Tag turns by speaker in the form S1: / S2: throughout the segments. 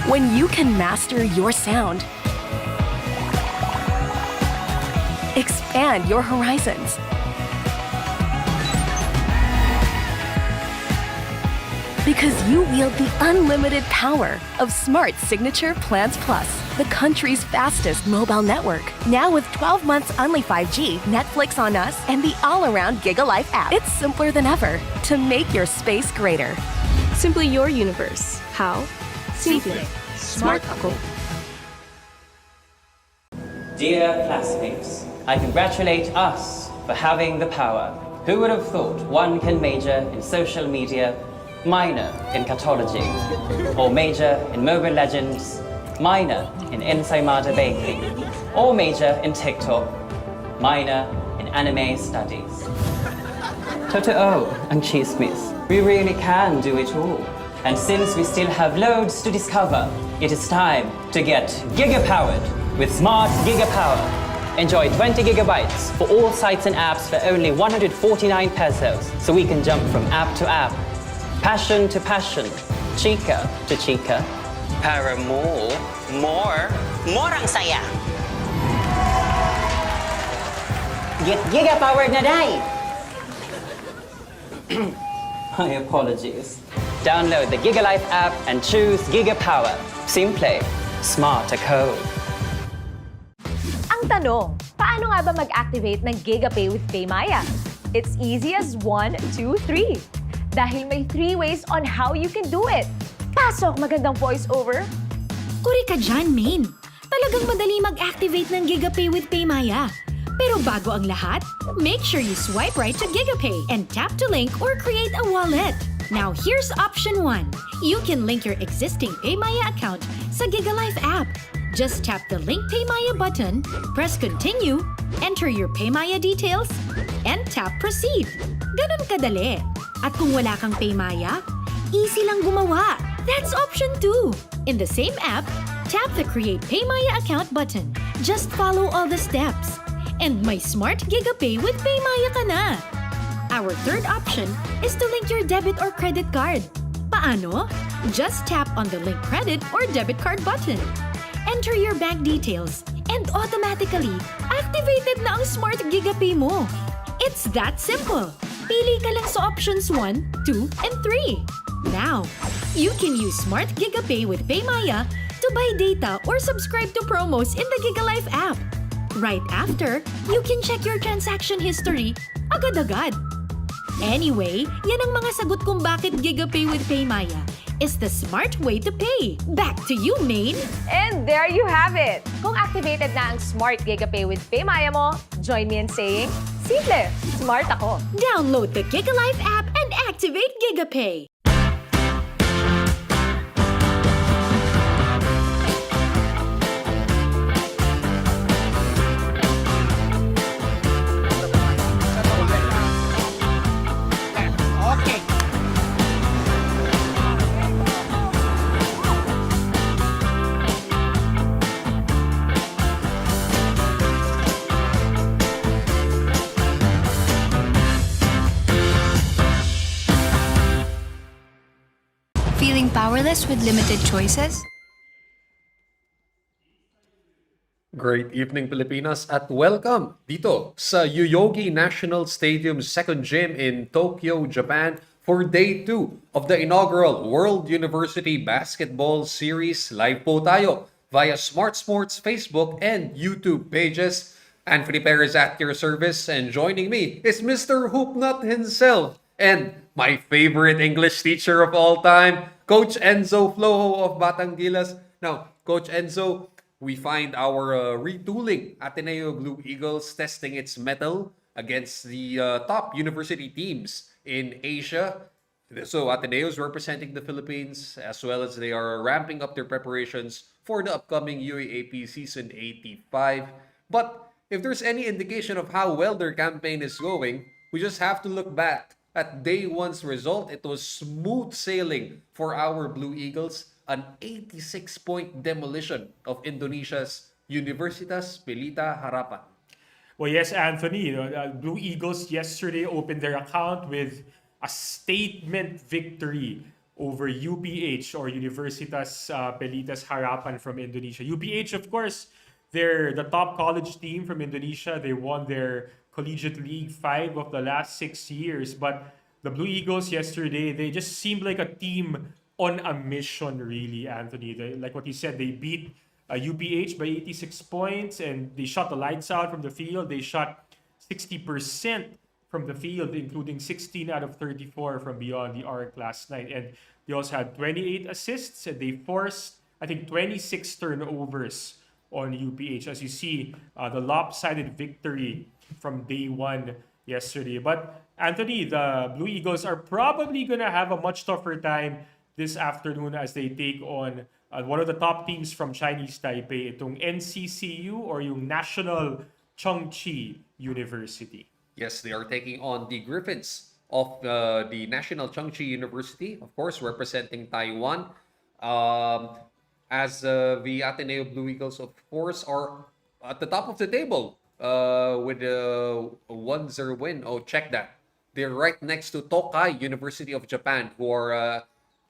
S1: when you can master your sound. Expand your horizons. Because you wield the unlimited power of Smart Signature Plans Plus, the country's fastest mobile network. Now with 12 months only 5G, Netflix on us, and the all-around GigaLife app. It's simpler than ever to make your space greater.
S2: Simply your universe. How? Simple. Smart ako.
S3: Dear classmates, I congratulate us for having the power. Who would have thought one can major in social media, minor in Catology, or major in Mobile Legends, minor in Ensaymada Baking, or major in TikTok, minor in Anime Studies. Totoo ang chismis. We really can do it all. And since we still have loads to discover, it is time to get giga-powered with Smart Gigapower. Enjoy 20 gigabytes for all sites and apps for only 149 pesos, so we can jump from app to app, passion to passion, chika to chika, para more
S4: More ang saya.
S3: Get giga-powered na day! My apologies. Download the GigaLife app and choose Gigapower. Simple, smart ako.
S5: Ang tanong, paano nga ba mag-activate ng GigaPay with PayMaya? It's easy as 1, 2, 3. Dahil may 3 ways on how you can do it. Pasok, magandang voice-over.
S6: Kuri ka dyan, Main. Talagang madali mag-activate ng GigaPay with PayMaya. Pero bago ang lahat, make sure you swipe right to GigaPay and tap to link or create a wallet. Now here's option 1. You can link your existing PayMaya account sa GigaLife app. Just tap the Link PayMaya button, press Continue, enter your PayMaya details, and tap Proceed. Ganun kadali. At kung wala kang PayMaya, easy lang gumawa. That's option 2. In the same app, tap the Create PayMaya account button. Just follow all the steps. And may Smart GigaPay with PayMaya ka na. Our third option is to link your debit or credit card. Paano? Just tap on the Link Credit or Debit Card button. Enter your bank details and automatically, activated na ang Smart GigaPay mo. It's that simple. Pili ka lang sa options 1, 2, and 3. Now, you can use Smart GigaPay with PayMaya to buy data or subscribe to promos in the GigaLife app. Right after, you can check your transaction history agad-agad. Anyway, yan ang mga sagot kung bakit GigaPay with PayMaya is the smart way to pay. Back to you, Main!
S5: And there you have it. Kung activated na ang Smart GigaPay with PayMaya mo, join me in saying, simple, smart ako.
S6: Download the GigaLife app and activate GigaPay.
S7: Feeling powerless with limited choices?
S8: Great evening, Pilipinas, at welcome dito sa Yoyogi National Stadium's second gym in Tokyo, Japan for Day 2 of the inaugural World University Basketball Series. Live po tayo via Smart Sports Facebook and YouTube pages. Anthony Perez at your service, and joining me is Mr. Hoopnut himself and my favorite English teacher of all time, Coach Enzo Flojo of Batangilas. Now, Coach Enzo, we find our retooling Ateneo Blue Eagles testing its mettle against the top university teams in Asia. So Ateneo is representing the Philippines, as well as they are ramping up their preparations for the upcoming UAAP Season 85. But if there's any indication of how well their campaign is going, we just have to look back at Day 1's result. It was smooth sailing for our Blue Eagles, an 86-point demolition of Indonesia's Universitas Pelita Harapan.
S9: Well, yes, Anthony. Blue Eagles yesterday opened their account with a statement victory over UPH, or Universitas Pelitas Harapan from Indonesia. UPH, of course, they're the top college team from Indonesia. They won their collegiate league 5 of the last 6 years. But the Blue Eagles yesterday, they just seemed like a team on a mission, really, Anthony. Like what you said, they beat UPH by 86 points, and they shot the lights out from the field. They shot 60% from the field, including 16 out of 34 from beyond the arc last night. And they also had 28 assists, and they forced, I think, 26 turnovers on UPH. As you see, the lopsided victory from day one yesterday. But Anthony, the Blue Eagles are probably going to have a much tougher time this afternoon as they take on one of the top teams from Chinese Taipei, itong NCCU or yung National Chongqing University.
S8: Yes, they are taking on the Griffins of the National Chongqing University, of course, representing Taiwan. As the Ateneo Blue Eagles, of course, are at the top of the table with a 1-0 win. Oh, check that. They're right next to Tokai University of Japan, who are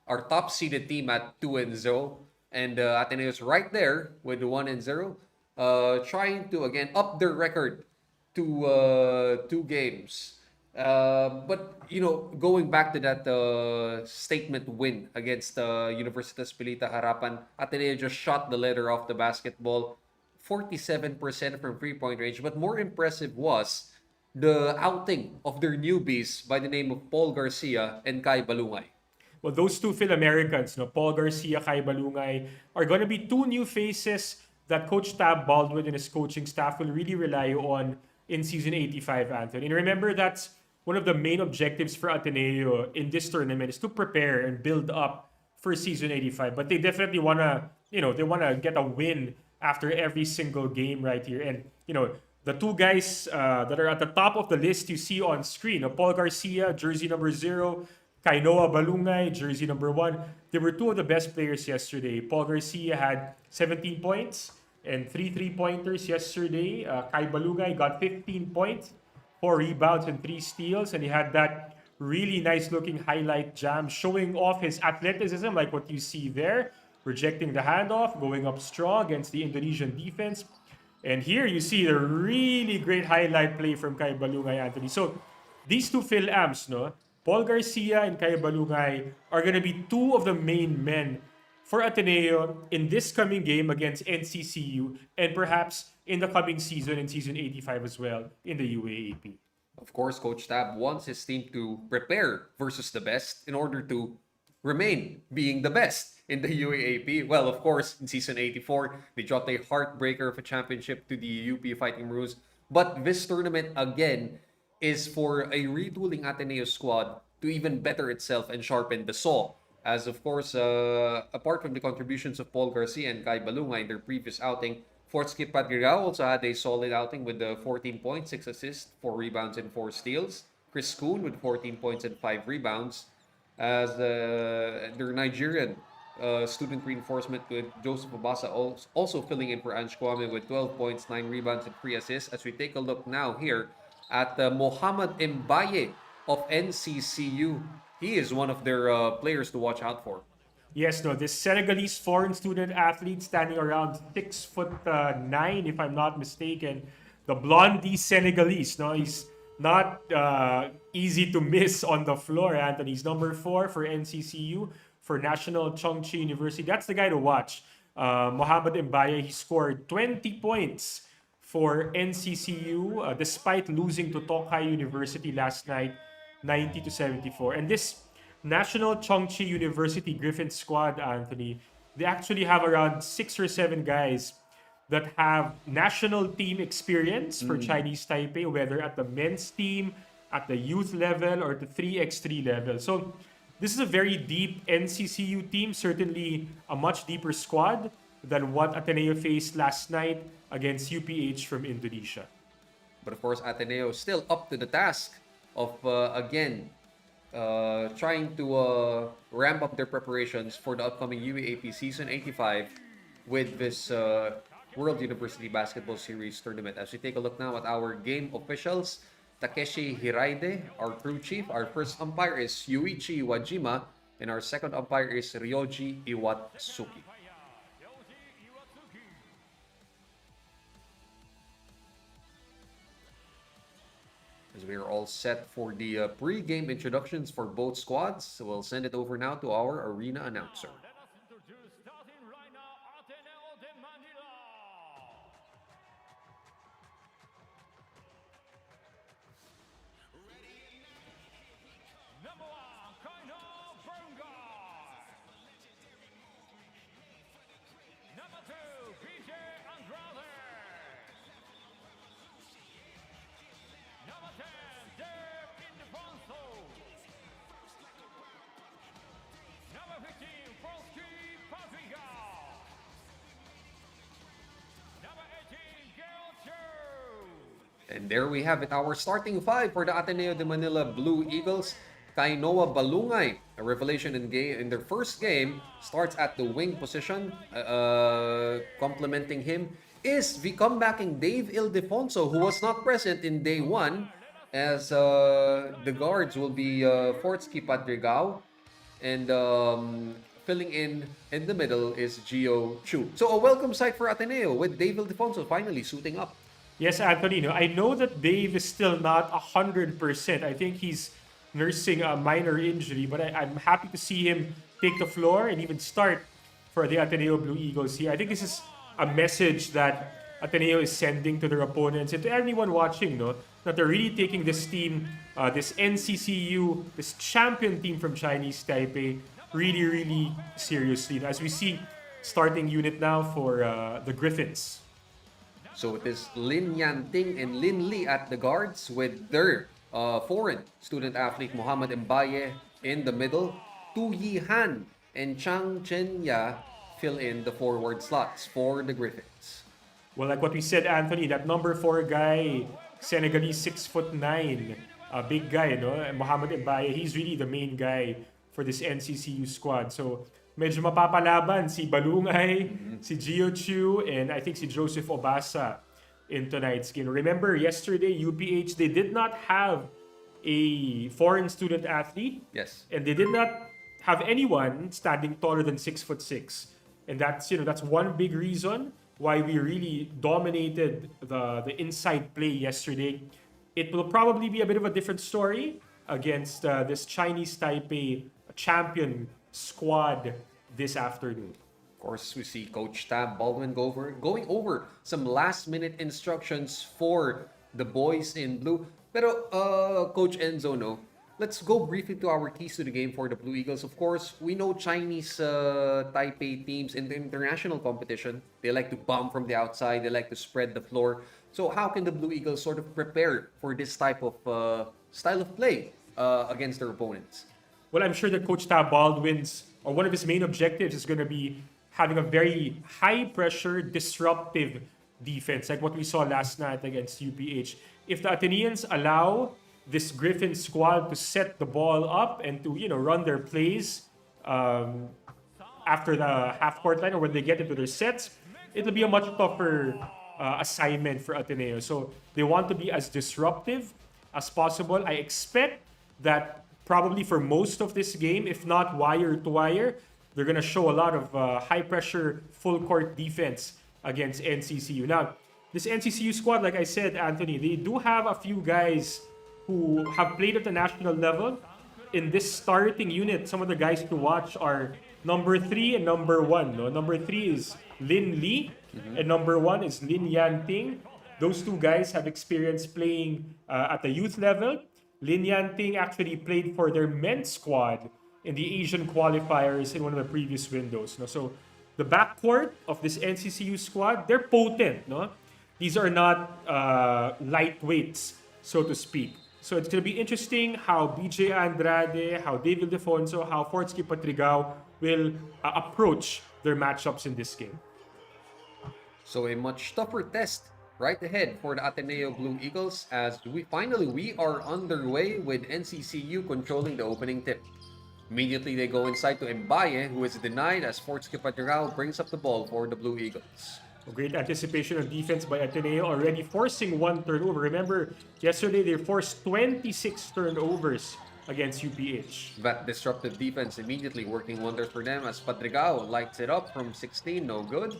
S8: our top-seeded team at 2-0. And Ateneo is right there with 1-0, trying to, again, up their record to 2 games. But, going back to that statement win against Universitas Pelita Harapan, Ateneo just shot the letter off the basketball, 47% from three-point range. But more impressive was the outing of their newbies by the name of Paul Garcia and Kai Balungay.
S9: Well, those two Phil-Americans, Paul Garcia, Kai Balungay, are going to be 2 new faces that Coach Tab Baldwin and his coaching staff will really rely on in Season 85, Anthony. And remember, that's one of the main objectives for Ateneo in this tournament is to prepare and build up for Season 85. But they definitely want to, they want to get a win after every single game right here. And, the 2 guys that are at the top of the list you see on screen, Paul Garcia, jersey number 0, Kainoa Balungay, jersey number 1. They were 2 of the best players yesterday. Paul Garcia had 17 points and 3 3-pointers yesterday. Kai Balungay got 15 points, 4 rebounds, and 3 steals. And he had that really nice-looking highlight jam showing off his athleticism, like what you see there. Rejecting the handoff, going up strong against the Indonesian defense. And here you see the really great highlight play from Kai Balungay, Anthony. So these 2 Phil-Ams, Paul Garcia and Kai Balungay, are going to be 2 of the main men for Ateneo in this coming game against NCCU and perhaps in the coming season, in Season 85 as well, in the UAAP.
S8: Of course, Coach Tab wants his team to prepare versus the best in order to remain being the best in the UAAP. Well, of course, in Season 84, they dropped a heartbreaker of a championship to the UP Fighting Maroons. But this tournament, again, is for a retooling Ateneo squad to even better itself and sharpen the saw. As, of course, apart from the contributions of Paul Garcia and Kai Balungay in their previous outing, Fortskip Padrigao also had a solid outing with 14 points, 6 assists, 4 rebounds, and 4 steals. Chris Kuhn with 14 points and 5 rebounds. As their Nigerian student reinforcement with Joseph Obasa also filling in for Ange Kwame with 12 points, 9 rebounds, and 3 assists. As we take a look now here at Mohamed Mbaye of NCCU. He is one of their players to watch out for.
S9: Yes, this Senegalese foreign student athlete standing around 6'9", if I'm not mistaken. The blondie Senegalese, he's not easy to miss on the floor, Anthony. He's number 4 for NCCU, for National Chongqing University. That's the guy to watch. Mohamed Mbaye, he scored 20 points for NCCU despite losing to Tokai University last night, 90-74. And this National Chongqing University Griffin squad, Anthony, they actually have around 6 or 7 guys that have national team experience for Chinese Taipei, whether at the men's team, at the youth level, or the 3x3 level. So this is a very deep NCCU team, certainly a much deeper squad than what Ateneo faced last night against UPH from Indonesia.
S8: But of course, Ateneo is still up to the task of, trying to ramp up their preparations for the upcoming UAAP Season 85 with this World University Basketball Series tournament. As we take a look now at our game officials, Takeshi Hiraide, our crew chief. Our first umpire is Yuichi Wajima. And our second umpire is Ryoji Iwatsuki. As we are all set for the pre-game introductions for both squads, so we'll send it over now to our arena announcer.
S10: Let us introduce, starting right now, Ateneo de Manila. Number 1, Kaino Burungay. Number 2, BJ Andrade. Number 10, Dave Ildefonso. Number 15, Polski Patrigal. Number 18, Gail Chu.
S8: And there we have it, our starting five for the Ateneo de Manila Blue Eagles. Kainoa Balungay, a revelation in their first game, starts at the wing position. Complementing him is the comebacking Dave Ildefonso, who was not present in day one, as the guards will be Fortsky Padrigao, and filling in the middle is Gio Chu. So a welcome sight for Ateneo with Dave Ildefonso finally suiting up.
S9: Yes, Anthony, I know that Dave is still not 100%. I think he's nursing a minor injury, but I'm happy to see him take the floor and even start for the Ateneo Blue Eagles here. I think this is a message that Ateneo is sending to their opponents and to everyone watching, that they're really taking this team, this NCCU, this champion team from Chinese Taipei, really, really seriously. As we see, starting unit now for the Griffins.
S8: So it is Lin Yanting and Lin Li at the guards with their foreign student athlete Muhammad Mbaye in the middle. Tu Yi Han and Chang Chenya fill in the forward slots for the Griffins.
S9: Well, like what we said, Anthony, that number 4 guy, Senegalese 6'9", a big guy, Muhammad Mbaye, he's really the main guy for this NCCU squad. So medyo mapapalaban si Balungay, si Gio Chu, and I think si Joseph Obasa in tonight's game. Remember, yesterday, UPH, they did not have a foreign student athlete.
S8: Yes.
S9: And they did not have anyone standing taller than 6'6". And that's one big reason why we really dominated the inside play yesterday. It will probably be a bit of a different story against this Chinese Taipei champion squad this afternoon.
S8: Of course, we see Coach Tab Baldwin going over some last-minute instructions for the boys in blue. Pero Coach Enzo, let's go briefly to our keys to the game for the Blue Eagles. Of course, we know Chinese Taipei teams in the international competition, they like to bomb from the outside, they like to spread the floor. So how can the Blue Eagles sort of prepare for this type of style of play against their opponents?
S9: Well, I'm sure that Coach Tab Baldwin's, or one of his main objectives is going to be having a very high-pressure, disruptive defense, like what we saw last night against UPH. If the Ateneans allow this Griffin squad to set the ball up and to run their plays after the half-court line or when they get into their sets, it'll be a much tougher assignment for Ateneo. So they want to be as disruptive as possible. I expect that probably for most of this game, if not wire to wire, they're going to show a lot of high-pressure, full-court defense against NCCU. Now, this NCCU squad, like I said, Anthony, they do have a few guys who have played at the national level. In this starting unit, some of the guys to watch are number 3 and number 1. Number 3 is Lin Li, and number 1 is Lin Yanting. Those two guys have experience playing at the youth level. Lin Yanting actually played for their men's squad in the Asian qualifiers in one of the previous windows. So the backcourt of this NCCU squad, they're potent. These are not lightweights, so to speak. So it's going to be interesting how BJ Andrade, how David Ildefonso, how Fortsky Patrigao will approach their matchups in this game.
S8: So a much tougher test right ahead for the Ateneo Blue Eagles as we are underway with NCCU controlling the opening tip. Immediately they go inside to Mbaye, who is denied as Fortsky Patrigao brings up the ball for the Blue Eagles.
S9: Great anticipation of defense by Ateneo, already forcing one turnover. Remember, yesterday they forced 26 turnovers against UPH.
S8: That disruptive defense immediately working wonders for them as Padrigao lights it up from 16, no good.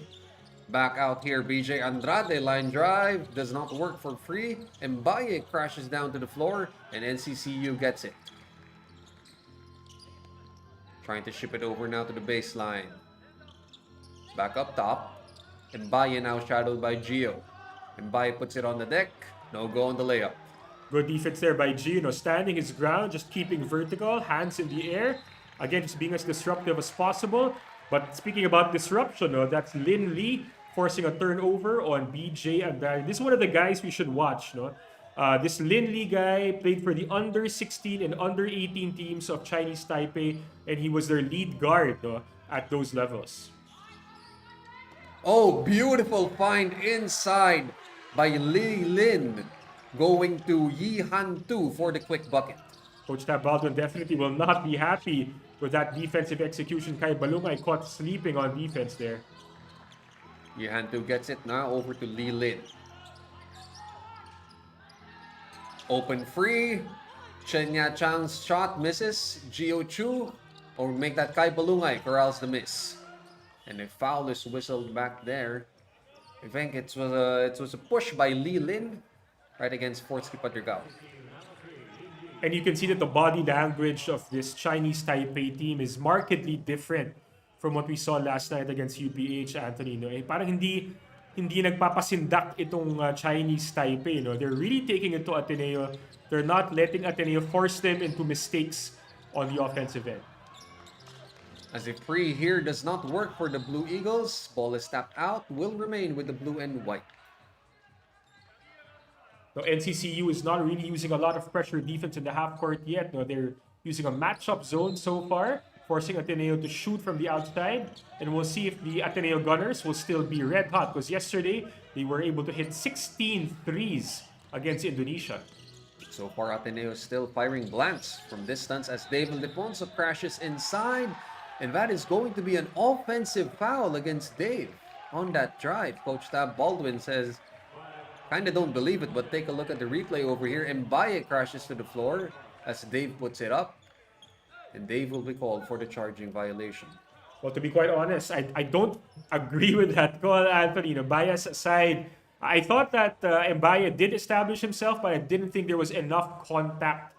S8: Back out here, BJ Andrade, line drive, does not work for free. Mbaye crashes down to the floor, and NCCU gets it. Trying to ship it over now to the baseline. Back up top. Mbaye now shadowed by Gio. Mbaye puts it on the deck, no go on the layup.
S9: Good defense there by Gio, standing his ground, just keeping vertical, hands in the air. Again, just being as disruptive as possible. But speaking about disruption, that's Lin Lee forcing a turnover on BJ Andrade. This is one of the guys we should watch. This Lin Lee guy played for the under 16 and under 18 teams of Chinese Taipei, and he was their lead guard at those levels.
S8: Oh, beautiful find inside by Li Lin, going to Yi Han Tu for the quick bucket.
S9: Coach Tab Baldwin definitely will not be happy with that defensive execution. Kai Balungay caught sleeping on defense there.
S8: Yi Han Tu gets it now over to Li Lin. Open free. Chenya Chang's shot misses. Gio Chu or make that Kai Balungay corrals the miss. And a foul is whistled back there. I think it was a push by Li Lin right against Fortsky Padrigao.
S9: And you can see that the body language of this Chinese Taipei team is markedly different from what we saw last night against UPH, Anthony. Parang hindi nagpapasindak itong Chinese Taipei. They're really taking it to Ateneo. They're not letting Ateneo force them into mistakes on the offensive end.
S8: As a free here does not work for the Blue Eagles, ball is tapped out, will remain with the blue and white.
S9: Now, NCCU is not really using a lot of pressure defense in the half court yet. They're using a matchup zone so far, forcing Ateneo to shoot from the outside. And we'll see if the Ateneo Gunners will still be red hot, because yesterday they were able to hit 16 threes against Indonesia.
S8: So far, Ateneo is still firing blanks from distance as David Defonso crashes inside. And that is going to be an offensive foul against Dave on that drive. Coach Tab Baldwin says, kind of don't believe it, but take a look at the replay over here. Mbaye crashes to the floor as Dave puts it up. And Dave will be called for the charging violation.
S9: Well, to be quite honest, I don't agree with that call, Anthony. Bias aside, I thought that Mbaye did establish himself, but I didn't think there was enough contact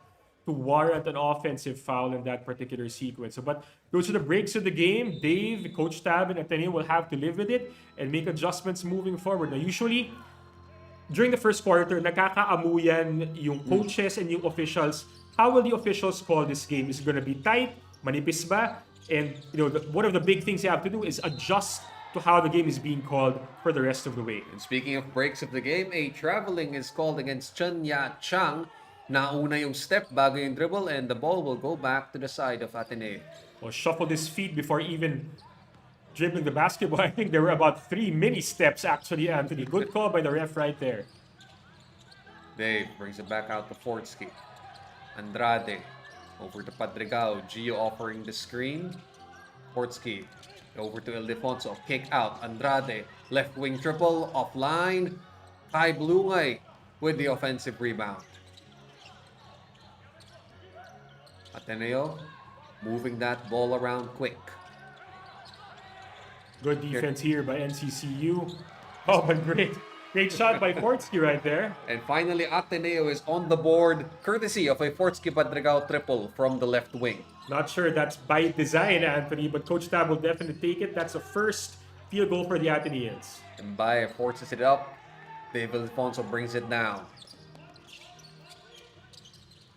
S9: to warrant an offensive foul in that particular sequence. But those are the breaks of the game. Dave, Coach Tab, and Ateneo will have to live with it and make adjustments moving forward. Now, usually, during the first quarter, nakakaamuyan yung coaches and yung officials. How will the officials call this game? Is it going to be tight? Manipis ba? And one of the big things you have to do is adjust to how the game is being called for the rest of the way.
S8: And speaking of breaks of the game, a traveling is called against Chenya Chang. Nauna yung step bago yung dribble, and the ball will go back to the side of Ateneo.
S9: Well, shuffled his feet before even dribbling the basketball. I think there were about 3 mini steps actually, Anthony. Good call by the ref right there.
S8: Dave brings it back out to Fortsky. Andrade over to Padrigao. Gio offering the screen. Fortsky over to Ildefonso. Kick out. Andrade. Left wing triple. Offline. Kai Balungay with the offensive rebound. Ateneo moving that ball around quick.
S9: Good defense here by NCCU. Oh, but great shot by Fortsky right there.
S8: And finally, Ateneo is on the board, courtesy of a Fortsky Padrigao triple from the left wing.
S9: Not sure that's by design, Anthony, but Coach Tab will definitely take it. That's a first field goal for the Ateneans.
S8: Mbaye forces it up. David Alfonso brings it down.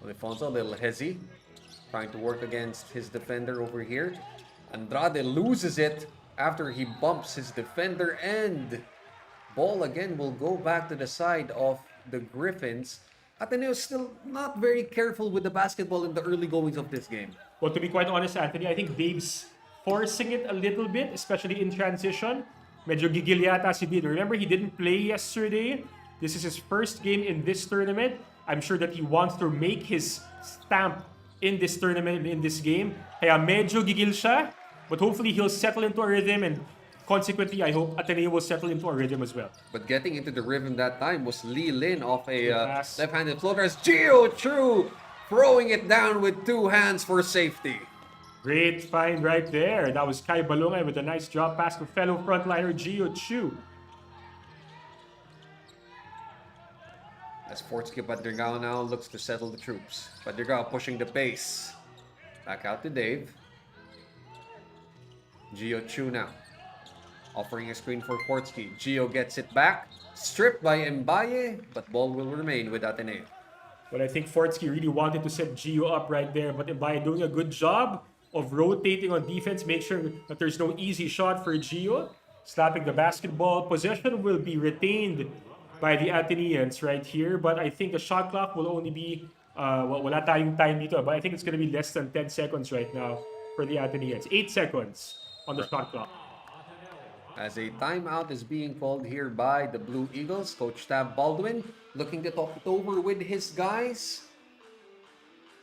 S8: Alfonso, a little hezzy, trying to work against his defender over here. Andrade loses it after he bumps his defender, and ball again will go back to the side of the Griffins. Ateneo still not very careful with the basketball in the early goings of this game.
S9: Well, to be quite honest, Anthony, I think Dave's forcing it a little bit, especially in transition. Medyo gigil yata si Dave. Remember, he didn't play yesterday. This is his first game in this tournament. I'm sure that he wants to make his stamp in this tournament, in this game. Kaya medyo gigil siya, but hopefully he'll settle into a rhythm, and consequently, I hope Ateneo will settle into a rhythm as well.
S8: But getting into the rhythm that time was Li Lin off a left-handed floater as Gio Chu throwing it down with two hands for safety.
S9: Great find right there. That was Kai Balungay with a nice drop pass to fellow frontliner Gio Chu.
S8: As Fortsky Padrigao now looks to settle the troops. Padrigao pushing the pace. Back out to Dave. Gio Chu now. Offering a screen for Fortsky. Gio gets it back. Stripped by Mbaye, but ball will remain with Ateneo.
S9: But I think Fortsky really wanted to set Gio up right there, but Mbaye doing a good job of rotating on defense, make sure that there's no easy shot for Gio. Slapping the basketball. Possession will be retained by the Ateneans right here, but I think the shot clock will only be, wala tayong time dito, but I think it's going to be less than 10 seconds right now for the Ateneans. 8 seconds on the shot clock.
S8: As a timeout is being called here by the Blue Eagles, Coach Tab Baldwin looking to talk it over with his guys.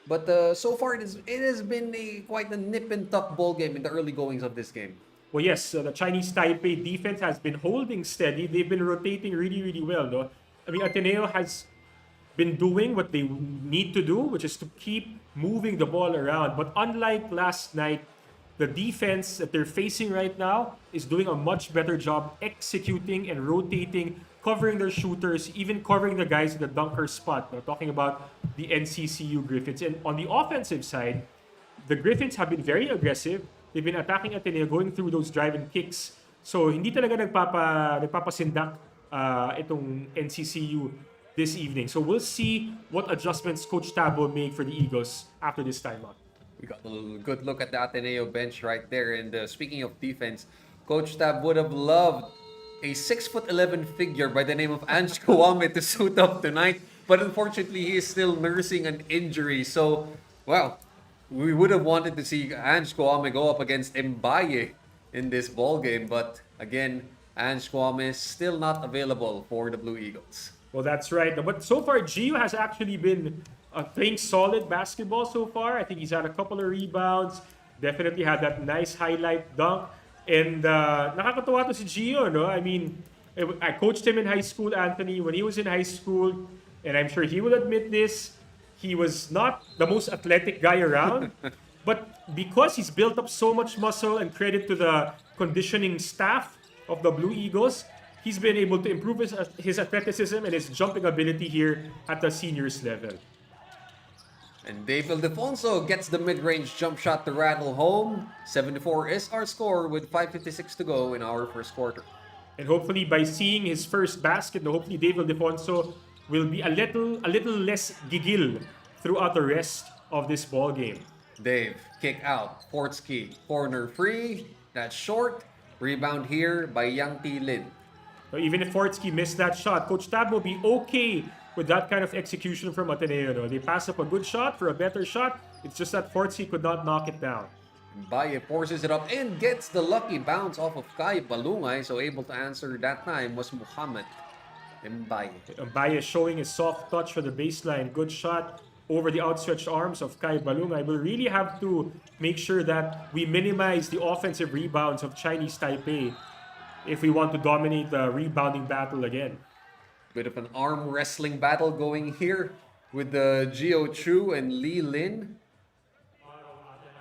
S8: But so far, it has been quite a nip and tuck ball game in the early goings of this game.
S9: Well, yes, the Chinese Taipei defense has been holding steady. They've been rotating really, really well. No? I mean, Ateneo has been doing what they need to do, which is to keep moving the ball around. But unlike last night, the defense that they're facing right now is doing a much better job executing and rotating, covering their shooters, even covering the guys in the dunker spot. We're talking about the NCCU Griffins. And on the offensive side, the Griffins have been very aggressive. They've been attacking Ateneo, going through those driving kicks. So hindi talaga nagpapasindak itong NCCU this evening. So we'll see what adjustments Coach Tab will make for the Eagles after this timeout.
S8: We got a good look at the Ateneo bench right there. And speaking of defense, Coach Tab would have loved a 6'11" figure by the name of Ange Kawame to suit up tonight. But unfortunately, he is still nursing an injury. So, well, we would have wanted to see Ange Kawame go up against Mbaye in this ball game. But again, Ange Kawame is still not available for the Blue Eagles.
S9: Well, that's right. But so far, Gio has actually been playing solid basketball so far. I think he's had a couple of rebounds. Definitely had that nice highlight dunk. And nakakatuwa to si Gio, no? I mean, I coached him in high school, Anthony, when he was in high school. And I'm sure he will admit this. He was not the most athletic guy around. But because he's built up so much muscle, and credit to the conditioning staff of the Blue Eagles, he's been able to improve his athleticism and his jumping ability here at the seniors level.
S8: And Dave Ildefonso gets the mid-range jump shot to rattle home. 74 is our score with 5:56 to go in our first quarter.
S9: And hopefully by seeing his first basket, hopefully Dave Ildefonso will be a little less gigil throughout the rest of this ball game.
S8: Dave, kick out. Fortsky, corner free. That's short. Rebound here by Yang T. Lin.
S9: So even if Fortsky missed that shot, Coach Tab will be okay with that kind of execution from Ateneo. No? They pass up a good shot for a better shot. It's just that Fortsky could not knock it down.
S8: Mbaye forces it up and gets the lucky bounce off of Kai Balungay. So able to answer that time was Muhammad Mbaye.
S9: Mbaye showing his soft touch for the baseline. Good shot over the outstretched arms of Kai Balungay. We'll really have to make sure that we minimize the offensive rebounds of Chinese Taipei if we want to dominate the rebounding battle again.
S8: Bit of an arm wrestling battle going here with the Gio Chu and Lee Lin.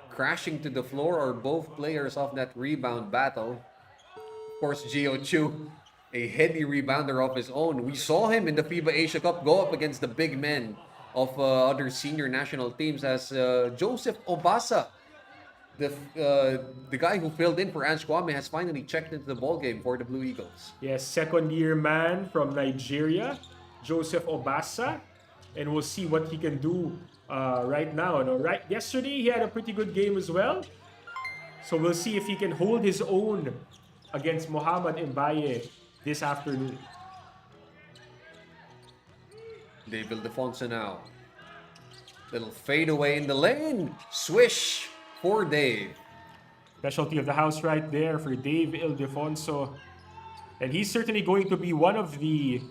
S8: Crashing to the floor are both players of that rebound battle. Of course, Gio Chu, a heady rebounder of his own. We saw him in the FIBA Asia Cup go up against the big men of other senior national teams as Joseph Obasa, the guy who filled in for Ange Kawame, has finally checked into the ball game for the Blue Eagles.
S9: Yes, second-year man from Nigeria, Joseph Obasa, and we'll see what he can do right now. Right, yesterday he had a pretty good game as well, so we'll see if he can hold his own against Muhammad Mbaye this afternoon.
S8: Dave Ildefonso now. Little fade away in the lane. Swish for Dave.
S9: Specialty of the house right there for Dave Ildefonso. And he's certainly going to be one of the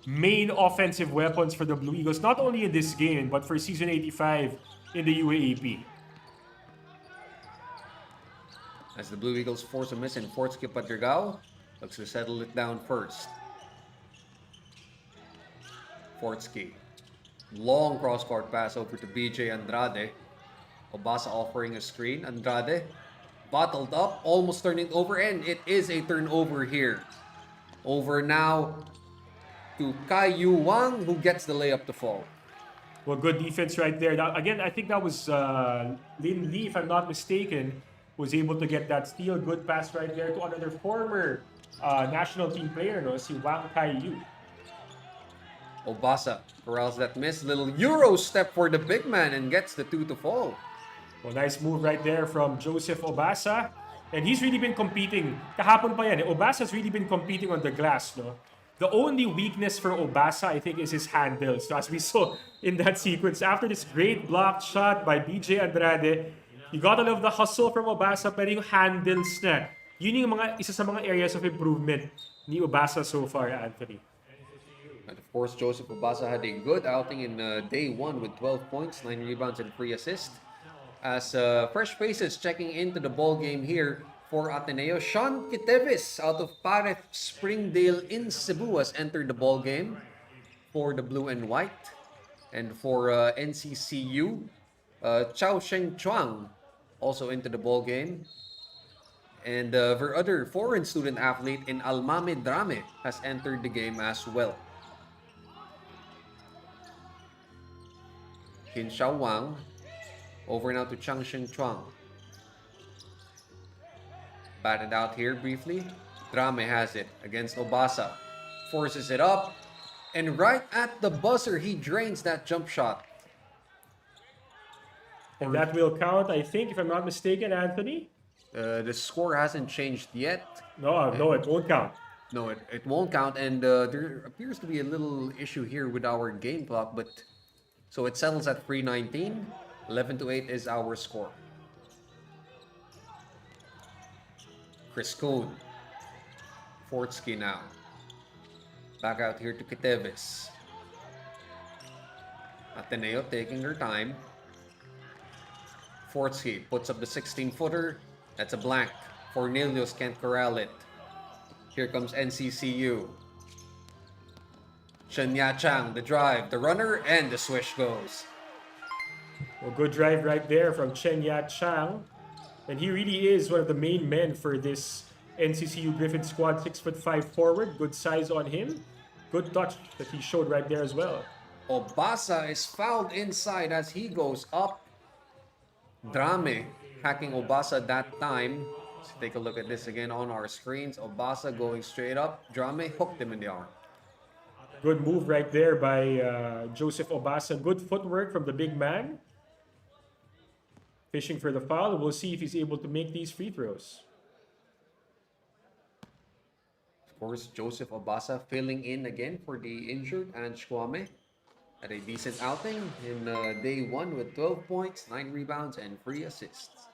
S9: main offensive weapons for the Blue Eagles, not only in this game, but for Season 85 in the UAAP.
S8: As the Blue Eagles force a miss in Fortsky Padrigao, looks to settle it down first. Fortsky. Long cross-court pass over to BJ Andrade. Obasa offering a screen. Andrade bottled up, almost turning over, and it is a turnover here. Over now to Kai Yu Wang, who gets the layup to fall.
S9: Well, good defense right there. Again, I think that was Lin Lee, if I'm not mistaken, was able to get that steal. Good pass right there to another former national team player, no, si Wang Kai-yu.
S8: Obasa corrals that miss. Little Euro step for the big man and gets the 2 to fall.
S9: Well, nice move right there from Joseph Obasa. And he's really been competing. Kahapon pa yan. Obasa's really been competing on the glass, no? The only weakness for Obasa, I think, is his handles. So as we saw in that sequence, after this great blocked shot by BJ Andrade, you gotta love the hustle from Obasa, pero yung handles na, yun yung isa sa mga areas of improvement ni Obasa so far, Anthony.
S8: And of course, Joseph Obasa had a good outing in day 1 with 12 points, 9 rebounds, and 3 assists. As fresh faces checking into the ball game here for Ateneo, Sean Kitevis out of Pareth Springdale in Cebu has entered the ball game for the blue and white. And for NCCU, Chao Sheng Chuang also into the ball game. And their other foreign student athlete in Almame Drame has entered the game as well. Hin Xiao Wang over now to Chang Sheng Chuang. Batted out here briefly. Drame has it against Obasa. Forces it up. And right at the buzzer, he drains that jump shot.
S9: And that will count, I think, if I'm not mistaken, Anthony?
S8: The score hasn't changed yet.
S9: No, it won't count.
S8: No, it won't count. And there appears to be a little issue here with our game clock. But so it settles at 3:19. 11-8 is our score. Chris Kuhn. Fortsky now. Back out here to Kitevis. Ateneo taking her time. Fortsky puts up the 16-footer. That's a blank. Cornelius can't corral it. Here comes NCCU. Chen Ya Chang, the drive, the runner, and the swish goes.
S9: Well, good drive right there from Chen Ya Chang. And he really is one of the main men for this NCCU Griffin squad. 6'5" forward. Good size on him. Good touch that he showed right there as well.
S8: Obasa is fouled inside as he goes up. Drame hacking Obasa that time. Let's take a look at this again on our screens. Obasa going straight up. Drame hooked him in the arm.
S9: Good move right there by Joseph Obasa. Good footwork from the big man. Fishing for the foul. We'll see if he's able to make these free throws.
S8: Of course, Joseph Obasa filling in again for the injured Ange Kwame. Had a decent outing in day 1 with 12 points, 9 rebounds, and 3 assists.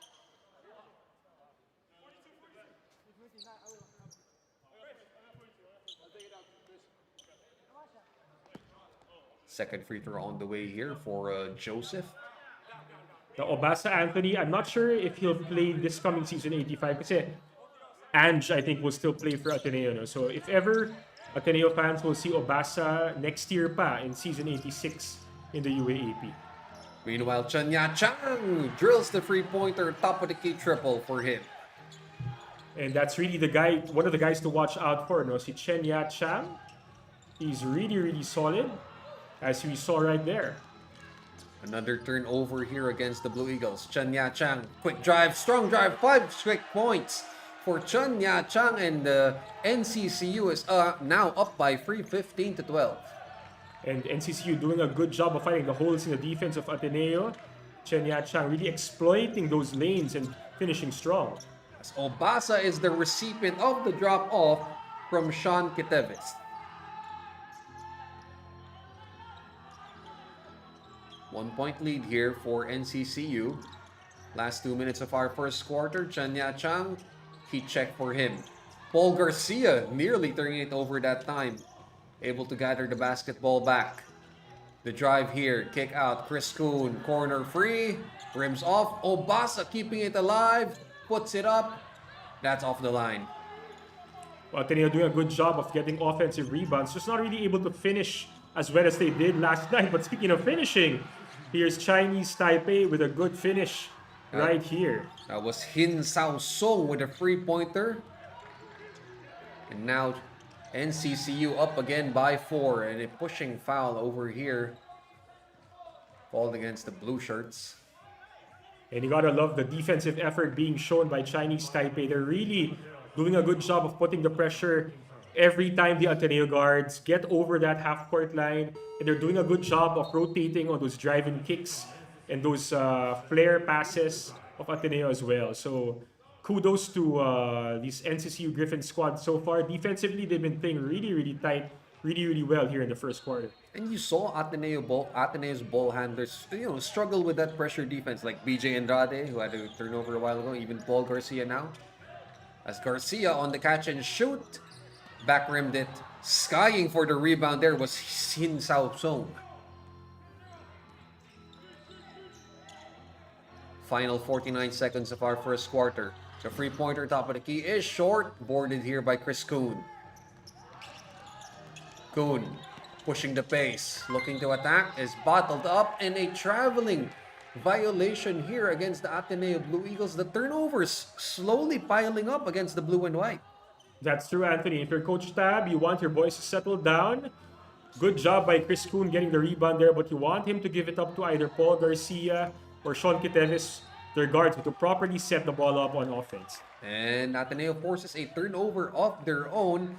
S8: Second free throw on the way here for Joseph.
S9: The Obasa Anthony, I'm not sure if he'll play this coming season 85 kasi Ange, I think, will still play for Ateneo. No? So if ever Ateneo fans will see Obasa next year pa in season 86 in the UAAP.
S8: Meanwhile, Chen Ya Chang drills the three-pointer, top of the key triple for him.
S9: And that's really the guy, one of the guys to watch out for, no? Si Chen Ya Chang. He's really, really solid, as we saw right there.
S8: Another turnover here against the Blue Eagles. Chen Ya Chang, quick drive, strong drive, 5 straight points for Chen Ya Chang, and the NCCU is now up by 15 to 12.
S9: And NCCU doing a good job of finding the holes in the defense of Ateneo. Chen Ya Chang really exploiting those lanes and finishing strong.
S8: As Obasa is the recipient of the drop-off from Sean Kitevis. 1-point lead here for NCCU. Last 2 minutes of our first quarter. Chen Ya Chang, he checked for him. Paul Garcia nearly turning it over that time. Able to gather the basketball back. The drive here, kick out. Chris Kuhn, corner free. Rims off. Obasa keeping it alive. Puts it up. That's off the line.
S9: Well, Ateneo doing a good job of getting offensive rebounds. Just not really able to finish as well as they did last night. But speaking of finishing, here's Chinese Taipei with a good finish right here.
S8: That was Hin Sao Song with a free-pointer. And now NCCU up again by 4. And a pushing foul over here. Called against the blue shirts.
S9: And you gotta love the defensive effort being shown by Chinese Taipei. They're really doing a good job of putting the pressure every time the Ateneo guards get over that half-court line. And they're doing a good job of rotating on those driving kicks and those flare passes of Ateneo as well. So kudos to this NCCU Griffin squad so far. Defensively, they've been playing really, really tight, really well here in the first quarter.
S8: And you saw Ateneo's ball handlers, struggle with that pressure defense, like BJ Andrade, who had a turnover a while ago, even Paul Garcia now. As Garcia on the catch and shoot, back-rimmed it. Skying for the rebound there was Hin Sao Song. Final 49 seconds of our first quarter. The free-pointer top of the key is short, boarded here by Chris Kuhn. Kuhn pushing the pace, looking to attack, is bottled up, and a traveling violation here against the Ateneo Blue Eagles. The turnovers slowly piling up against the blue and white.
S9: That's true, Anthony. If you're Coach Tab, you want your boys to settle down. Good job by Chris Kuhn getting the rebound there, but you want him to give it up to either Paul Garcia or Sean Quiteves, their guards, to properly set the ball up on offense.
S8: And Ateneo forces a turnover of their own.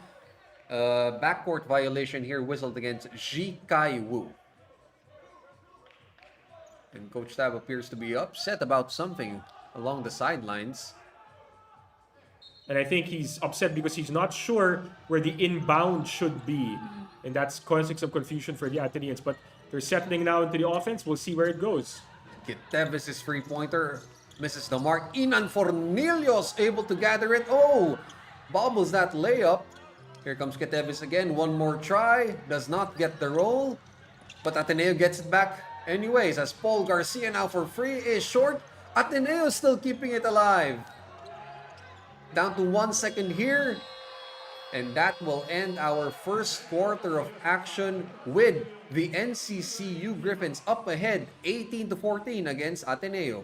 S8: Backcourt violation here whistled against Ji Kai Wu. And Coach Tab appears to be upset about something along the sidelines.
S9: And I think he's upset because he's not sure where the inbound should be. And that's causing some confusion for the Ateneans. But they're settling now into the offense. We'll see where it goes.
S8: Quiteves' free-pointer misses the mark. Inan Fornillos able to gather it. Oh! Bobbles that layup. Here comes Quiteves again. One more try. Does not get the roll. But Ateneo gets it back anyways, as Paul Garcia now for free is short. Ateneo still keeping it alive. Down to 1 second here. And that will end our first quarter of action with the NCCU Griffins up ahead 18-14 against Ateneo.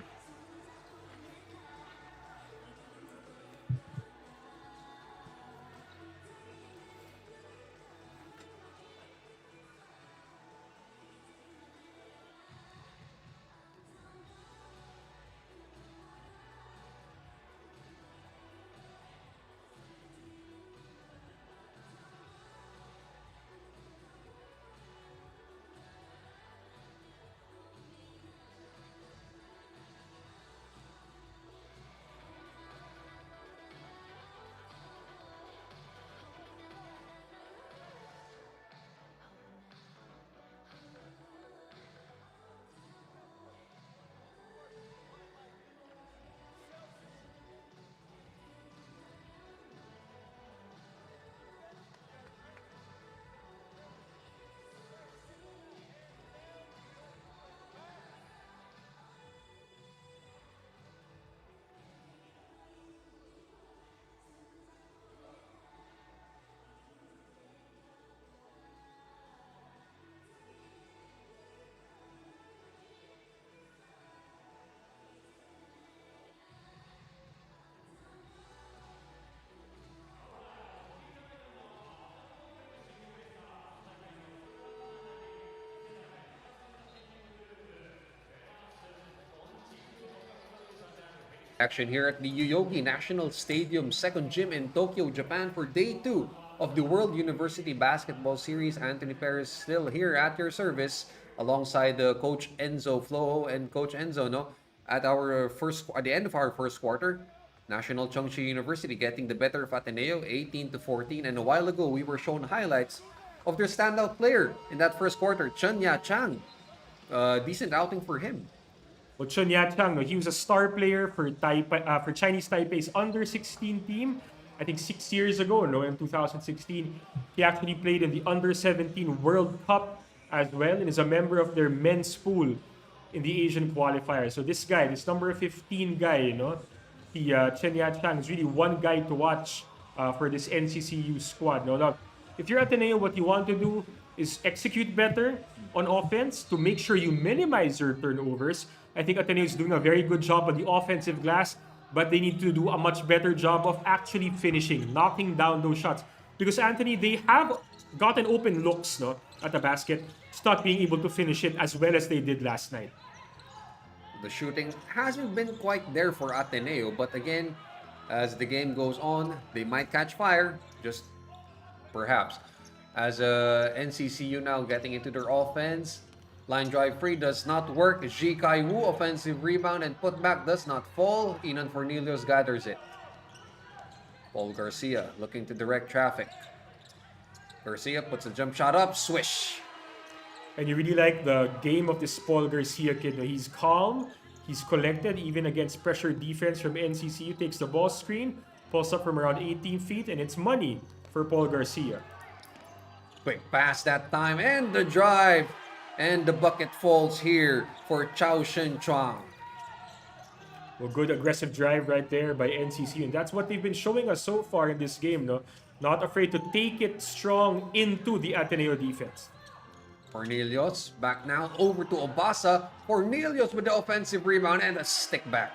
S8: Action here at the Yoyogi National Stadium second gym in Tokyo, Japan for day 2 of the World University Basketball Series. Anthony Perez still here at your service alongside Coach Enzo Floho and Coach Enzo, at the end of our first quarter. National Chengchi University getting the better of Ateneo 18-14, and a while ago we were shown highlights of their standout player in that first quarter, Chen Ya Chang. Decent outing for him.
S9: Well, Chen Ya-chang, he was a star player for for Chinese Taipei's under-16 team. I think 6 years ago, in 2016. He actually played in the under-17 World Cup as well, and is a member of their men's pool in the Asian qualifier. So this guy, this number 15 guy, Chen Ya-chang is really one guy to watch for this NCCU squad. Now, if you're Ateneo, what you want to do is execute better on offense to make sure you minimize your turnovers. I think Ateneo is doing a very good job on the offensive glass, but they need to do a much better job of actually finishing, knocking down those shots. Because Anthony, they have gotten open looks, no, at the basket, just not being able to finish it as well as they did last night.
S8: The shooting hasn't been quite there for Ateneo, but again, as the game goes on, they might catch fire, just perhaps. As NCCU now getting into their offense, line drive free does not work. Kai Wu offensive rebound and putback does not fall. Inan Fornelius gathers it. Paul Garcia looking to direct traffic. Garcia puts a jump shot up, swish.
S9: And you really like the game of this Paul Garcia kid. He's calm, he's collected, even against pressure defense from NCCU. Takes the ball screen, pulls up from around 18 feet, and it's money for Paul Garcia.
S8: Quick pass that time, and the drive. And the bucket falls here for Chao Shen Chuang.
S9: Well, good aggressive drive right there by NCCU. And that's what they've been showing us so far in this game, no? Not afraid to take it strong into the Ateneo defense.
S8: Cornelius back now over to Obasa. Cornelius with the offensive rebound and a stick back.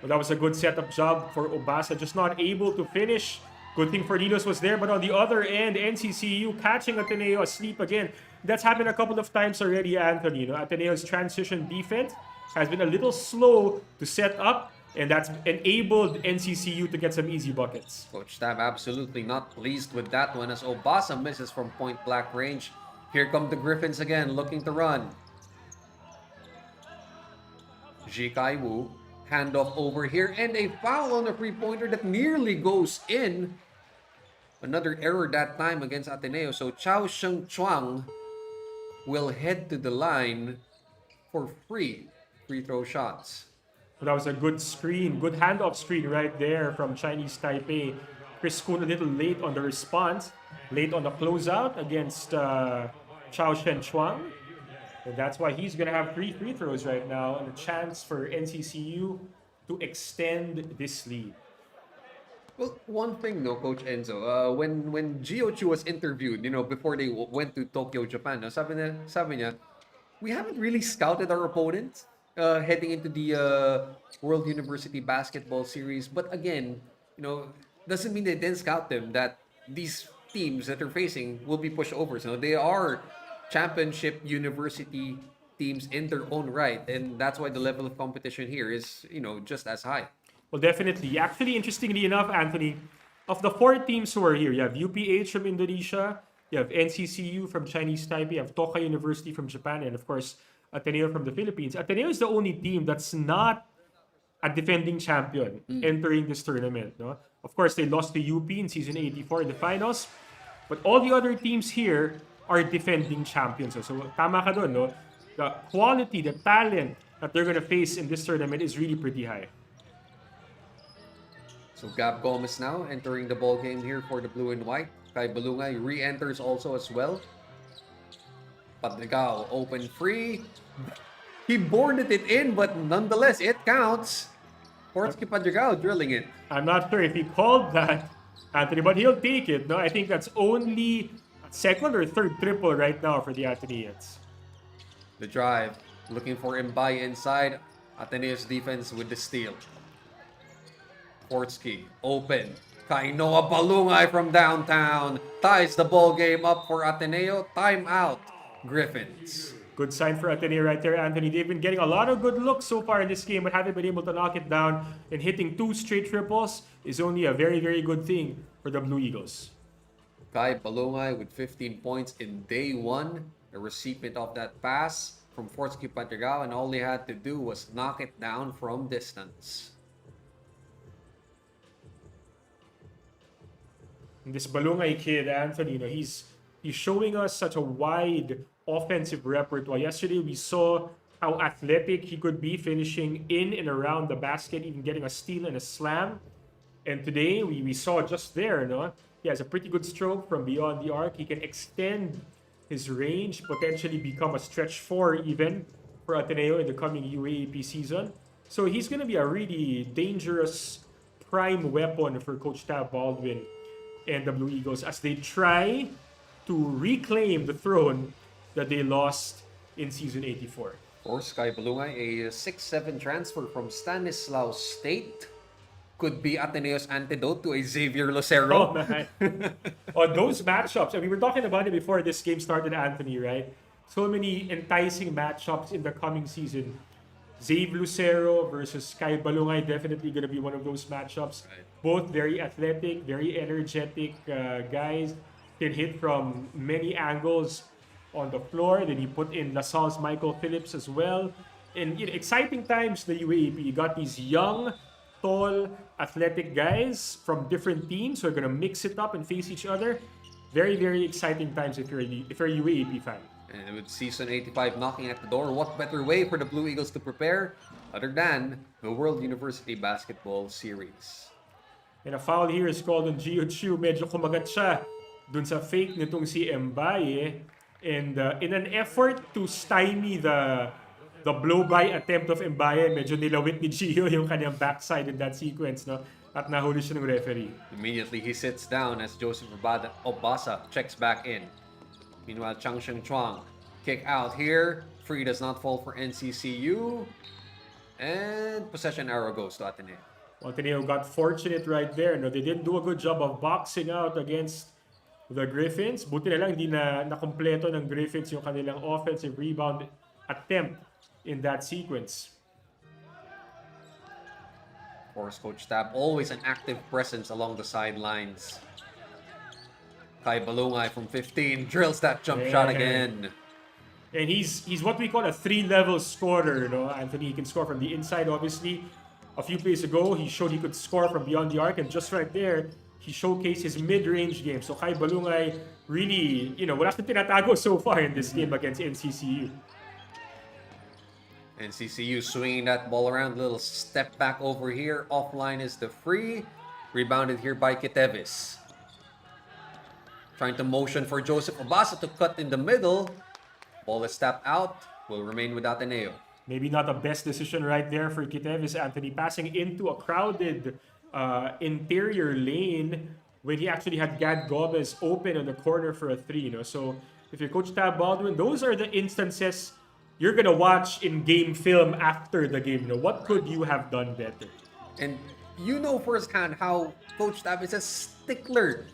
S9: Well, that was a good setup job for Obasa, just not able to finish. Good thing Fornelius was there, but on the other end, NCCU catching Ateneo asleep again. That's happened a couple of times already, Anthony. You know, Ateneo's transition defense has been a little slow to set up, and that's enabled NCCU to get some easy buckets.
S8: Coach Tab absolutely not pleased with that one as Obasa misses from point-blank range. Here come the Griffins again, looking to run. Kai Wu, handoff over here, and a foul on the three-pointer that nearly goes in. Another error that time against Ateneo. So Chao Sheng Chuang will head to the line for free throw shots.
S9: So that was a good screen, good handoff screen right there from Chinese Taipei. Chris Kuhn a little late on the response, late on the closeout against Chao Shen Chuang. And that's why he's going to have 3 free throws right now and a chance for NCCU to extend this lead.
S8: Well, one thing, no, Coach Enzo, when Gio Chu was interviewed, you know, before they went to Tokyo, Japan, no, sabi niya, we haven't really scouted our opponents heading into the World University Basketball Series. But again, you know, doesn't mean they didn't scout them, that these teams that they're facing will be pushovers. You know, they are championship university teams in their own right, and that's why the level of competition here is, you know, just as high.
S9: Well, definitely. Actually, interestingly enough, Anthony, of the 4 teams who are here, you have UPH from Indonesia, you have NCCU from Chinese Taipei, you have Tokai University from Japan, and of course, Ateneo from the Philippines. Ateneo is the only team that's not a defending champion entering this tournament. No? Of course, they lost to UP in season 84 in the finals, but all the other teams here are defending champions. So tama ka dun, no? The quality, the talent that they're going to face in this tournament is really pretty high.
S8: So Gab Gomez now entering the ball game here for the blue and white. Kai Balungay re-enters also as well. Padrigao open free. He boarded it in, but nonetheless, it counts. Portsky Padrigao drilling it.
S9: I'm not sure if he called that, Anthony, but he'll take it. No, I think that's only second or third triple right now for the Ateneans.
S8: The drive, looking for Mbaye inside. Ateneo's defense with the steal. Portsky open. Kainoa Balungay from downtown ties the ball game up for Ateneo. Timeout, Griffins.
S9: Good sign for Ateneo right there, Anthony. They've been getting a lot of good looks so far in this game, but haven't been able to knock it down. And hitting 2 straight triples is only a very, very good thing for the Blue Eagles.
S8: Kai Balungay with 15 points in day 1. The recipient of that pass from Portsky Padrigao, and all he had to do was knock it down from distance.
S9: And this Balungay kid, Anthony, you know, he's showing us such a wide offensive repertoire. Yesterday, we saw how athletic he could be, finishing in and around the basket, even getting a steal and a slam. And today, we saw just there, no? He has a pretty good stroke from beyond the arc. He can extend his range, potentially become a stretch 4 even for Ateneo in the coming UAAP season. So he's going to be a really dangerous prime weapon for Coach Tab Baldwin and the Blue Eagles as they try to reclaim the throne that they lost in season 84.
S8: Of course, Kai Balungay, a 6'7" transfer from Stanislaus State. Could be Ateneo's antidote to a Xavier Lucero.
S9: Oh, man. On those matchups, and we were talking about it before this game started, Anthony, right? So many enticing matchups in the coming season. Xavier Lucero versus Kai Balungay, definitely going to be one of those matchups.
S8: Right.
S9: Both very athletic, very energetic guys. Can hit from many angles on the floor. Then you put in LaSalle's Michael Phillips as well. In exciting times, the UAAP, you got these young, tall, athletic guys from different teams who are going to mix it up and face each other. Very, very exciting times if you're a UAAP fan.
S8: And with season 85 knocking at the door, what better way for the Blue Eagles to prepare other than the World University Basketball Series?
S9: And a foul here is called on Gio Chiu. Medyo kumagat siya dun sa fake nitong si Mbaye. And in an effort to stymie the blow-by attempt of Mbaye, medyo nilawit ni Gio yung kanyang backside in that sequence, no? At nahuli siya ng referee.
S8: Immediately, he sits down as Joseph Obasa checks back in. Meanwhile, Chang Sheng Chuang, kick out here. Free does not fall for NCCU. And possession arrow goes to Ateneo.
S9: Ateneo got fortunate right there. No, they didn't do a good job of boxing out against the Griffins. Buti na lang hindi na nakompleto ng Griffins yung kanilang offensive rebound attempt in that sequence.
S8: Of course, Coach Tab, always an active presence along the sidelines. Kai Balungay from 15 drills that jump shot again.
S9: And he's what we call a 3-level scorer, no? Anthony, he can score from the inside, obviously. A few plays ago, he showed he could score from beyond the arc, and just right there, he showcased his mid-range game. So Kai Balungay really, wala siyang tinatago so far in this game against NCCU.
S8: NCCU swinging that ball around, little step back over here. Offline is the free. Rebounded here by Kitevis. Trying to motion for Joseph Obasa to cut in the middle. Ball is tapped out. Will remain with Ateneo.
S9: Maybe not the best decision right there for Kitevis, Anthony, passing into a crowded interior lane when he actually had Gad Gomez open on the corner for a three. So if you're Coach Tab Baldwin, those are the instances you're going to watch in game film after the game. What could you have done better?
S8: And you know firsthand how Coach Tab is a stickler,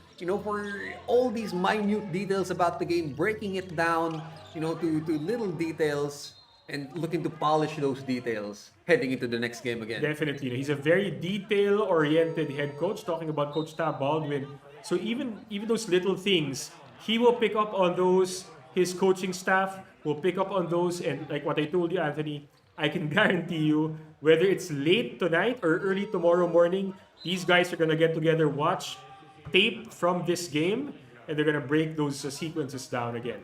S8: for all these minute details about the game, breaking it down, to little details and looking to polish those details heading into the next game again.
S9: Definitely. He's a very detail-oriented head coach, talking about Coach Tab Baldwin. So even those little things, he will pick up on those. His coaching staff will pick up on those. And like what I told you, Anthony, I can guarantee you, whether it's late tonight or early tomorrow morning, these guys are going to get together, watch tape from this game, and they're going to break those sequences down again.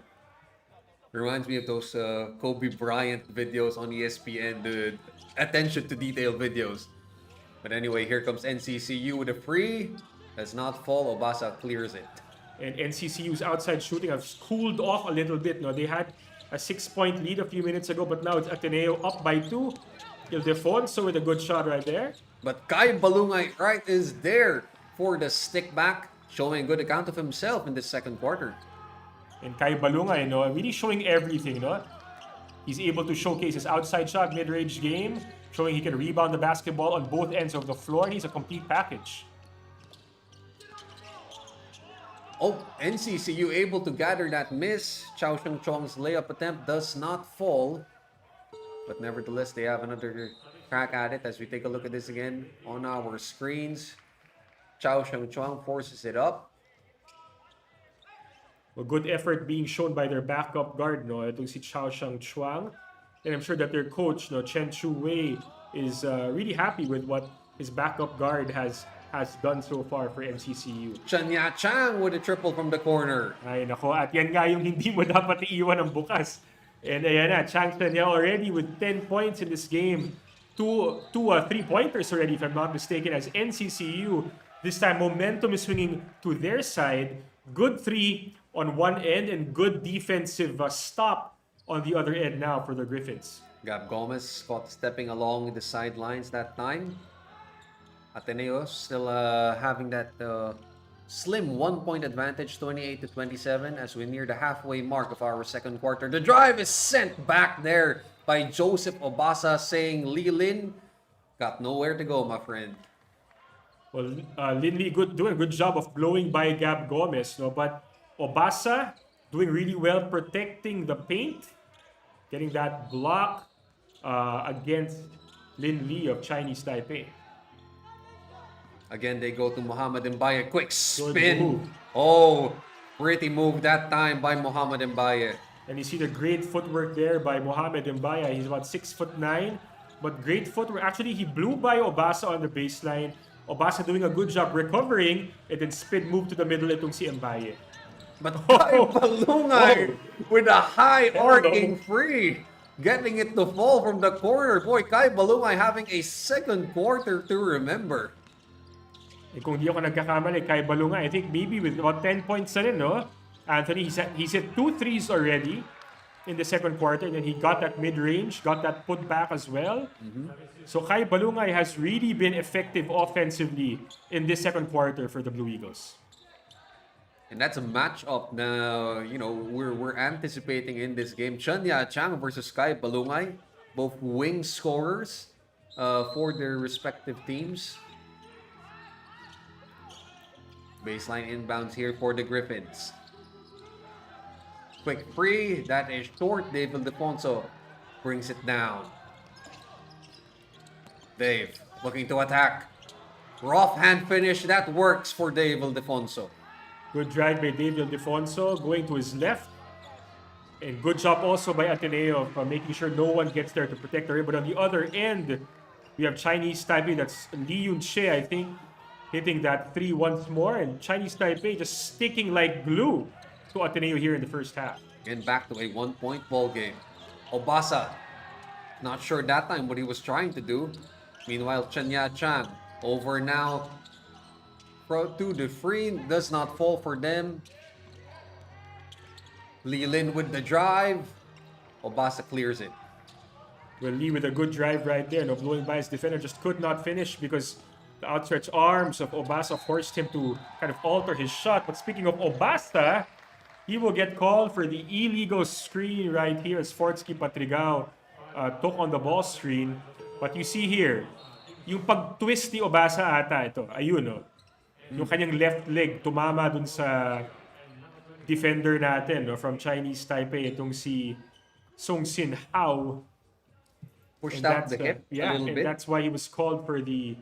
S8: Reminds me of those Kobe Bryant videos on ESPN, the attention to detail videos. But anyway, here comes NCCU with a free. Does not fall. Obasa clears it.
S9: And NCCU's outside shooting has cooled off a little bit. They had a 6-point lead a few minutes ago, but now it's Ateneo up by 2. Ildefonso with a good shot right there.
S8: But Kai Balungay is there for the stick back, showing a good account of himself in the second quarter.
S9: And Kai Balungay, really showing everything, He's able to showcase his outside shot, mid-range game, showing he can rebound the basketball on both ends of the floor, and he's a complete package.
S8: Oh, NCCU able to gather that miss. Chao Sheng Chong's layup attempt does not fall. But nevertheless, they have another crack at it as we take a look at this again on our screens. Chao Sheng Chong forces it up.
S9: A good effort being shown by their backup guard, itong si Chao Sheng Chuang. And I'm sure that their coach, Chen Chu Wei, is really happy with what his backup guard has done so far for NCCU.
S8: Chanya Chang with a triple from the corner.
S9: Ay nako, at yan nga yung hindi mo dapat iiwan ng bukas. And ayan na, Chang Chanya already with 10 points in this game. Two 3-pointers already, if I'm not mistaken, as NCCU. This time, momentum is swinging to their side. Good 3 on one end and good defensive stop on the other end now for the Griffins.
S8: Gab Gomez caught stepping along the sidelines that time. Ateneo still having that Slim 1-point advantage, 28-27, as we near the halfway mark of our second quarter. The drive is sent back there by Joseph Obasa, saying Lee Lin got nowhere to go, my friend.
S9: Well, Lin Lee doing a good job of blowing by Gab Gomez, no? But Obasa doing really well protecting the paint, getting that block against Lin Lee of Chinese Taipei.
S8: Again, they go to Muhammad Mbaye. Quick
S9: Good
S8: spin.
S9: move.
S8: Oh, pretty move that time by Muhammad Mbaye.
S9: And you see the great footwork there by Mohamed Mbaya. He's about 6'9", but great footwork. Actually, he blew by Obasa on the baseline. Obasa doing a good job recovering, and then spin move to the middle itong si Mbaye.
S8: But Kai Balungay with a high arcing free, getting it to fall from the corner. Boy, Kai Balungay having a second quarter to remember.
S9: Eh, kung di ako nagkakamali, Kai Balunga, I think maybe with about 10 points na rin, no? Anthony, he's hit 2 threes already in the second quarter, and then he got that mid-range, got that put back as well. So Kai Balungay has really been effective offensively in this second quarter for the Blue Eagles.
S8: And that's a matchup na, we're anticipating in this game. Chanya Chang versus Kai Balungay, both wing scorers for their respective teams. Baseline inbounds here for the Griffins. Quick free, that is short. Dave Ildefonso brings it down. Dave looking to attack. Rough hand finish, that works for Dave Ildefonso.
S9: Good drive by Dave Ildefonso, going to his left. And good job also by Ateneo of making sure no one gets there to protect the rim. But on the other end, we have Chinese Taipei, that's Lee Yun Che, I think, hitting that 3 once more, and Chinese Taipei just sticking like glue to Ateneo here in the first half.
S8: And back to a 1-point ball game. Obasa, not sure that time what he was trying to do. Meanwhile, Chanya Chang over now. Pro 2, the free does not fall for them. Lee Lin with the drive. Obasa clears it.
S9: Well, Lee with a good drive right there, no, blowing by his defender, just could not finish because the outstretched arms of Obasa forced him to kind of alter his shot. But speaking of Obasa, he will get called for the illegal screen right here as Fortsky Patrigao took on the ball screen. But you see here, yung pag-twist ni Obasa ata ito, ayun no. Yung kanyang left leg tumama dun sa defender natin, no, from Chinese Taipei, itong si Song Sin Hao.
S8: Pushed out the hip a little bit.
S9: That's why he was called for the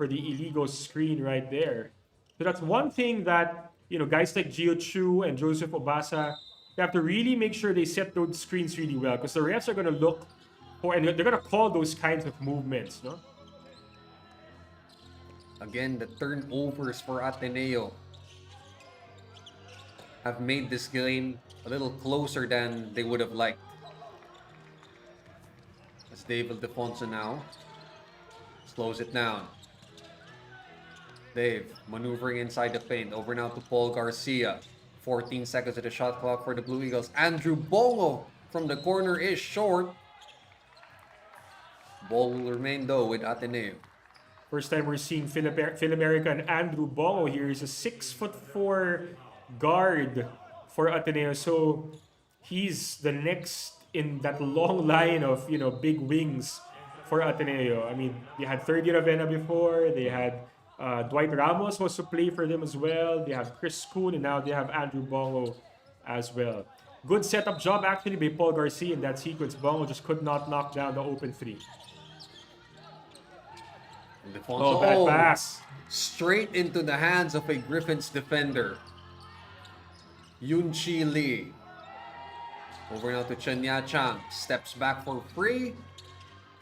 S9: illegal screen right there. So that's one thing that, guys like Gio Chu and Joseph Obasa, they have to really make sure they set those screens really well because the refs are going to look for, and they're going to call those kinds of movements, no?
S8: Again, the turnovers for Ateneo have made this game a little closer than they would have liked. As Dave Ildefonso now slows it down. Dave maneuvering inside the paint. Over now to Paul Garcia. 14 seconds of the shot clock for the Blue Eagles. Andrew Bongo from the corner is short. Ball will remain though with Ateneo.
S9: First time we're seeing Phil-American Andrew Bongo here. He's a 6'4" guard for Ateneo. So he's the next in that long line of, big wings for Ateneo. I mean, they had Third Year Avena before. They had Dwight Ramos was to play for them as well. They have Chris Kuhn, and now they have Andrew Bongo as well. Good setup job actually by Paul Garcia in that sequence. Bongo just could not knock down the open three.
S8: Ildefonso,
S9: bad pass.
S8: Straight into the hands of a Griffins defender. Yunchi Lee. Over now to Chanya Chang. Steps back for free.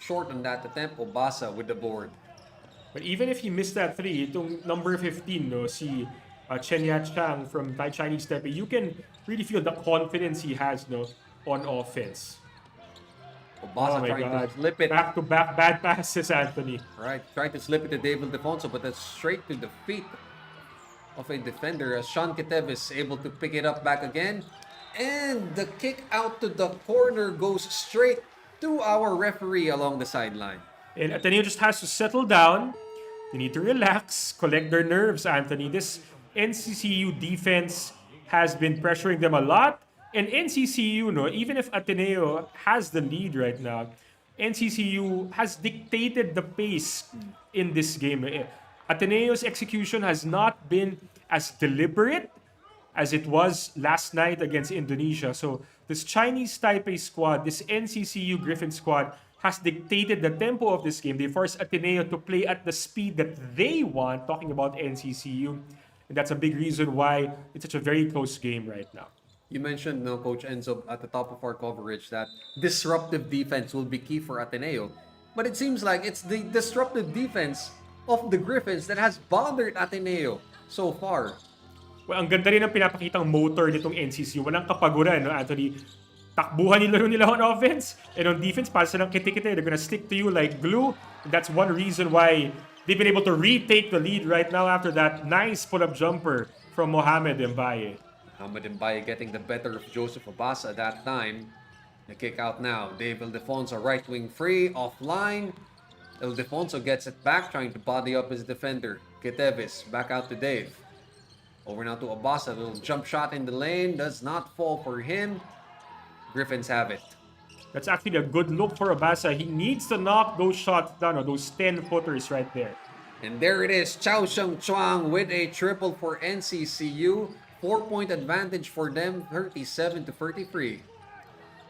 S8: Short on that attempt. Obasa with the board.
S9: But even if he missed that three, itong number 15, no, si Chenya Chang from Chinese Taipei, you can really feel the confidence he has, no, on offense.
S8: Obasa trying to slip it.
S9: Back-to-back bad passes, Anthony.
S8: Right, trying to slip it to Dave Ildefonso, but that's straight to the feet of a defender as Sean Ketevis able to pick it up back again. And the kick out to the corner goes straight to our referee along the sideline.
S9: And Ateneo just has to settle down. They need to relax, collect their nerves, Anthony. This NCCU defense has been pressuring them a lot. And NCCU, no, even if Ateneo has the lead right now, NCCU has dictated the pace in this game. Ateneo's execution has not been as deliberate as it was last night against Indonesia. So this Chinese Taipei squad, this NCCU Griffin squad, has dictated the tempo of this game. They forced Ateneo to play at the speed that they want, talking about NCCU. And that's a big reason why it's such a very close game right now.
S8: You mentioned, no, Coach Enzo, at the top of our coverage that disruptive defense will be key for Ateneo. But it seems like it's the disruptive defense of the Griffins that has bothered Ateneo so far.
S9: Well, ang ganda rin ng pinapakitang motor nitong NCCU. Walang kapaguran, no, Anthony? Takbuhan yung laro nila on offense. And on defense, para silang kiti-kiti. They're gonna stick to you like glue. And that's one reason why they've been able to retake the lead right now after that nice pull-up jumper from Mohamed Mbaye.
S8: Mohamed Mbaye getting the better of Joseph Abasa at that time. The kick out now. Dave Ildefonso right wing free, offline. Ildefonso gets it back, trying to body up his defender. Ketevis back out to Dave. Over now to Abasa. Little jump shot in the lane. Does not fall for him. Griffins have it.
S9: That's actually a good look for Abasa. He needs to knock those shots down, or those 10-footers right there.
S8: And there it is. Chao Sheng Chuang with a triple for NCCU. 4-point advantage for them, 37 to 33.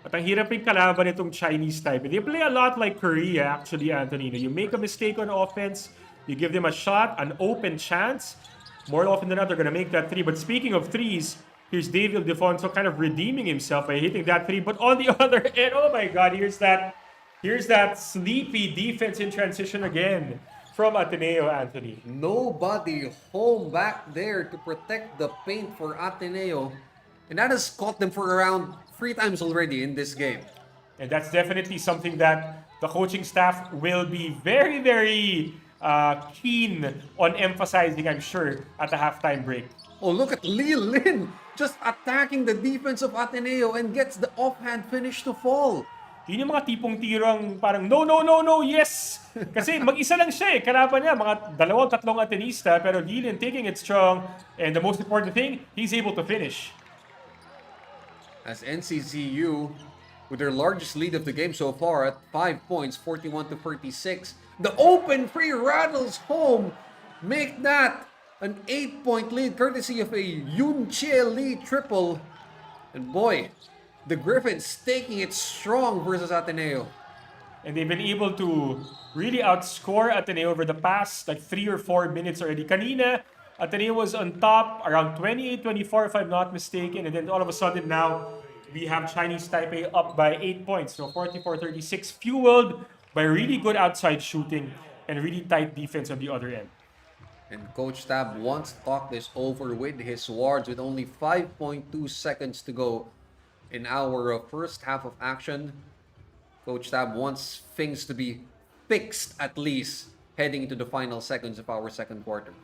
S9: At ang hirap yung kalaban itong Chinese type. They play a lot like Korea, actually, Anthony. You make a mistake on offense, you give them a shot, an open chance. More often than not, they're going to make that three. But speaking of threes, here's Dave Ildefonso kind of redeeming himself by hitting that three. But on the other end, oh my God, here's that sleepy defense in transition again from Ateneo, Anthony.
S8: Nobody home back there to protect the paint for Ateneo. And that has caught them for around 3 times already in this game.
S9: And that's definitely something that the coaching staff will be very, very keen on emphasizing, I'm sure, at the halftime break.
S8: Oh, look at Lee Lin just attacking the defense of Ateneo and gets the offhand finish to fall.
S9: Yun yung mga tipong tirang parang no, yes! Kasi mag-isa lang siya eh. Kalaban niya, mga 2-3 Atenista, pero Lee Lin taking it strong. And the most important thing, he's able to finish.
S8: As NCCU, with their largest lead of the game so far at 5 points, 41 to 36. The open free rattles home. Make that an 8-point lead courtesy of a Yun Chie Lee triple. And boy, the Griffins taking it strong versus Ateneo.
S9: And they've been able to really outscore Ateneo over the past 3 or 4 minutes already. Kanina, Ateneo was on top around 28-24 if I'm not mistaken. And then all of a sudden now, we have Chinese Taipei up by 8 points. So 44-36, fueled by really good outside shooting and really tight defense on the other end.
S8: And Coach Tab wants to talk this over with his wards with only 5.2 seconds to go in our first half of action. Coach Tab wants things to be fixed at least heading into the final seconds of our second quarter.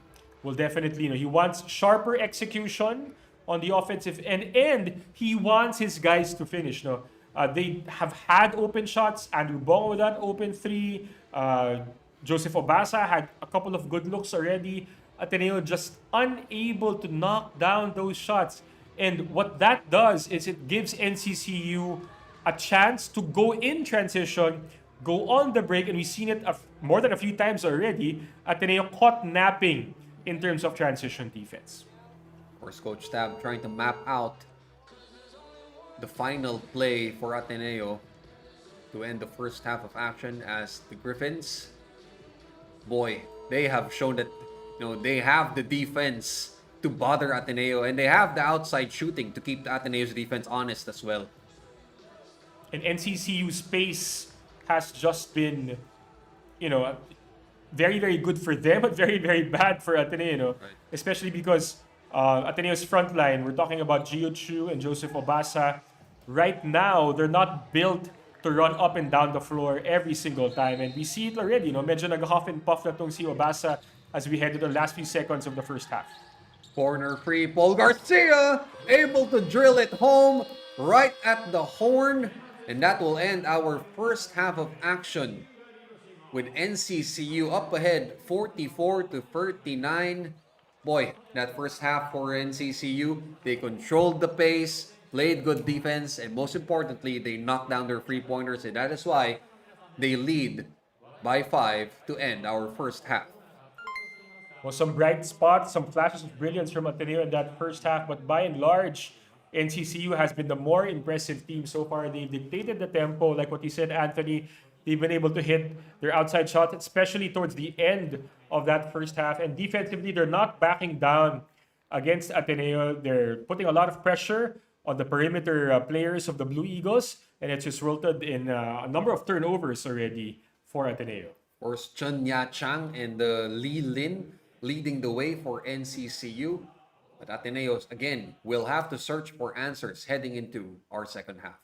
S9: Well, definitely, he wants sharper execution on the offensive end, and he wants his guys to finish. They have had open shots. Andrew Bong with that open three. Joseph Obasa had a couple of good looks already. Ateneo just unable to knock down those shots. And what that does is it gives NCCU a chance to go in transition, go on the break, and we've seen it more than a few times already. Ateneo caught napping in terms of transition defense.
S8: Of course, Coach Tab trying to map out the final play for Ateneo to end the first half of action as the Griffins, boy, they have shown that they have the defense to bother Ateneo, and they have the outside shooting to keep the Ateneo's defense honest as well.
S9: And NCCU's pace has just been, very, very good for them, but very, very bad for Ateneo.
S8: Right.
S9: Especially because Ateneo's front line, we're talking about Gio Chu and Joseph Obasa. Right now, they're not built to run up and down the floor every single time. And we see it already, medyo nag-huff and puff na tong si Obasa as we head to the last few seconds of the first half.
S8: Corner free, Paul Garcia able to drill it home right at the horn. And that will end our first half of action with NCCU up ahead 44 to 39. Boy, that first half for NCCU, they controlled the pace, played good defense, and most importantly, they knocked down their three-pointers, and that is why they lead by 5 to end our first half.
S9: Well, some bright spots, some flashes of brilliance from Ateneo in that first half, but by and large, NCCU has been the more impressive team so far. They've dictated the tempo, like what you said, Anthony. They've been able to hit their outside shots, especially towards the end of that first half. And defensively, they're not backing down against Ateneo. They're putting a lot of pressure on the perimeter players of the Blue Eagles, and it's resulted in a number of turnovers already for Ateneo.
S8: Of course, Chun Ya Chang and Lee Lin leading the way for NCCU. But Ateneos, again, will have to search for answers heading into our second half.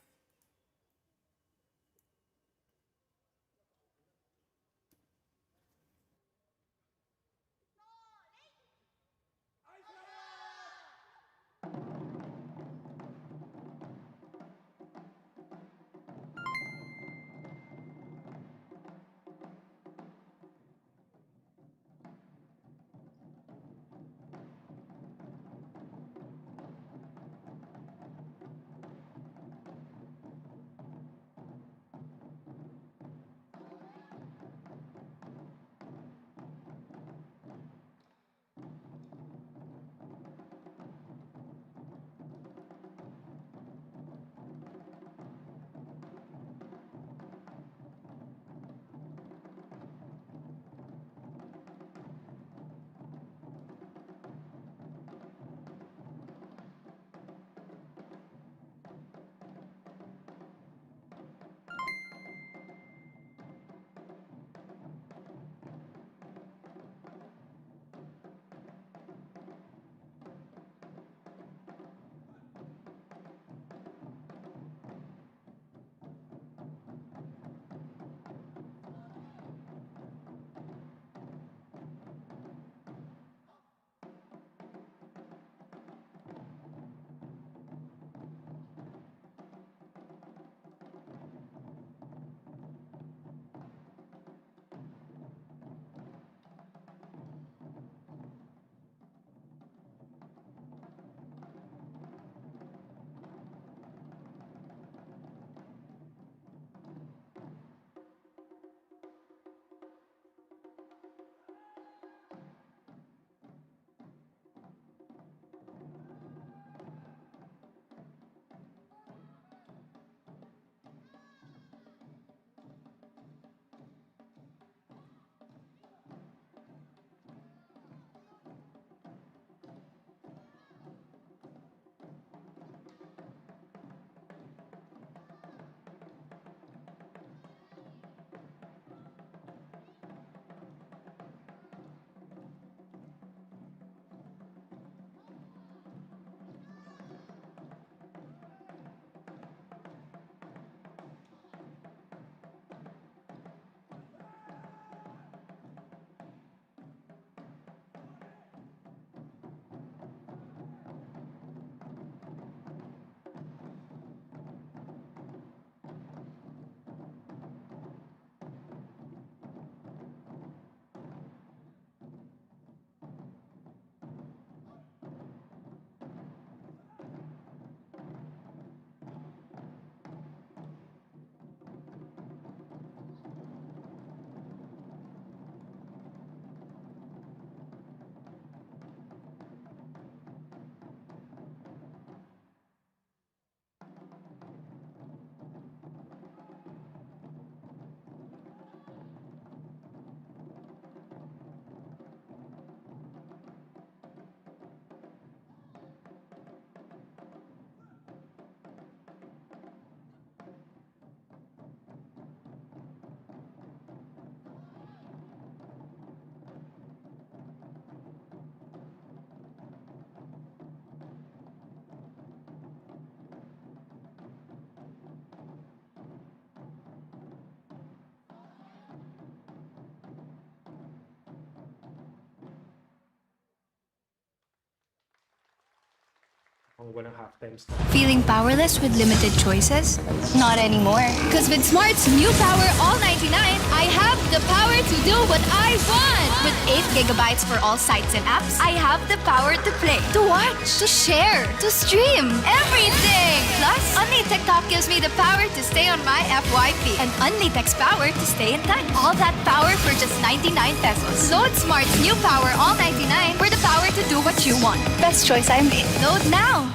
S9: Mukhang walang halftime stuff.
S7: Feeling powerless with limited choices?
S1: Not anymore.
S6: Because with Smart's new Power All 99, I have the power to do what I want.
S7: With 8 gigabytes for all sites and apps,
S1: I have the power to play,
S7: to watch, to share, to stream, everything! Plus, Only TikTok gives me the power to stay on my FYP and Only Text power to stay in touch. All that power for just 99 pesos. Load Smart's new Power All 99 for the power to do what you want.
S1: best choice I made.
S7: Load now!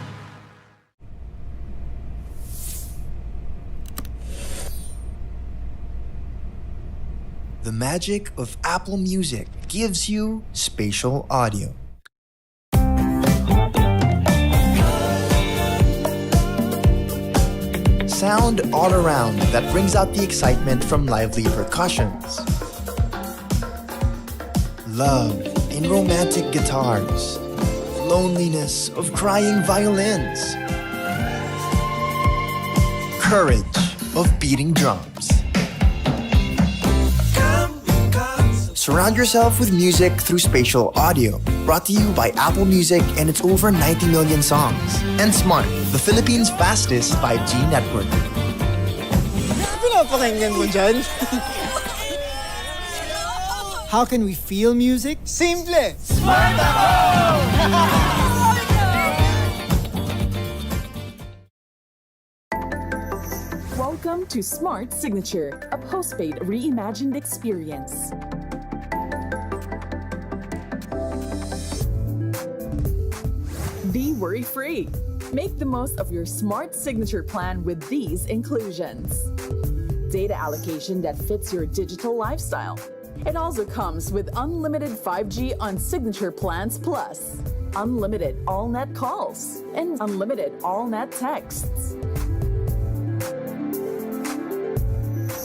S11: The magic of Apple Music gives you spatial audio. Sound all around that brings out the excitement from lively percussions. Love in romantic guitars. Loneliness of crying violins. Courage of beating drums. Surround yourself with music through spatial audio. Brought to you by Apple Music and its over 90 million songs. And Smart, the Philippines' fastest 5G network.
S12: Pinapakinggan mo dyan? How can we feel music? Simple! Smart
S13: Welcome to Smart Signature, a postpaid reimagined experience. Be worry-free. Make the most of your Smart Signature plan with these inclusions. Data allocation that fits your digital lifestyle. It also comes with unlimited 5G on Signature Plans Plus, unlimited all-net calls, and unlimited all-net texts.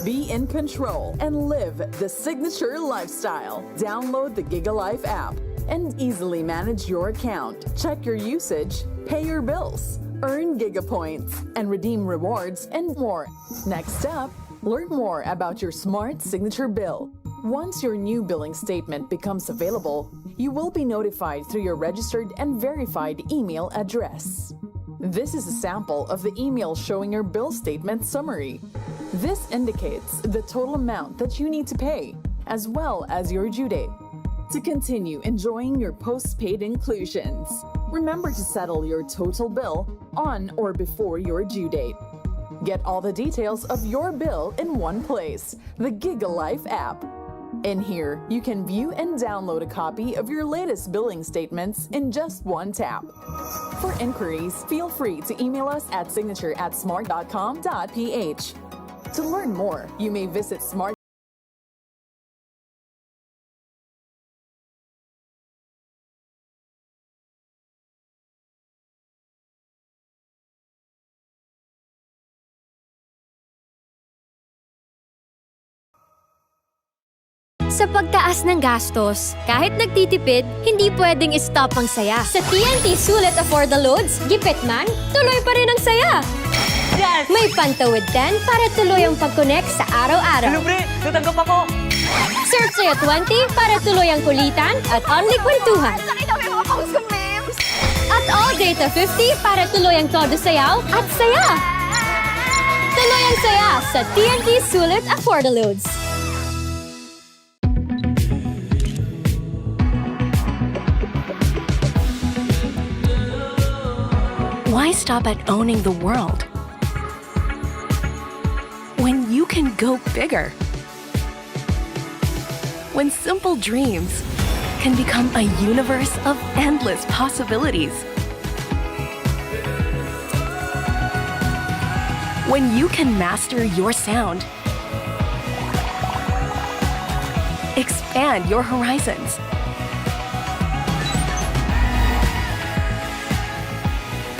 S13: Be in control and live the Signature lifestyle. Download the GigaLife app and easily manage your account. Check your usage, pay your bills, earn GigaPoints, and redeem rewards and more. Next up, learn more about your Smart Signature bill. Once your new billing statement becomes available, you will be notified through your registered and verified email address. This is a sample of the email showing your bill statement summary. This indicates the total amount that you need to pay, as well as your due date. To continue enjoying your postpaid inclusions, remember to settle your total bill on or before your due date. Get all the details of your bill in one place, the GigaLife app. In here, you can view and download a copy of your latest billing statements in just one tap. For inquiries, feel free to email us at signature@smart.com.ph. To learn more, you may visit Smart.
S14: Sa pagtaas ng gastos, kahit nagtitipid, hindi pwedeng stop ang saya. Sa TNT Sulit Afford the Loads, gipit man, tuloy pa rin ang saya. Yes! May pantawid din para tuloy ang pag-connect sa araw-araw.
S4: Libre! Tatanggap ako!
S14: Surf Sayo 20 para tuloy ang kulitan at only kwentuhan.
S5: Nakita mo yung mga post kong memes!
S14: At All Data 50 para tuloy ang todo sayaw at saya. Tuloy ang saya sa TNT Sulit Afford the Loads.
S1: Why stop at owning the world when you can go bigger? When simple dreams can become a universe of endless possibilities. When you can master your sound, expand your horizons.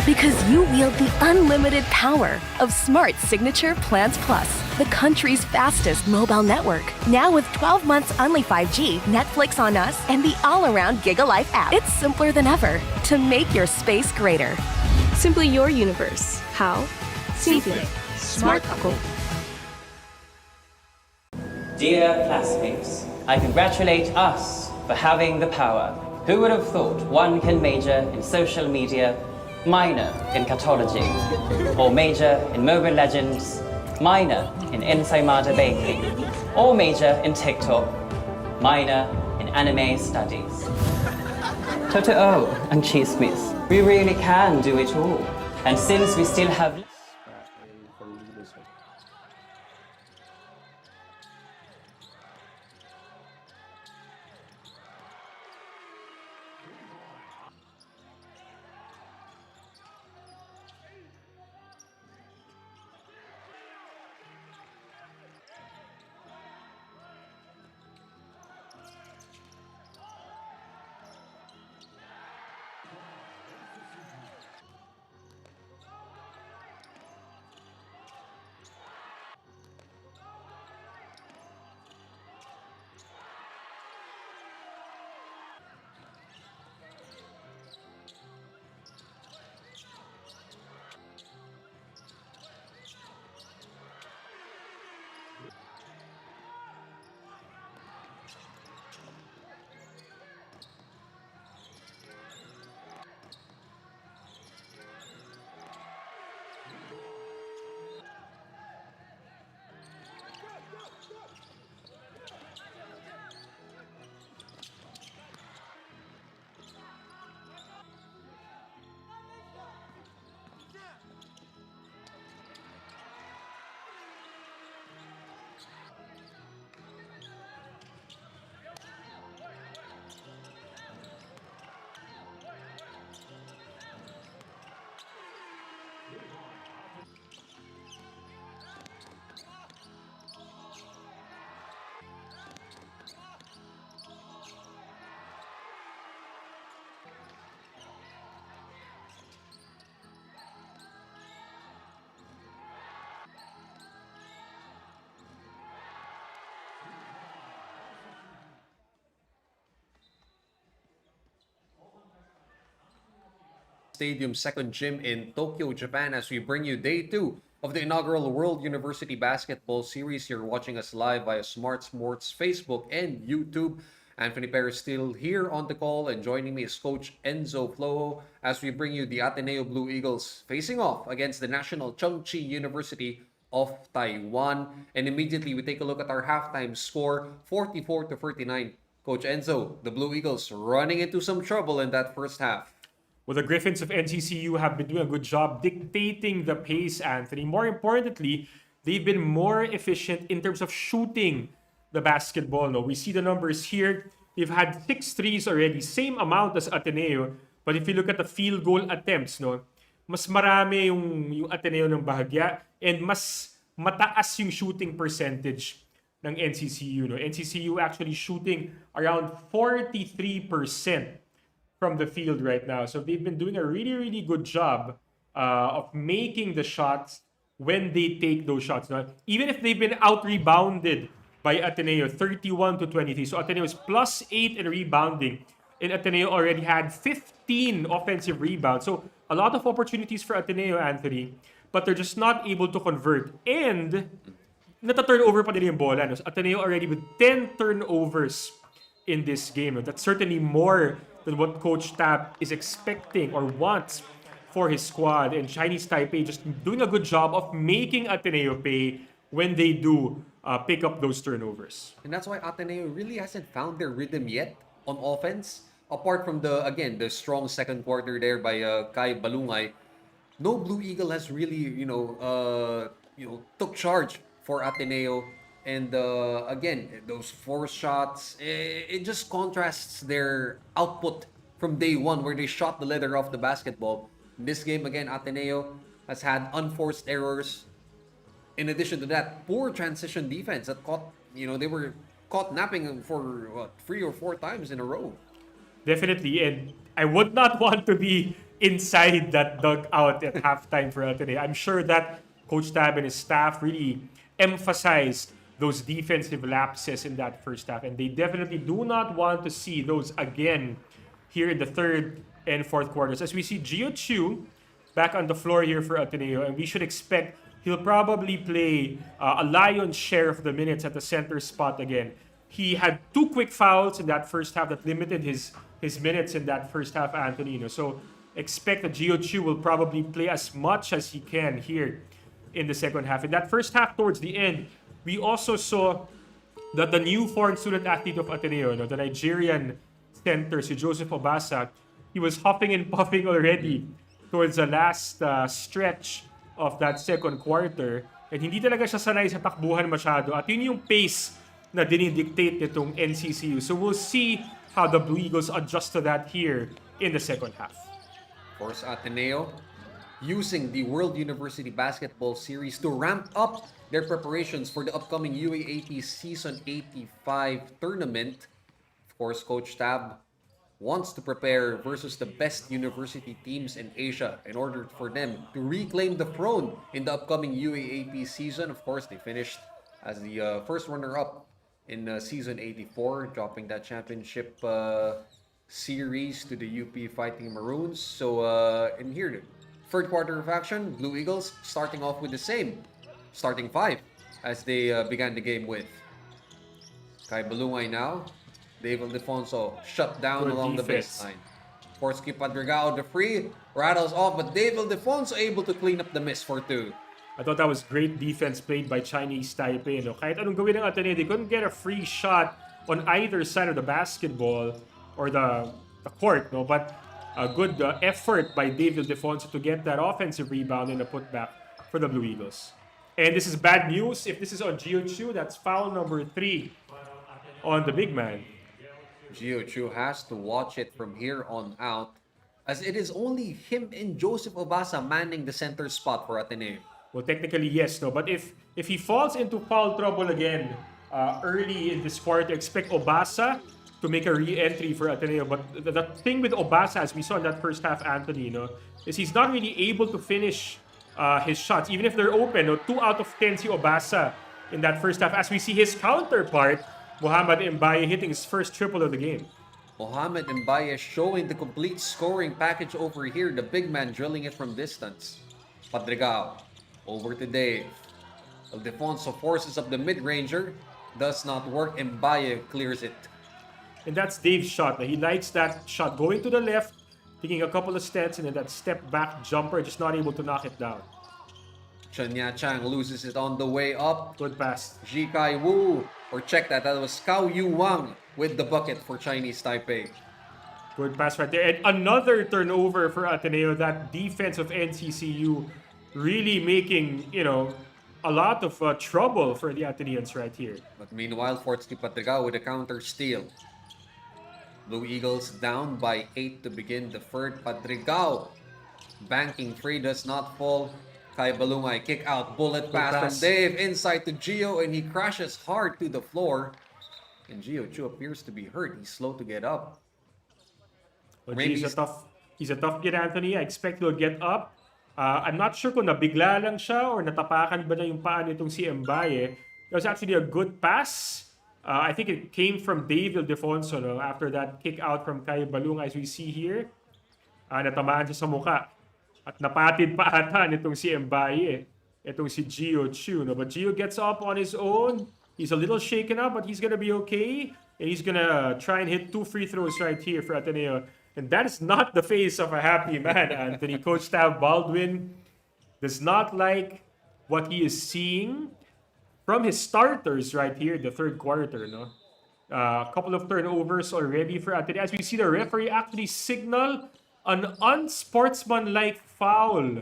S1: Because you wield the unlimited power of Smart Signature Plans Plus, the country's fastest mobile network. Now with 12 months only 5G, Netflix on us, and the all-around GigaLife app. It's simpler than ever to make your space greater.
S2: Simply your universe. How? Simply. Smart ako.
S3: Dear classmates, I congratulate us for having the power. Who would have thought one can major in social media, minor in cartology, or major in Mobile Legends, minor in Ensaymada Baking, or major in TikTok, minor in anime studies. Totoo and chismis, we really can do it all. And since we still have
S8: Stadium second gym in Tokyo, Japan, as we bring you day 2 of the inaugural World University Basketball Series. You're watching us live via Smart Sports Facebook and YouTube. Anthony Perez still here on the call, and joining me is Coach Enzo Flojo as we bring you the Ateneo Blue Eagles facing off against the National Chengchi University of Taiwan. And immediately we take a look at our halftime score, 44-39. Coach Enzo, the Blue Eagles running into some trouble in that first half.
S9: Well, the Griffins of NCCU have been doing a good job dictating the pace, Anthony. More importantly, they've been more efficient in terms of shooting the basketball. No, we see the numbers here. They've had 6 threes already, same amount as Ateneo. But if you look at the field goal attempts, no, mas marami yung Ateneo ng bahagya, and mas mataas yung shooting percentage ng NCCU. No? NCCU actually shooting around 43% from the field right now. So they've been doing a really, really good job of making the shots when they take those shots. Now, even if they've been out-rebounded by Ateneo, 31-23. So Ateneo is +8 in rebounding, and Ateneo already had 15 offensive rebounds. So a lot of opportunities for Ateneo, Anthony, but they're just not able to convert. And nata-turnover pa nila yung bola. No? So Ateneo already with 10 turnovers in this game. No? That's certainly more than what Coach Tab is expecting or wants for his squad. And Chinese Taipei just doing a good job of making Ateneo pay when they do pick up those turnovers.
S8: And that's why Ateneo really hasn't found their rhythm yet on offense. Apart from the strong second quarter there by Kai Balungay, no Blue Eagle has really, took charge for Ateneo. And again, those 4 shots, it just contrasts their output from day 1 where they shot the leather off the basketball. In this game, again, Ateneo has had unforced errors. In addition to that, poor transition defense that they were caught napping for 3 or 4 times in a row.
S9: Definitely, and I would not want to be inside that dugout at halftime for Ateneo. I'm sure that Coach Tab and his staff really emphasized those defensive lapses in that first half, and they definitely do not want to see those again here in the third and fourth quarters. As we see Gio Chu back on the floor here for Ateneo, and we should expect he'll probably play a lion's share of the minutes at the center spot again. He had 2 quick fouls in that first half that limited his minutes in that first half, Anthony. So expect that Gio Chu will probably play as much as he can here in the second half. In that first half, towards the end, we also saw that the new foreign student athlete of Ateneo, the Nigerian center, si Joseph Obasa, he was hopping and puffing already towards the last stretch of that second quarter. And hindi talaga siya sanay sa takbuhan masyado. At yun yung pace na dinidictate nitong NCCU. So we'll see how the Blue Eagles adjust to that here in the second half.
S8: Of course, Ateneo using the World University Basketball Series to ramp up their preparations for the upcoming UAAP Season 85 tournament. Of course, Coach Tab wants to prepare versus the best university teams in Asia in order for them to reclaim the throne in the upcoming UAAP season. Of course, they finished as the first runner-up in Season 84, dropping that championship series to the UP Fighting Maroons. So in here, third quarter of action, Blue Eagles starting off with the same starting five as they began the game with. Kai Balungay now. Dave Ildefonso shut down
S9: Good
S8: along
S9: defense.
S8: the baseline. Forsky Padrigao, the free, rattles off, but Dave Ildefonso able to clean up the miss for two.
S9: I thought that was great defense played by Chinese Taipei. Kahit anong gawin ng Ateneo, they couldn't get a free shot on either side of the basketball or the court. But a good effort by Dave Ildefonso to get that offensive rebound and a putback for the Blue Eagles. And this is bad news. If this is on Gio Chu, that's foul number 3 on the big man.
S8: Gio Chu has to watch it from here on out, as it is only him and Joseph Obasa manning the center spot for Ateneo.
S9: Well, technically, yes, but if he falls into foul trouble again early in this quarter, expect Obasa to make a re-entry for Ateneo. But the thing with Obasa, as we saw in that first half, Anthony, is he's not really able to finish his shots, even if they're open. 2 out of 10 si Obasa in that first half, as we see his counterpart, Mohamed Mbaye, hitting his first triple of the game.
S8: Mohamed Mbaye showing the complete scoring package over here. The big man drilling it from distance. Padrigao over to Dave. Ildefonso forces up the mid-ranger. Does not work. Mbaye clears it.
S9: And that's Dave's shot. He likes that shot going to the left, taking a couple of steps, and then that step back jumper, just not able to knock it down.
S8: Chanya Chang loses it on the way up.
S9: Good pass.
S8: Ji Kai Wu, or check that was Cao Yu Wang with the bucket for Chinese Taipei.
S9: Good pass right there. And another turnover for Ateneo. That defense of NCCU really making, a lot of trouble for the Ateneans right here.
S8: But meanwhile, Forsky Padrigao with a counter steal. Blue Eagles down by 8 to begin the third. Padrigao banking free, does not fall. Kai Balungay kick out, bullet pass from Dave inside to Gio, and he crashes hard to the floor. And Gio Chu appears to be hurt. He's slow to get up.
S9: Well, he's a tough kid, Anthony. I expect he'll get up. I'm not sure kung nabigla lang siya or natapakan ba na yung paa nitong si Mbaye. It was actually a good pass. I think it came from Dave Ildefonso after that kick out from Kai Balungay, as we see here. Natamaan siya sa muka. At napatid pa ata nitong si Mbaye. Itong si Gio Chu. But Gio gets up on his own. He's a little shaken up, but he's going to be okay. And he's going to try and hit 2 free throws right here for Ateneo. And that is not the face of a happy man, Anthony. Coach Tav Baldwin does not like what he is seeing from his starters right here, the third quarter. A couple of turnovers already for Ateneo. As we see the referee actually signal an unsportsmanlike foul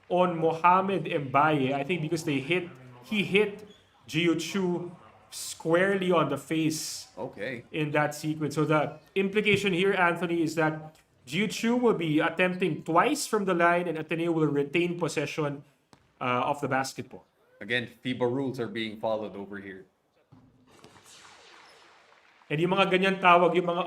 S9: on Mohamed Mbaye. I think because he hit Gio Chu squarely on the face.
S8: Okay.
S9: In that sequence. So the implication here, Anthony, is that Gio Chu will be attempting twice from the line and Ateneo will retain possession of the basketball.
S8: Again, FIBA rules are being followed over here.
S9: And yung mga ganyan tawag, yung mga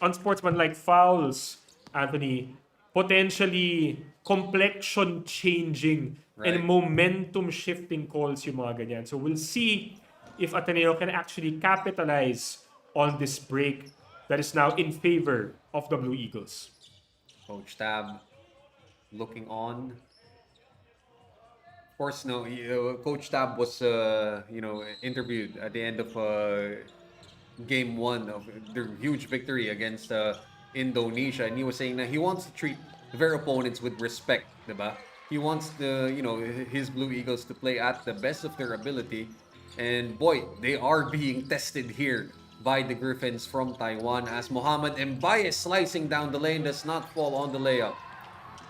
S9: unsportsmanlike fouls, Anthony, potentially complexion changing and momentum shifting calls yung mga ganyan. So we'll see if Ateneo can actually capitalize on this break that is now in favor of the Blue Eagles.
S8: Coach Tab looking on. Of course, Coach Tab was interviewed at the end of Game 1 of their huge victory against Indonesia, and he was saying that he wants to treat their opponents with respect, diba? He wants his Blue Eagles to play at the best of their ability, and boy, they are being tested here by the Griffins from Taiwan as Mohamed Mbaye slicing down the lane does not fall on the layup.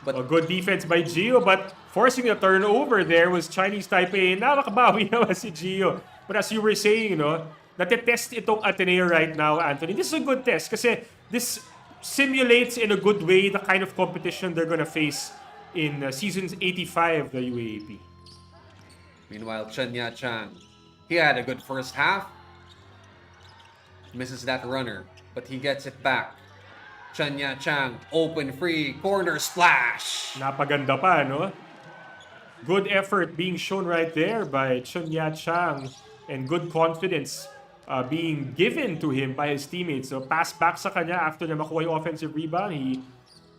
S9: But a good defense by Gio, but forcing the turnover there was Chinese Taipei. Nakakabawi naman si Gio. But as you were saying, natetest itong Ateneo right now, Anthony. This is a good test kasi this simulates in a good way the kind of competition they're gonna face in seasons 85 of the UAAP.
S8: Meanwhile, Chenya Chang, he had a good first half. Misses that runner, but he gets it back. Chenya Chang, open free, corner splash.
S9: Napaganda pa, no? Good effort being shown right there by Chenya Chang and good confidence being given to him by his teammates. So pass back sa kanya after na makuha yung offensive rebound. He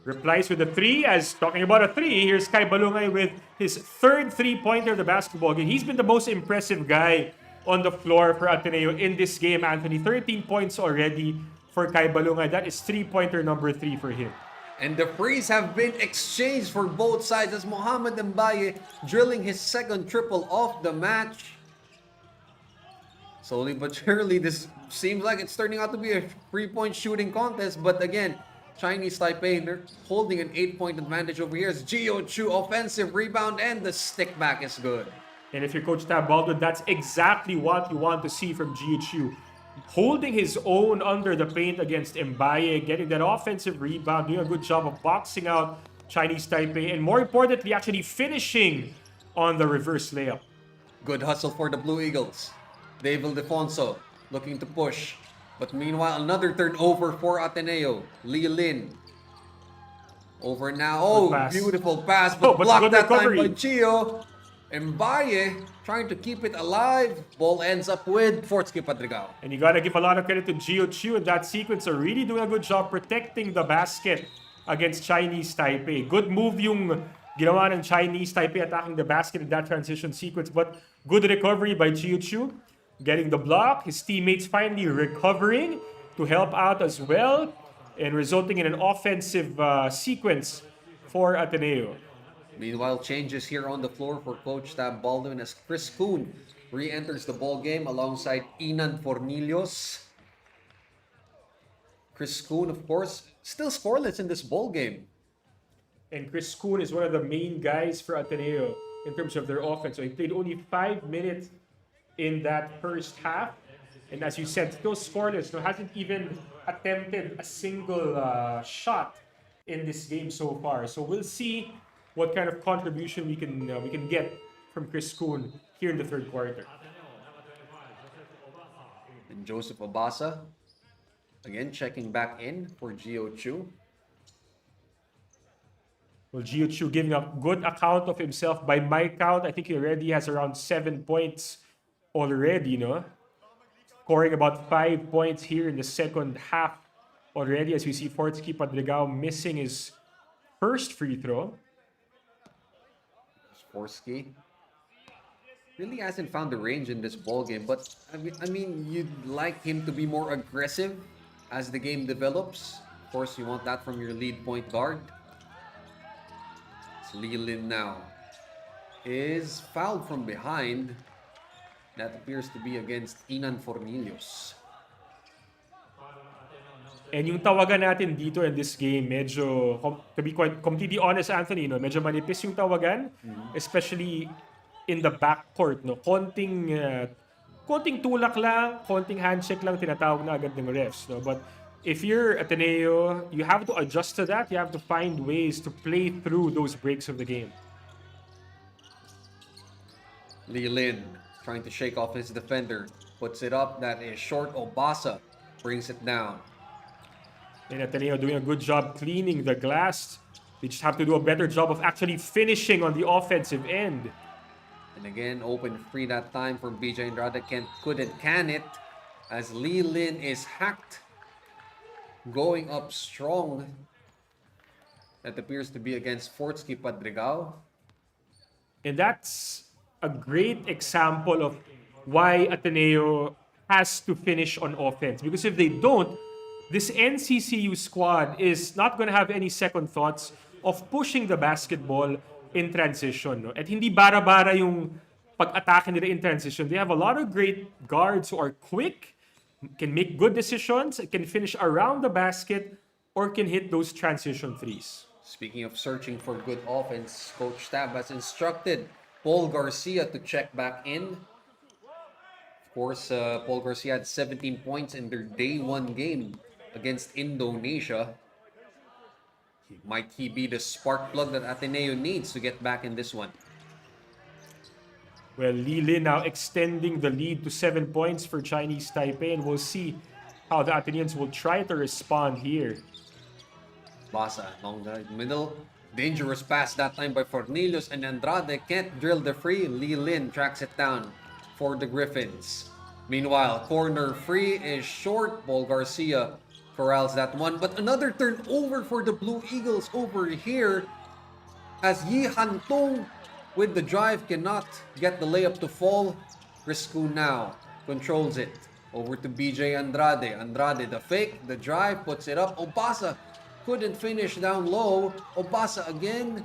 S9: replies with a three. As talking about a three, here's Kai Balungay with his third three-pointer of the basketball game. He's been the most impressive guy on the floor for Ateneo in this game, Anthony. 13 points already for Kai Balungay. That is three-pointer number 3 for him.
S8: And the frees have been exchanged for both sides as Mohamed Mbaye drilling his second triple of the match. Slowly but surely, this seems like it's turning out to be a three-point shooting contest. But again, Chinese Taipei, they're holding an 8-point advantage over here. As Gio Chu offensive rebound and the stick back is good.
S9: And if you're Coach Tab Baldwin, that's exactly what you want to see from Gio Chu. Holding his own under the paint against Mbaye, getting that offensive rebound, doing a good job of boxing out Chinese Taipei, and more importantly, actually finishing on the reverse layup.
S8: Good hustle for the Blue Eagles. Dave Ildefonso looking to push. But meanwhile, another turnover for Ateneo. Lee Lin. Over now. Oh, beautiful pass. But blocked that time by Gio. Mbaye trying to keep it alive. Ball ends up with Fortsky Padrigao.
S9: And you gotta give a lot of credit to Gio Chu in that sequence. Are really doing a good job protecting the basket against Chinese Taipei. Good move yung ginawa ng Chinese Taipei attacking the basket in that transition sequence. But good recovery by Gio Chu. Getting the block. His teammates finally recovering to help out as well. And resulting in an offensive sequence for Ateneo.
S8: Meanwhile, changes here on the floor for Coach Tab Baldwin as Chris Kuhn re-enters the ball game alongside Inan Fornillos. Chris Kuhn, of course, still scoreless in this ball game.
S9: And Chris Kuhn is one of the main guys for Ateneo in terms of their offense. So he played only 5 minutes in that first half. And as you said, still scoreless. So hasn't even attempted a single shot in this game so far. So we'll see what kind of contribution we can get from Chris Kuhn here in the third quarter.
S8: And Joseph Obasa, again, checking back in for Gio Chu.
S9: Well, Gio Chu giving a good account of himself. By my count, I think he already has around 7 points already, no? Scoring about 5 points here in the second half already, as we see Fortsky Padrigao missing his first free throw.
S8: Fortsky really hasn't found the range in this ball game, but I mean, you'd like him to be more aggressive as the game develops. Of course, you want that from your lead point guard. It's Lee Lin now is fouled from behind. That appears to be against Inan Fornillos.
S9: And yung tawagan natin dito in this game, medyo, to be quite completely honest, Anthony, no, medyo manipis yung tawagan, especially in the backcourt, no. Konting tulak lang, konting handshake lang tinatawag na agad ng refs, no. But if you're Ateneo, you have to adjust to that. You have to find ways to play through those breaks of the game.
S8: Lee Lin trying to shake off his defender, puts it up. That is short. Obasa brings it down.
S9: And Ateneo doing a good job cleaning the glass. They just have to do a better job of actually finishing on the offensive end.
S8: And again, open free that time for BJ Andrade. Couldn't can it as Lee Lin is hacked. Going up strong. That appears to be against Fortsky Padrigao.
S9: And that's a great example of why Ateneo has to finish on offense. Because if they don't, this NCCU squad is not going to have any second thoughts of pushing the basketball in transition. No? At hindi bara-bara yung pag-atake nila in transition. They have a lot of great guards who are quick, can make good decisions, can finish around the basket, or can hit those transition threes.
S8: Speaking of searching for good offense, Coach Tab has instructed Paul Garcia to check back in. Of course, Paul Garcia had 17 points in their day one game against Indonesia. Might he be the spark plug that Ateneo needs to get back in this one?
S9: Well, Li Lin now extending the lead to 7 points for Chinese Taipei, and we'll see how the Ateneans will try to respond here.
S8: Basa along the middle. Dangerous pass that time by Fornillos, and Andrade can't drill the free. Li Lin tracks it down for the Griffins. Meanwhile, corner free is short. Paul Garcia corrals that one. But another turnover for the Blue Eagles over here as Yi Hantong with the drive cannot get the layup to fall. Risku now controls it. Over to BJ Andrade. Andrade, the fake, the drive, puts it up. Obasa couldn't finish down low. Obasa again.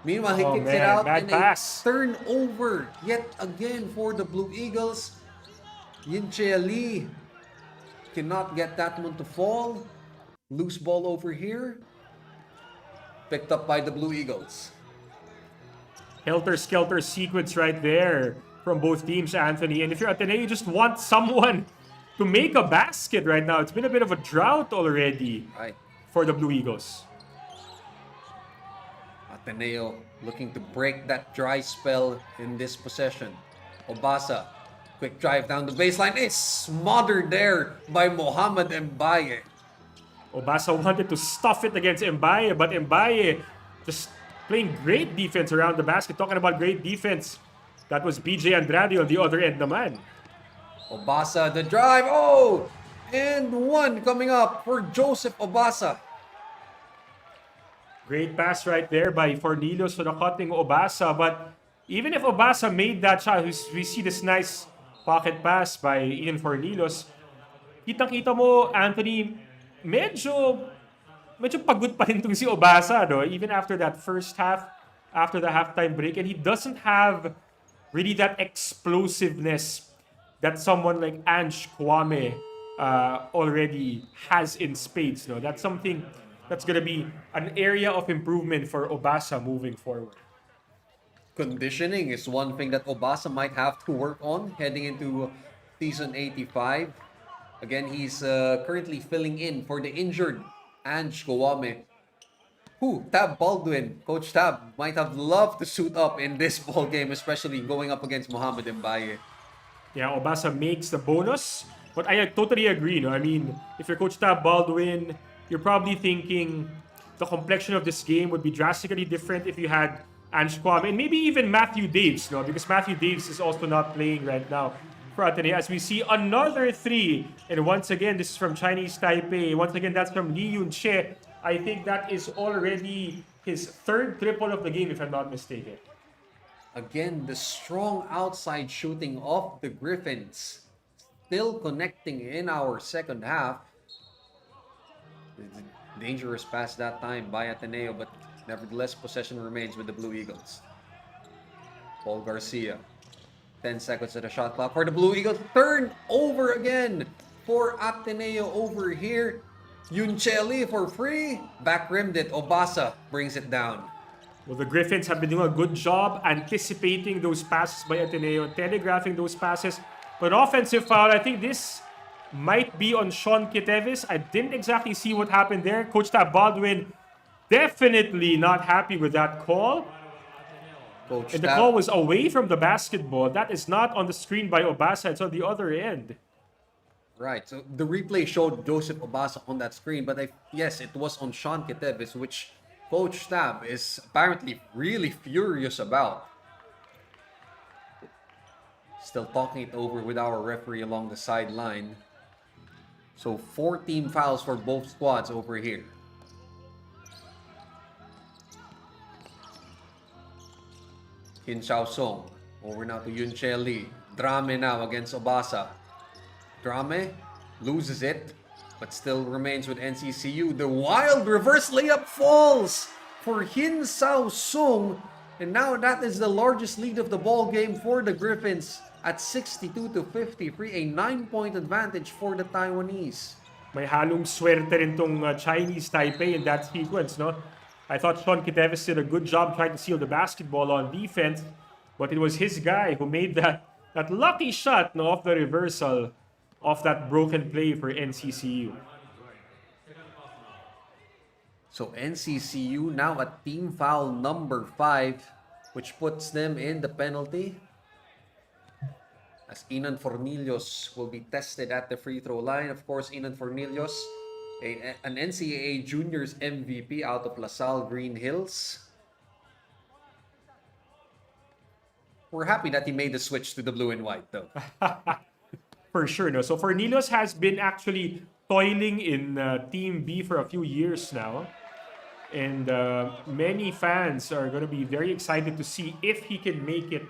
S8: Meanwhile, he kicks it out
S9: bad
S8: and
S9: pass.
S8: a turnover yet again for the Blue Eagles. Yinche Lee cannot get that one to fall. Loose ball over here. Picked up by the Blue Eagles.
S9: Helter-skelter sequence right there from both teams, Anthony. And if you're Ateneo, you just want someone to make a basket right now. It's been a bit of a drought already for the Blue Eagles.
S8: Ateneo looking to break that dry spell in this possession. Obasa, quick drive down the baseline. It's smothered there by Mohamed Mbaye.
S9: Obasa wanted to stuff it against Mbaye, but Mbaye just playing great defense around the basket. Talking about great defense, that was BJ Andrade on the other end naman.
S8: Obasa, the drive. Oh! And one coming up for Joseph Obasa.
S9: Great pass right there by Fornillos to the cutting Obasa. But even if Obasa made that shot, we see this nice pocket pass by Ian Fornillos. Kitang-kita mo, Anthony, medyo pagod pa rin itong si Obasa, no? Even after that first half, after the halftime break. And he doesn't have really that explosiveness that someone like Ange Kwame already has in spades. No? That's something that's going to be an area of improvement for Obasa moving forward.
S8: Conditioning is one thing that Obasa might have to work on heading into season 85. Again, he's currently filling in for the injured Ange Kwame, who Tab Baldwin, Coach Tab, might have loved to suit up in this ball game, especially going up against Mohamed Mbaye.
S9: Yeah, Obasa makes the bonus. But I totally agree. No? I mean, if you're Coach Tab Baldwin, you're probably thinking the complexion of this game would be drastically different if you had Ange Kwame and maybe even Matthew Daves, no? Because Matthew Daves is also not playing right now for Ateneo. As we see another three, and once again, this is from Chinese Taipei. Once again, that's from Lee Yun Che. I think that is already his third triple of the game, if I'm not mistaken.
S8: Again, the strong outside shooting of the Griffins. Still connecting in our second half. Dangerous pass that time by Ateneo, but nevertheless, possession remains with the Blue Eagles. Paul Garcia. 10 seconds at the shot clock for the Blue Eagles. Turn over again for Ateneo over here. Yuncheli for free. Back rimmed it. Obasa brings it down.
S9: Well, the Griffins have been doing a good job anticipating those passes by Ateneo, telegraphing those passes. But offensive foul, I think this might be on Sean Kitevis. I didn't exactly see what happened there. Coach Tab Baldwin definitely not happy with that call. And the call was away from the basketball. That is not on the screen by Obasa. It's on the other end.
S8: Right. So the replay showed Joseph Obasa on that screen. But yes, it was on Sean Kitevis, which Coach Tab is apparently really furious about. Still talking it over with our referee along the sideline. So 14 fouls for both squads over here. Hin Xiao Song. Over now to Yun Che Lee. Drame now against Obasa. Drame loses it. but still remains with NCCU. The wild reverse layup falls for Hin Sao Sung. And now that is the largest lead of the ball game for the Griffins at 62-53, a 9-point advantage for the Taiwanese.
S9: May halong swerte rin tong Chinese Taipei in that sequence, no? I thought Sean Kitevis did a good job trying to seal the basketball on defense, but it was his guy who made that lucky shot, no, off the reversal of that broken play for NCCU.
S8: So NCCU now at team foul number 5, which puts them in the penalty, as Inan Fornillos will be tested at the free throw line. Of course, Inan Fornillos, an NCAA Juniors MVP out of LaSalle Green Hills. We're happy that he made the switch to the blue and white, though.
S9: For sure, no. So Fornillos has been actually toiling in Team B for a few years now. And many fans are going to be very excited to see if he can make it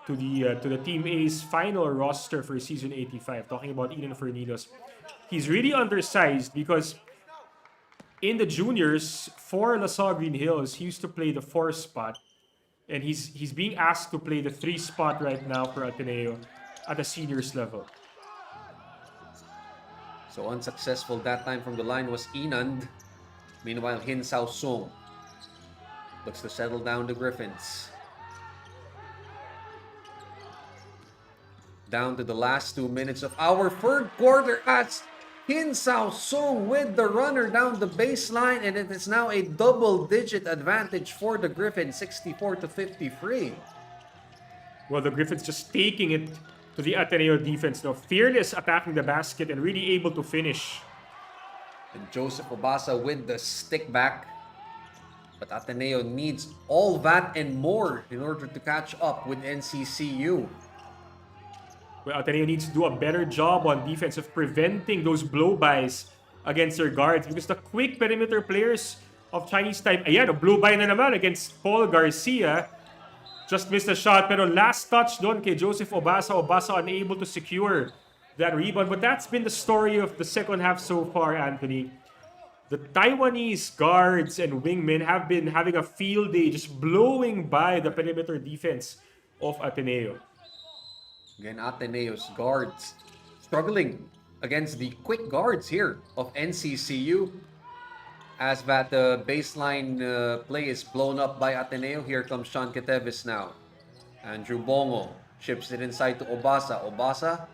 S9: to the Team A's final roster for season 85. Talking about Inan Fornillos. He's really undersized because in the juniors for LaSalle Green Hills, he used to play the 4 spot. And he's being asked to play the 3 spot right now for Ateneo at the seniors level.
S8: So unsuccessful that time from the line was Inand. Meanwhile, Hin Sao Sung looks to settle down the Griffins. Down to the last 2 minutes of our third quarter as Hin Sao Sung with the runner down the baseline, and it is now a double-digit advantage for the Griffins, 64-53.
S9: Well, the Griffins just taking it to the Ateneo defense now, fearless attacking the basket and really able to finish.
S8: And Joseph Obasa with the stick back. But Ateneo needs all that and more in order to catch up with NCCU.
S9: Well, Ateneo needs to do a better job on defense of preventing those blow-bys against their guards because the quick perimeter players of Chinese type, ayan, a blow-by na naman against Paul Garcia. Just missed a shot, pero last touch doon kay Joseph Obasa. Obasa unable to secure that rebound. But that's been the story of the second half so far, Anthony. The Taiwanese guards and wingmen have been having a field day, just blowing by the perimeter defense of Ateneo.
S8: Again, Ateneo's guards struggling against the quick guards here of NCCU. As that baseline play is blown up by Ateneo, here comes Sean Ketevis now. Andrew Bongo chips it inside to Obasa. Obasa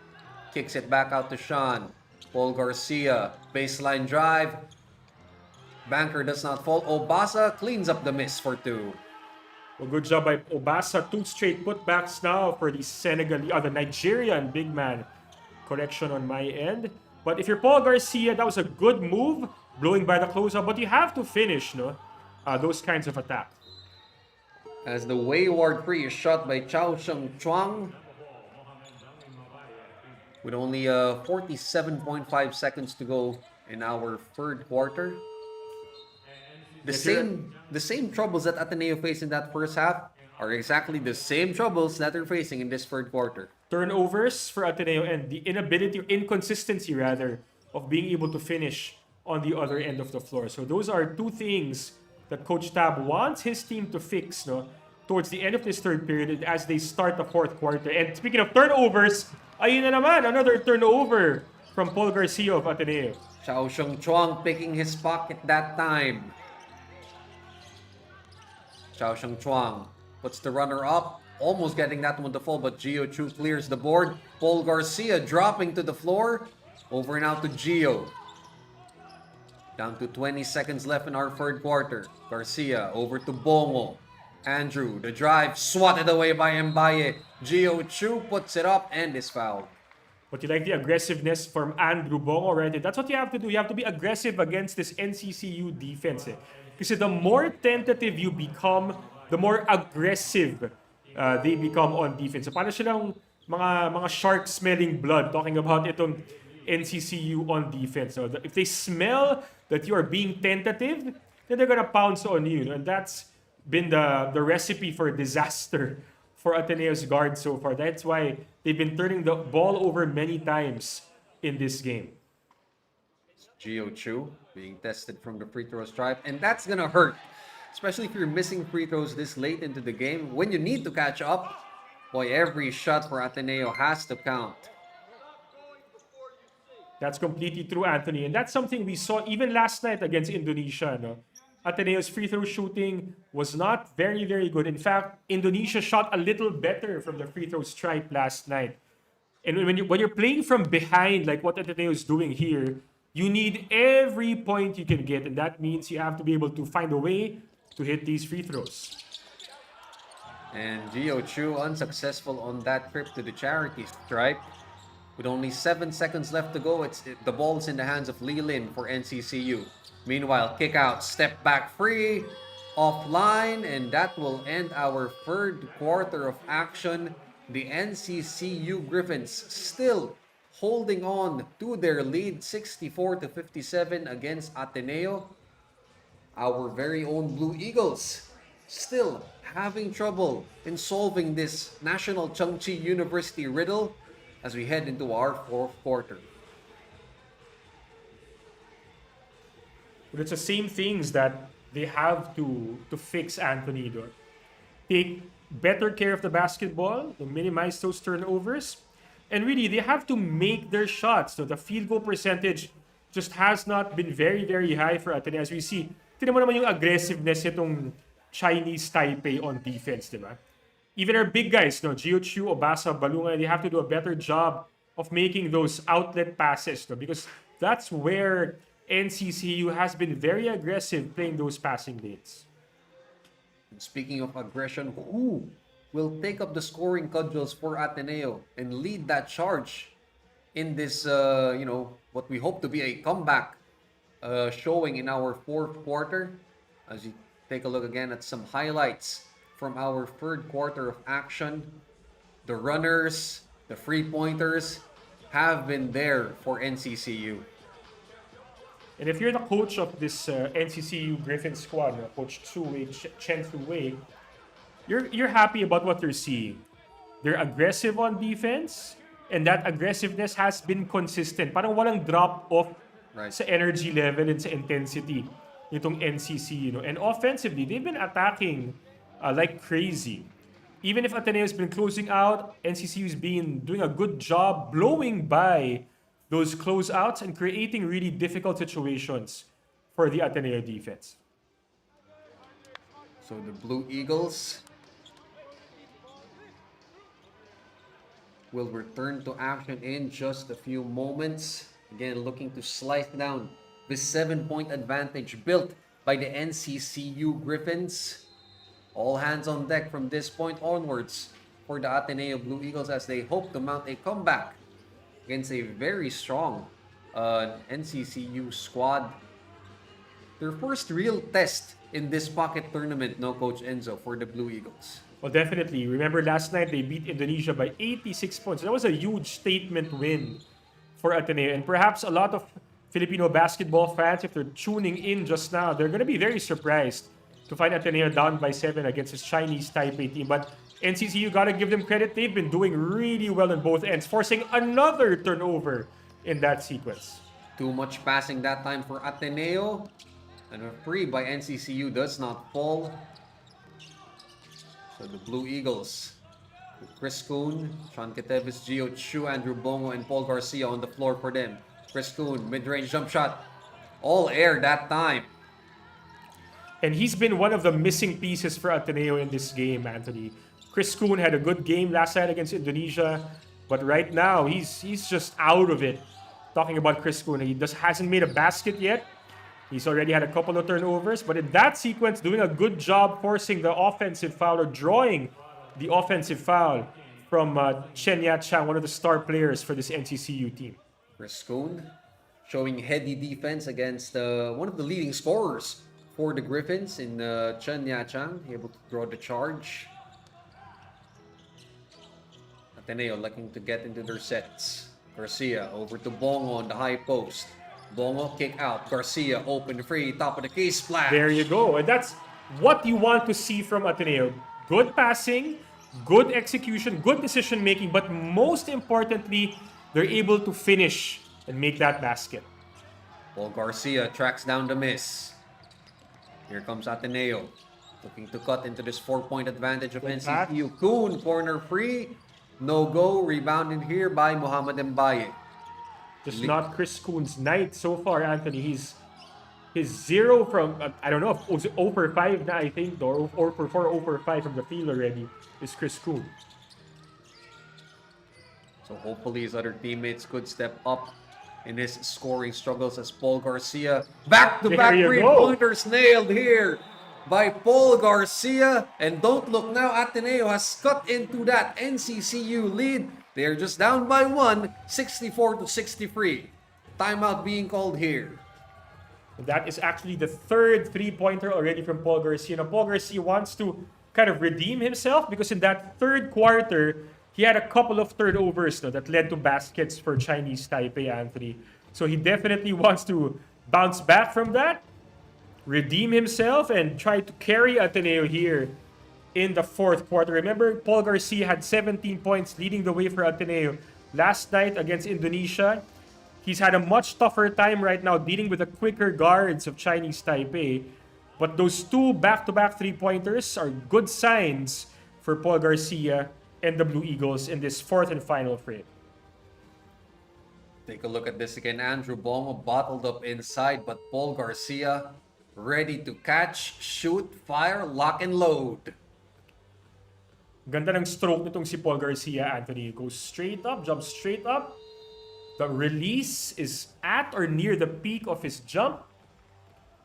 S8: kicks it back out to Sean. Paul Garcia, baseline drive. Banker does not fall. Obasa cleans up the miss for 2.
S9: Well, good job by Obasa. 2 straight putbacks now for the the Nigerian big man. Correction on my end. But if you're Paul Garcia, that was a good move, blowing by the closeout. But you have to finish, no, those kinds of attacks.
S8: As the wayward free is shot by Chao Sheng Chuang. With only 47.5 seconds to go in our third quarter. The same troubles that Ateneo faced in that first half are exactly the same troubles that they're facing in this third quarter.
S9: Turnovers for Ateneo and the inconsistency rather, of being able to finish on the other end of the floor. So those are 2 things that Coach Tab wants his team to fix, no, towards the end of this third period as they start the fourth quarter. And speaking of turnovers, ayun na naman, another turnover from Paul Garcia of Ateneo.
S8: Chao Sheng Chuang picking his pocket that time. Chao Sheng Chuang puts the runner up, almost getting that one to fall, but Gio Chu clears the board. Paul Garcia dropping to the floor. Over now to Gio. Down to 20 seconds left in our third quarter. Garcia over to Bongo. Andrew, the drive swatted away by Mbaye. Gio Chu puts it up and is fouled.
S9: But you like the aggressiveness from Andrew Bongo, right? That's what you have to do. You have to be aggressive against this NCCU defense. Kasi the more tentative you become, the more aggressive they become on defense. So paano silang mga shark-smelling blood talking about itong NCCU on defense. So if they smell that you are being tentative, then they're gonna pounce on you. And that's been the recipe for disaster for Ateneo's guards so far. That's why they've been turning the ball over many times in this game.
S8: Gio Chu being tested from the free throw stripe, and that's gonna hurt, especially if you're missing free throws this late into the game. When you need to catch up, boy, every shot for Ateneo has to count.
S9: That's completely true, Anthony. And that's something we saw even last night against Indonesia. No? Ateneo's free throw shooting was not very, very good. In fact, Indonesia shot a little better from the free throw stripe last night. And when you're playing from behind, like what Ateneo is doing here, you need every point you can get. And that means you have to be able to find a way to hit these free throws.
S8: And Gio Chu unsuccessful on that trip to the charity stripe. With only 7 seconds left to go, the ball's in the hands of Lee Lin for NCCU. Meanwhile, kick out, step back free, offline, and that will end our third quarter of action. The NCCU Griffins still holding on to their lead, 64-57 against Ateneo. Our very own Blue Eagles still having trouble in solving this National Cheongchi University riddle as we head into our fourth quarter.
S9: But it's the same things that they have to fix, Anthony. Take better care of the basketball, to minimize those turnovers, and really they have to make their shots. So the field goal percentage just has not been very, very high for Ateneo. As we see, tignan mo naman yung aggressiveness itong Chinese Taipei on defense, di ba? Even our big guys, Gio Chu, Obasa, Balungay, they have to do a better job of making those outlet passes, because that's where NCCU has been very aggressive playing those passing lanes.
S8: And speaking of aggression, who will take up the scoring cudgels for Ateneo and lead that charge in this, what we hope to be a comeback showing in our fourth quarter? As you take a look again at some highlights from our third quarter of action, the runners, the free-pointers have been there for NCCU.
S9: And if you're the coach of this NCCU Griffin squad, Coach Chen Wei, you're happy about what you're seeing. They're aggressive on defense, and that aggressiveness has been consistent. Parang walang drop-off sa energy level and sa intensity nitong NCCU. And offensively, they've been attacking like crazy. Even if Ateneo has been closing out, NCCU has been doing a good job blowing by those closeouts and creating really difficult situations for the Ateneo defense.
S8: So the Blue Eagles will return to action in just a few moments. Again, looking to slice down the 7-point advantage built by the NCCU Griffins. All hands on deck from this point onwards for the Ateneo Blue Eagles as they hope to mount a comeback against a very strong NCCU squad. Their first real test in this pocket tournament, Coach Enzo, for the Blue Eagles.
S9: Well, definitely. Remember last night they beat Indonesia by 86 points. That was a huge statement win for Ateneo. And perhaps a lot of Filipino basketball fans, if they're tuning in just now, they're going to be very surprised to find Ateneo down by 7 against this Chinese Taipei team. But NCCU, got to give them credit. They've been doing really well on both ends, forcing another turnover in that sequence.
S8: Too much passing that time for Ateneo. And a free by NCCU does not fall. So the Blue Eagles, Chris Kuhn, Sean Ketevis, Gio Chu, Andrew Bongo, and Paul Garcia on the floor for them. Chris Kuhn, mid-range jump shot. All air that time.
S9: And he's been one of the missing pieces for Ateneo in this game, Anthony. Chris Kuhn had a good game last night against Indonesia, but right now he's just out of it. Talking about Chris Kuhn, he hasn't made a basket yet. He's already had a couple of turnovers, but in that sequence, doing a good job forcing the offensive foul or drawing the offensive foul from Chen Ya Chang, one of the star players for this NCCU team.
S8: Chris Kuhn showing heady defense against one of the leading scorers for the Griffins in Chen Ya Chang, able to draw the charge. Ateneo looking to get into their sets. Garcia over to Bongo on the high post. Bongo kick out. Garcia open free, top of the key, splash.
S9: There you go. And that's what you want to see from Ateneo. Good passing, good execution, good decision making, but most importantly, they're able to finish and make that basket.
S8: Paul Garcia tracks down the miss. Here comes Ateneo. Looking to cut into this 4-point advantage of NCCU. Kuhn, corner free. No go. Rebounded here by Muhammad Mbaye.
S9: Just not Chris Kuhn's night so far, Anthony. He's 0 from, I don't know, 0 for 5 na, I think, or 4 for 4, 0 for 5 from the field already is Chris Kuhn.
S8: So hopefully his other teammates could step up in his scoring struggles as Paul Garcia. Back-to-back three-pointers nailed here by Paul Garcia. And don't look now, Ateneo has cut into that NCCU lead. They're just down by 1, 64-63. Timeout being called here.
S9: That is actually the third three-pointer already from Paul Garcia. Now, Paul Garcia wants to kind of redeem himself because in that third quarter, he had a couple of turnovers that led to baskets for Chinese Taipei, Anthony. So he definitely wants to bounce back from that, redeem himself, and try to carry Ateneo here in the fourth quarter. Remember, Paul Garcia had 17 points leading the way for Ateneo last night against Indonesia. He's had a much tougher time right now dealing with the quicker guards of Chinese Taipei. But those two back-to-back three-pointers are good signs for Paul Garcia and the Blue Eagles in this fourth and final frame.
S8: Take a look at this again. Andrew Bongo bottled up inside, but Paul Garcia ready to catch, shoot, fire, lock, and load.
S9: Ganda ng stroke nitong si Paul Garcia, Anthony. Goes straight up, jumps straight up. The release is at or near the peak of his jump.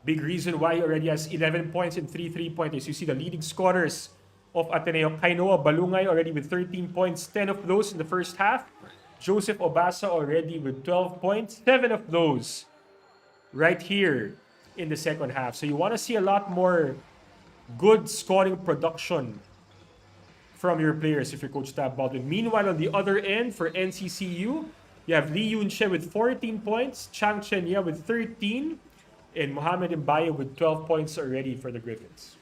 S9: Big reason why he already has 11 points and 3 3-pointers. You see the leading scorers of Ateneo. Kainoa Balungay already with 13 points, 10 of those in the first half. Joseph Obasa already with 12 points, 7 of those right here in the second half. So you want to see a lot more good scoring production from your players if you're Coach Tab Baldwin. Meanwhile, on the other end for NCCU, you have Lee Yun-che with 14 points, Chang Chen-ya with 13, and Mohamed Mbaye with 12 points already for the Griffins.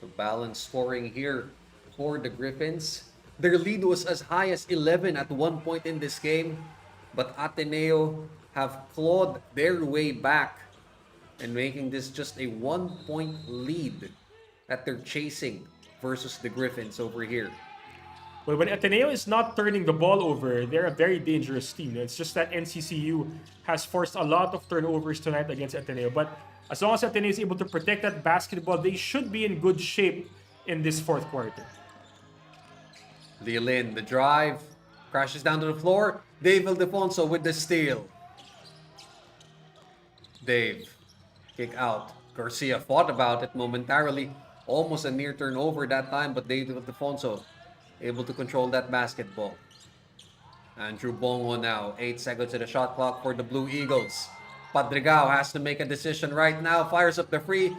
S8: So balanced scoring here for the Griffins. Their lead was as high as 11 at one point in this game, but Ateneo have clawed their way back and making this just a 1-point lead that they're chasing versus the Griffins over here.
S9: Well, when Ateneo is not turning the ball over, they're a very dangerous team. It's just that NCCU has forced a lot of turnovers tonight against Ateneo. But as long as Ateneo is able to protect that basketball, they should be in good shape in this fourth quarter.
S8: Lin, the drive, crashes down to the floor. Dave Ildefonso with the steal. Dave, kick out. Garcia fought about it momentarily. Almost a near turnover that time, but Dave Ildefonso able to control that basketball. Andrew Bongo now, 8 seconds to the shot clock for the Blue Eagles. Padrigao has to make a decision right now. Fires up the free.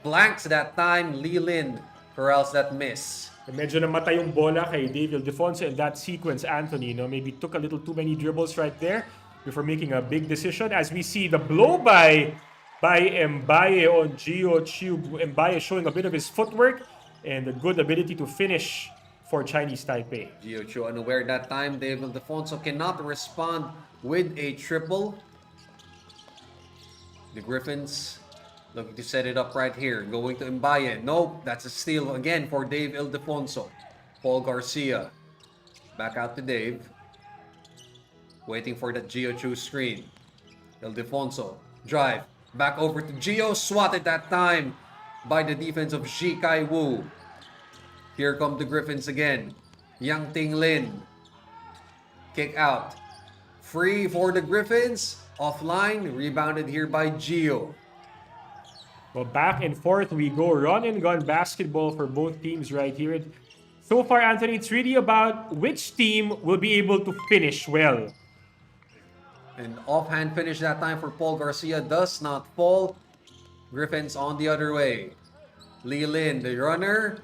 S8: Blanks that time. Lee Lin corrals that miss.
S9: Medyo namatay yung bola kay Dave Ildefonso in that sequence, Anthony. Maybe took a little too many dribbles right there before making a big decision. As we see the blow by Mbaye on Gio Chiu. Mbaye showing a bit of his footwork and a good ability to finish for Chinese Taipei.
S8: Gio Chiu unaware that time. Dave Ildefonso cannot respond with a triple. The Griffins looking to set it up right here. Going to Mbaye. Nope, that's a steal again for Dave Ildefonso. Paul Garcia. Back out to Dave. Waiting for that Gio Chiu screen. Ildefonso. Drive. Back over to Gio. Swatted that time by the defense of Ji Kai Wu. Here come the Griffins again. Yang Ting Lin. Kick out. Free for the Griffins. Offline. Rebounded here by Gio.
S9: Well, back and forth we go. Run and gun basketball for both teams right here. So far, Anthony, it's really about which team will be able to finish well.
S8: An offhand finish that time for Paul Garcia does not fall. Griffins on the other way. Lee Lin, the runner.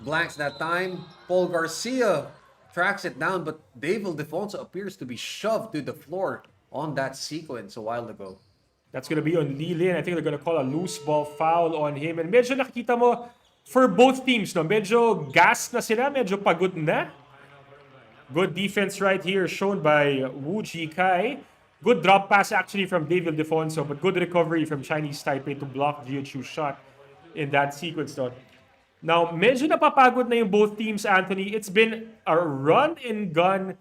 S8: Blanks that time. Paul Garcia tracks it down, but Dave Ildefonso appears to be shoved to the floor on that sequence a while ago.
S9: That's going to be on Lee Lin. I think they're going to call a loose ball foul on him. And medyo nakikita mo, for both teams, medyo gas na sila, medyo pagod na. Good defense right here shown by Wu Ji Kai. Good drop pass actually from David Defonso, but good recovery from Chinese Taipei to block Jiuchu's shot in that sequence. Though. Now, medyo napapagod na yung both teams, Anthony. It's been a run-and-gun,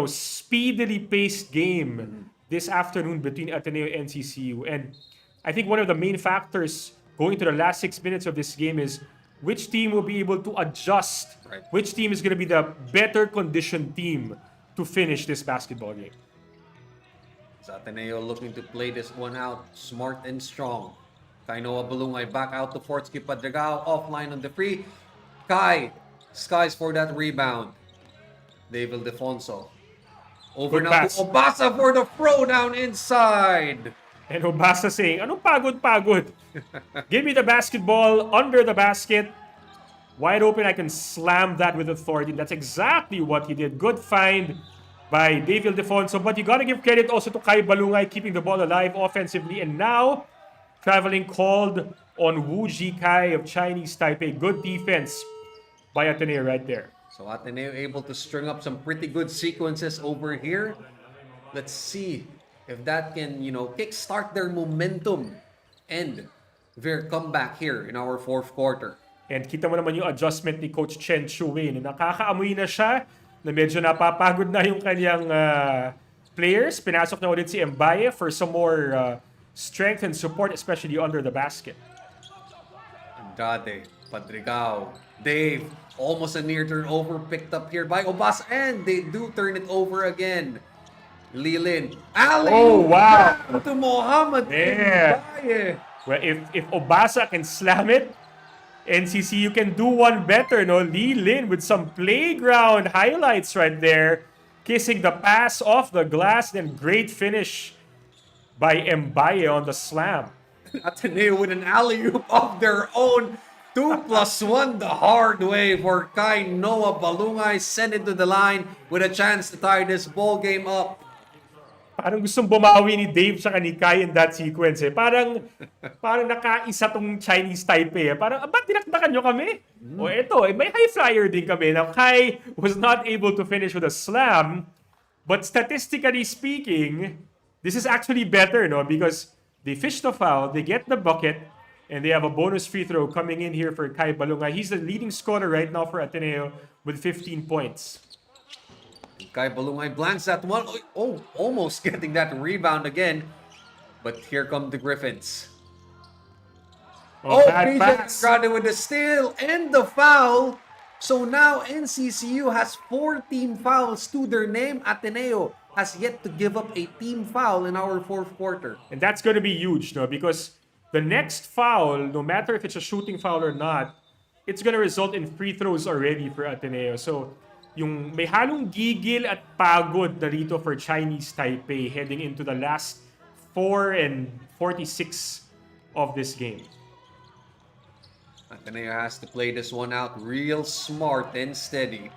S9: speedily paced game this afternoon between Ateneo and NCCU. And I think one of the main factors going to the last 6 minutes of this game is which team will be able to adjust, which team is going to be the better conditioned team to finish this basketball game.
S8: Ateneo looking to play this one out smart and strong. Kainoa Balungay back out to Fortsky Padragao, offline on the free. Skies for that rebound. David Defonso. Over
S9: Good
S8: now
S9: pass.
S8: to Obasa for the throw down inside.
S9: And Obasa saying, anong pagod? Give me the basketball under the basket. Wide open, I can slam that with authority. That's exactly what he did. Good find by David Defonso. But you gotta give credit also to Kai Balungay keeping the ball alive offensively. And now, traveling called on Wu Jikai of Chinese Taipei. Good defense by Ateneo right there.
S8: So Ateneo able to string up some pretty good sequences over here. Let's see if that can, kickstart their momentum and their comeback here in our fourth quarter.
S9: And kita mo naman yung adjustment ni Coach Chen Shui. Nakakaamoy na siya na medyo napapagod na yung kanyang players. Pinasok na ulit si Mbaye for some more strength and support, especially under the basket.
S8: Andrade, Padrigao, Dave, almost a near turnover picked up here by Obasa, and they do turn it over again. Lilin, alley,
S9: wow!
S8: To Mohammed.
S9: Yeah. Well, if Obasa can slam it, NCCU can do one better, no? Lee Lin with some playground highlights right there, kissing the pass off the glass, then great finish by Mbaye on the slam.
S8: Ateneo with an alley-oop of their own. 2+1 the hard way for Kai Noah Balungay. Send it to the line with a chance to tie this ball game up.
S9: Parang gustong bumawi ni Dave sa ni Kai in that sequence. Parang nakaisa tong Chinese Taipei. Parang, ba't dinakdakan nyo kami? O eto, may high flyer din kami. Now, Kai was not able to finish with a slam. But statistically speaking, this is actually better, no? Because they fish the foul, they get the bucket, and they have a bonus free throw coming in here for Kai Balungay. He's the leading scorer right now for Ateneo with 15 points.
S8: Kai Balungay blanks that one. Oh, almost getting that rebound again. But here come the Griffins.
S9: Bad
S8: PJ
S9: pass.
S8: Andrade with the steal and the foul. So now NCCU has 4 team fouls to their name. Ateneo has yet to give up a team foul in our fourth quarter.
S9: And that's going to be huge, no? Because the next foul, no matter if it's a shooting foul or not, it's going to result in free throws already for Ateneo. So, yung may halong gigil at pagod na rito for Chinese Taipei heading into the last 4 and 46 of this game.
S8: Ateneo has to play this one out real smart and steady.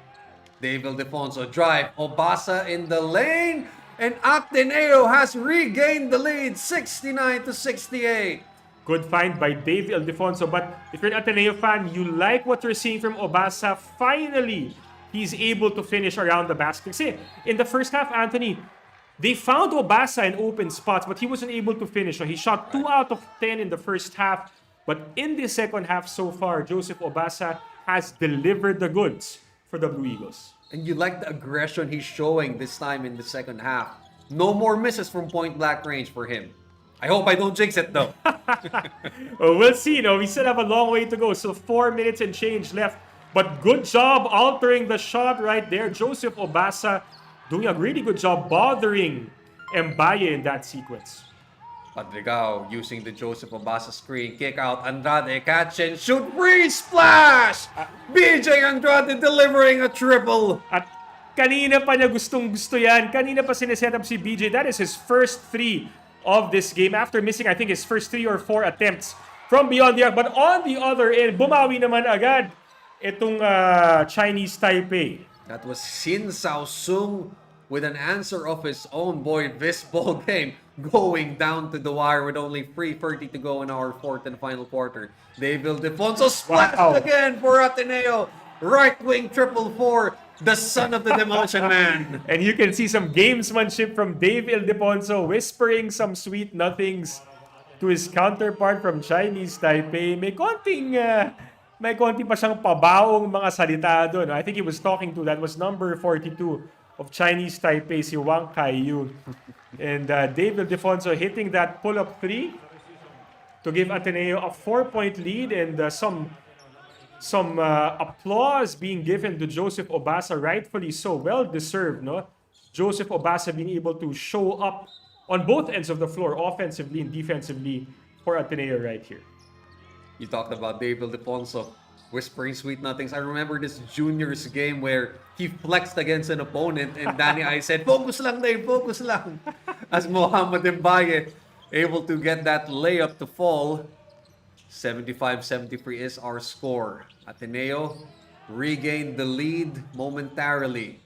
S8: David Defonso drive. Obasa in the lane. And Ateneo has regained the lead 69-68.
S9: Good find by Dave Ildefonso. But if you're an Ateneo fan, you like what you're seeing from Obasa. Finally, he's able to finish around the basket. Kasi in the first half, Anthony, they found Obasa in open spots, but he wasn't able to finish. So he shot 2 out of 10 in the first half. But in the second half so far, Joseph Obasa has delivered the goods for the Blue Eagles.
S8: And you like the aggression he's showing this time in the second half. No more misses from point-blank range for him. I hope I don't jinx it though.
S9: Well, we'll see. We still have a long way to go. So 4 minutes and change left. But good job altering the shot right there. Joseph Obasa doing a really good job bothering Mbaye in that sequence.
S8: Padrigao using the Joseph Obasa screen. Kick out. Andrade catch and shoot. Free splash! BJ Andrade delivering a triple.
S9: At kanina pa niya gustong-gusto yan. Kanina pa sineset up si BJ. That is his first 3 of this game after missing, I think, his first 3 or 4 attempts from beyond the arc. But on the other end, bumawi naman agad itong Chinese Taipei.
S8: That was Sin Sao Sung with an answer of his own. Boy, this ball game going down to the wire with only 3:30 to go in our fourth and final quarter. David Defonso splashed again for Ateneo. Right wing 4-4. the son of the Demolition Man.
S9: And you can see some gamesmanship from Dave Ildefonso whispering some sweet nothings to his counterpart from Chinese Taipei. May konti pa siyang pabaong mga salita doon. I think he was talking to, that was number 42 of Chinese Taipei, si Wang Kai-yu. And Dave Ildefonso hitting that pull-up 3 to give Ateneo a 4-point lead, and some applause being given to Joseph Obasa, rightfully so, well-deserved, no? Joseph Obasa being able to show up on both ends of the floor, offensively and defensively, for Ateneo right here.
S8: You talked about Dave Ildefonso whispering sweet nothings. I remember this juniors game where he flexed against an opponent and Danny I said, focus lang Dave, focus lang. As Mohamed Mbaye able to get that layup to fall. 75-73 is our score. Ateneo regained the lead momentarily.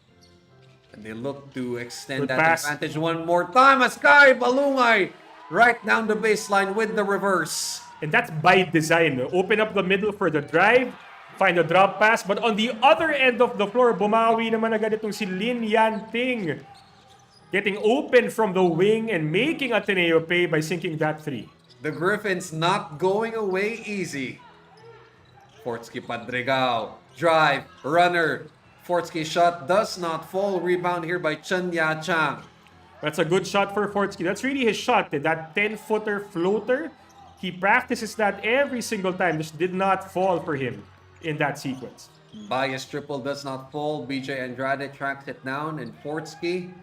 S8: And they look to extend
S9: Good
S8: that
S9: pass.
S8: advantage one more time as Kai Balungay right down the baseline with the reverse.
S9: And that's by design. Open up the middle for the drive, find a drop pass. But on the other end of the floor, bumawi naman agad itong si Lin Yanting. Getting open from the wing and making Ateneo pay by sinking that 3.
S8: The Griffins not going away easy. Fortsky Padregao. Drive. Runner. Fortsky shot does not fall. Rebound here by Chen Ya Chang.
S9: That's a good shot for Fortsky. That's really his shot. That 10-footer floater. He practices that every single time. Just did not fall for him in that sequence.
S8: Bias triple does not fall. BJ Andrade tracks it down. And Fortsky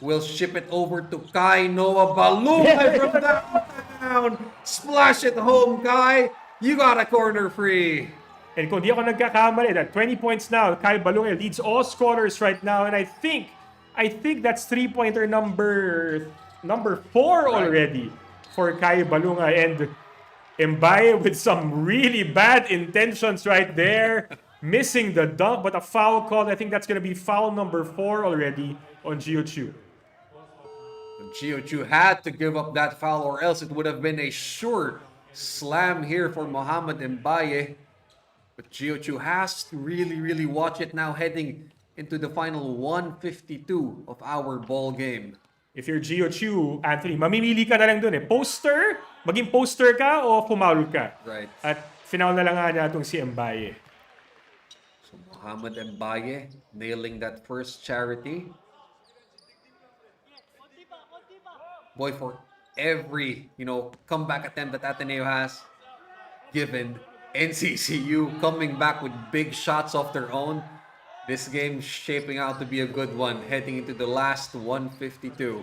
S8: will ship it over to Kai Noah Balungay from downtown. Splash it home, Kai. You got a corner free.
S9: And kung di ako nagkakamali, that 20 points now, Kai Balungay leads all scorers right now. And I think that's three-pointer number 4 already for Kai Balungay. And Mbaye with some really bad intentions right there. Missing the dunk, but a foul called. I think that's going to be foul number 4 already on Gio Chu.
S8: Gio Chu had to give up that foul or else it would have been a sure slam here for Mohamed Mbaye. But Gio Chu has to really watch it now heading into the final 152 of our ball game.
S9: If you're Gio Chu, Anthony, mamimili ka na lang dun eh. Poster, maging poster ka o pumaul ka.
S8: Right.
S9: At final na lang nga na itong si Mbaye.
S8: So Mohamed Mbaye nailing that first charity. Boy, for every, comeback attempt that Ateneo has given, NCCU coming back with big shots of their own. This game shaping out to be a good one, heading into the last 152.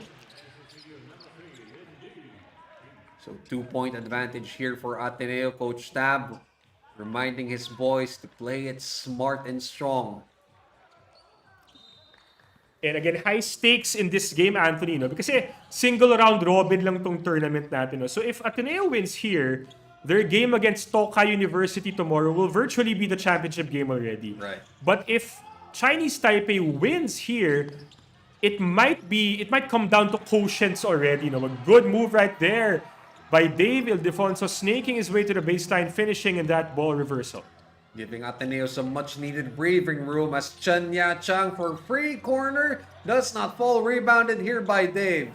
S8: So 2-point advantage here for Ateneo. Coach Tab reminding his boys to play it smart and strong.
S9: And again, high stakes in this game, Anthony, no? Because single round robin lang tong tournament natin, no? So if Ateneo wins here, their game against Tokai University tomorrow will virtually be the championship game already.
S8: Right.
S9: But if Chinese Taipei wins here, it might come down to quotients already, no? A good move right there by Dave Ildefonso, snaking his way to the baseline, finishing in that ball reversal.
S8: Giving Ateneo some much-needed breathing room as Chen Ya Chang for free corner. Does not fall. Rebounded here by Dave.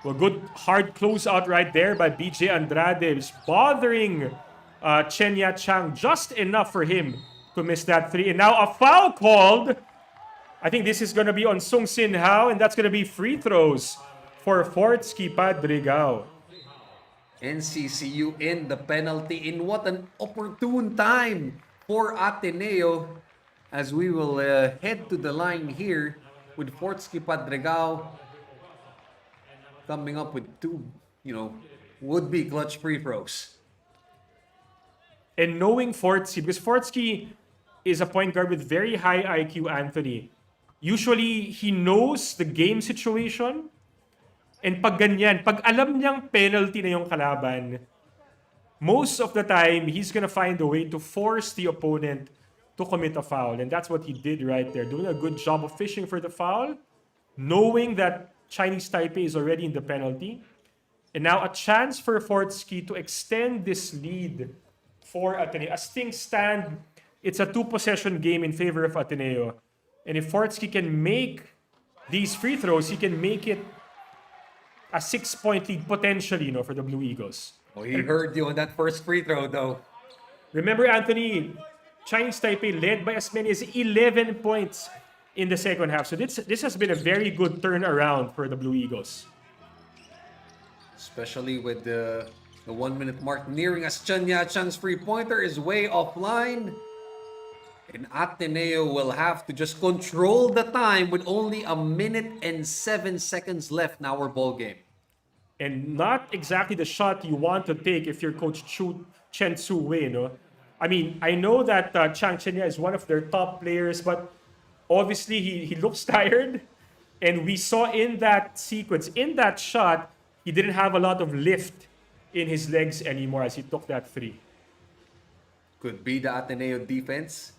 S9: Well, good hard closeout right there by BJ Andrade. It's bothering Chen Ya Chang just enough for him to miss that 3. And now a foul called. I think this is going to be on Sung Sin Hao, and that's going to be free throws for Fortsky Padregao.
S8: NCCU in the penalty in what an opportune time for Ateneo as we will head to the line here with Fortsky Padregao coming up with 2, would-be clutch free throws.
S9: And knowing Fortsky, because Fortsky is a point guard with very high IQ, Anthony. Usually, he knows the game situation. And pag ganyan, pag alam niyang penalty na yung kalaban, most of the time, he's gonna find a way to force the opponent to commit a foul. And that's what he did right there. Doing a good job of fishing for the foul, knowing that Chinese Taipei is already in the penalty. And now a chance for Fortsky to extend this lead for Ateneo. As things stand, it's a 2-possession game in favor of Ateneo. And if Fortsky can make these free throws, he can make it a 6-point lead potentially, for the Blue Eagles.
S8: Oh, he heard you on that first free throw, though.
S9: Remember, Anthony, Chinese Taipei led by as many as 11 points in the second half. So this has been a very good turnaround for the Blue Eagles.
S8: Especially with the 1-minute mark nearing, as Chen Yachan's free-pointer is way offline. And Ateneo will have to just control the time with only 1 minute and 7 seconds left in our ball game.
S9: And not exactly the shot you want to take if you're Coach Chen Su Wei, I mean, I know that Chang Chenya is one of their top players, but obviously he looks tired. And we saw in that sequence, in that shot, he didn't have a lot of lift in his legs anymore as he took that three.
S8: Could be the Ateneo defense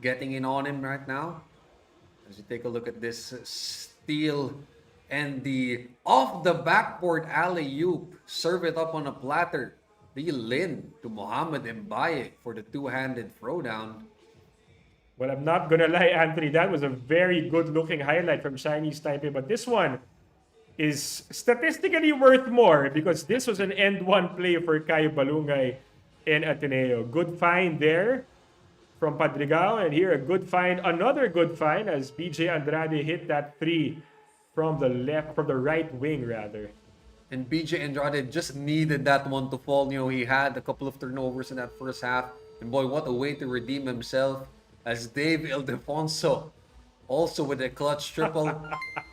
S8: getting in on him right now. As you take a look at this steal and the off the backboard alley-oop, serve it up on a platter. The Lin to Mohamed Mbaye for the two-handed throwdown.
S9: Well, I'm not gonna lie, Anthony, that was a very good-looking highlight from Chinese Taipei, but this one is statistically worth more because this was an end-one play for Kai Balungay and Ateneo. Good find there from Padrigao, and here a good find, another good find as BJ Andrade hit that three from the right wing rather.
S8: And BJ Andrade just needed that one to fall. He had a couple of turnovers in that first half. And boy, what a way to redeem himself as Dave Ildefonso also with a clutch triple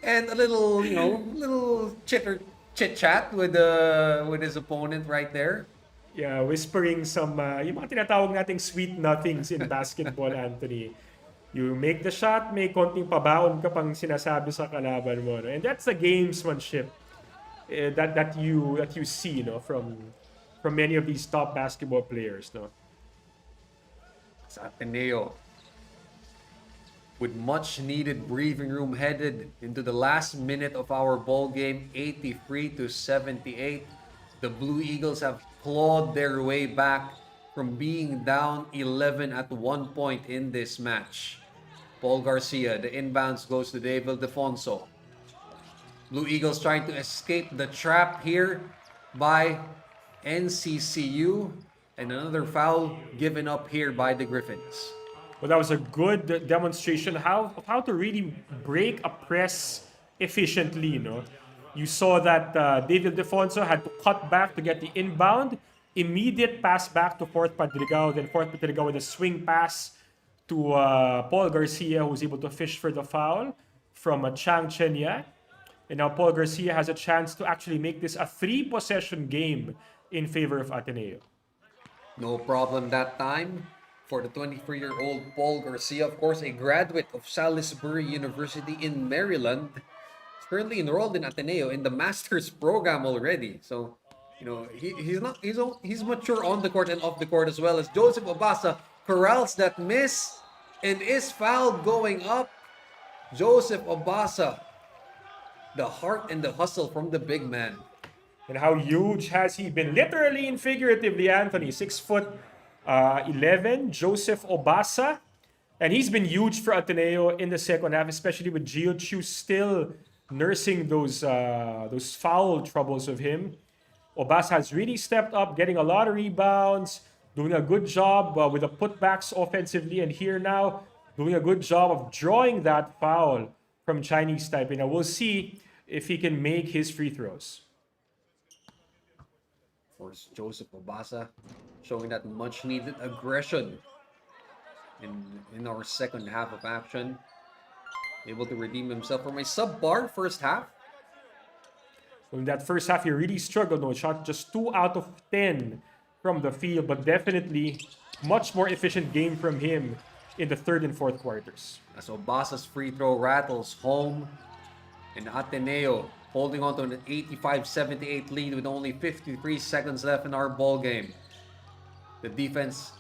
S8: and a little, little chit-chat with his opponent right there.
S9: Yeah, whispering some, yung mga tinatawag nating sweet nothings in basketball, Anthony. You make the shot, may konting pabaon ka pang sinasabi sa kalaban mo. And that's the gamesmanship that you see, from many of these top basketball players,
S8: It's Ateneo with much needed breathing room headed into the last minute of our ball game, 83-78. The Blue Eagles have clawed their way back from being down 11 at one point in this match. Paul Garcia, the inbounds goes to Dave Ildefonso. Blue Eagles trying to escape the trap here by NCCU, and another foul given up here by the Griffins.
S9: Well, that was a good demonstration of how to really break a press efficiently, You saw that David Defonso had to cut back to get the inbound, immediate pass back to Fort Padrigao, then Fort Padrigao with a swing pass to Paul Garcia, who was able to fish for the foul from Chang Chenya. And now Paul Garcia has a chance to actually make this a 3-possession game in favor of Ateneo.
S8: No problem that time for the 23-year-old Paul Garcia, of course, a graduate of Salisbury University in Maryland. He's currently enrolled in Ateneo in the master's program already. So, he's mature on the court and off the court as well, as Joseph Obasa corrals that miss and is fouled going up. Joseph Obasa, the heart and the hustle from the big man.
S9: And how huge has he been? Literally and figuratively, Anthony. 6'11", Joseph Obasa. And he's been huge for Ateneo in the second half, especially with Gio Chu still nursing those foul troubles of him. Obasa has really stepped up, getting a lot of rebounds, doing a good job with the putbacks offensively. And here now, doing a good job of drawing that foul from Chinese Taipei. Now we'll see if he can make his free throws.
S8: Of course, Joseph Obasa showing that much needed aggression in our second half of action. Able to redeem himself from a subpar first half.
S9: In that first half, he really struggled. Shot just 2 out of 10 from the field, but definitely much more efficient game from him in the third and fourth quarters.
S8: As Obasa's free throw rattles home, and Ateneo holding on to an 85-78 lead with only 53 seconds left in our ball game. The defense,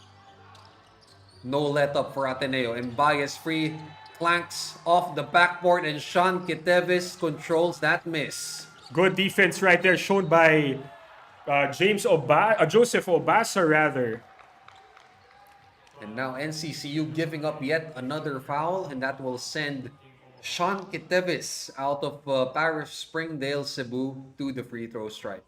S8: no let up for Ateneo. Mbaye's free, clanks off the backboard, and Sean Quiteves controls that miss.
S9: Good defense right there, shown by Joseph Obasa rather.
S8: And now NCCU giving up yet another foul, and that will send Sean Kitevis out of Parish Springdale, Cebu to the free throw stripe.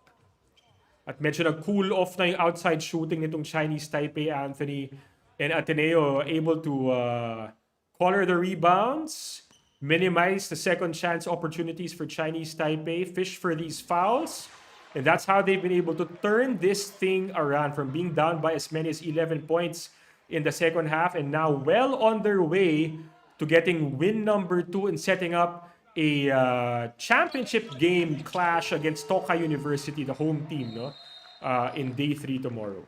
S9: At medyo nag-cool off na yung outside shooting nitong Chinese Taipei, Anthony. And Ateneo able to collar the rebounds, minimize the second chance opportunities for Chinese Taipei, fish for these fouls. And that's how they've been able to turn this thing around from being down by as many as 11 points in the second half, and now well on their way to getting win number 2 and setting up a championship game clash against Tokai University, the home team, in day 3 tomorrow.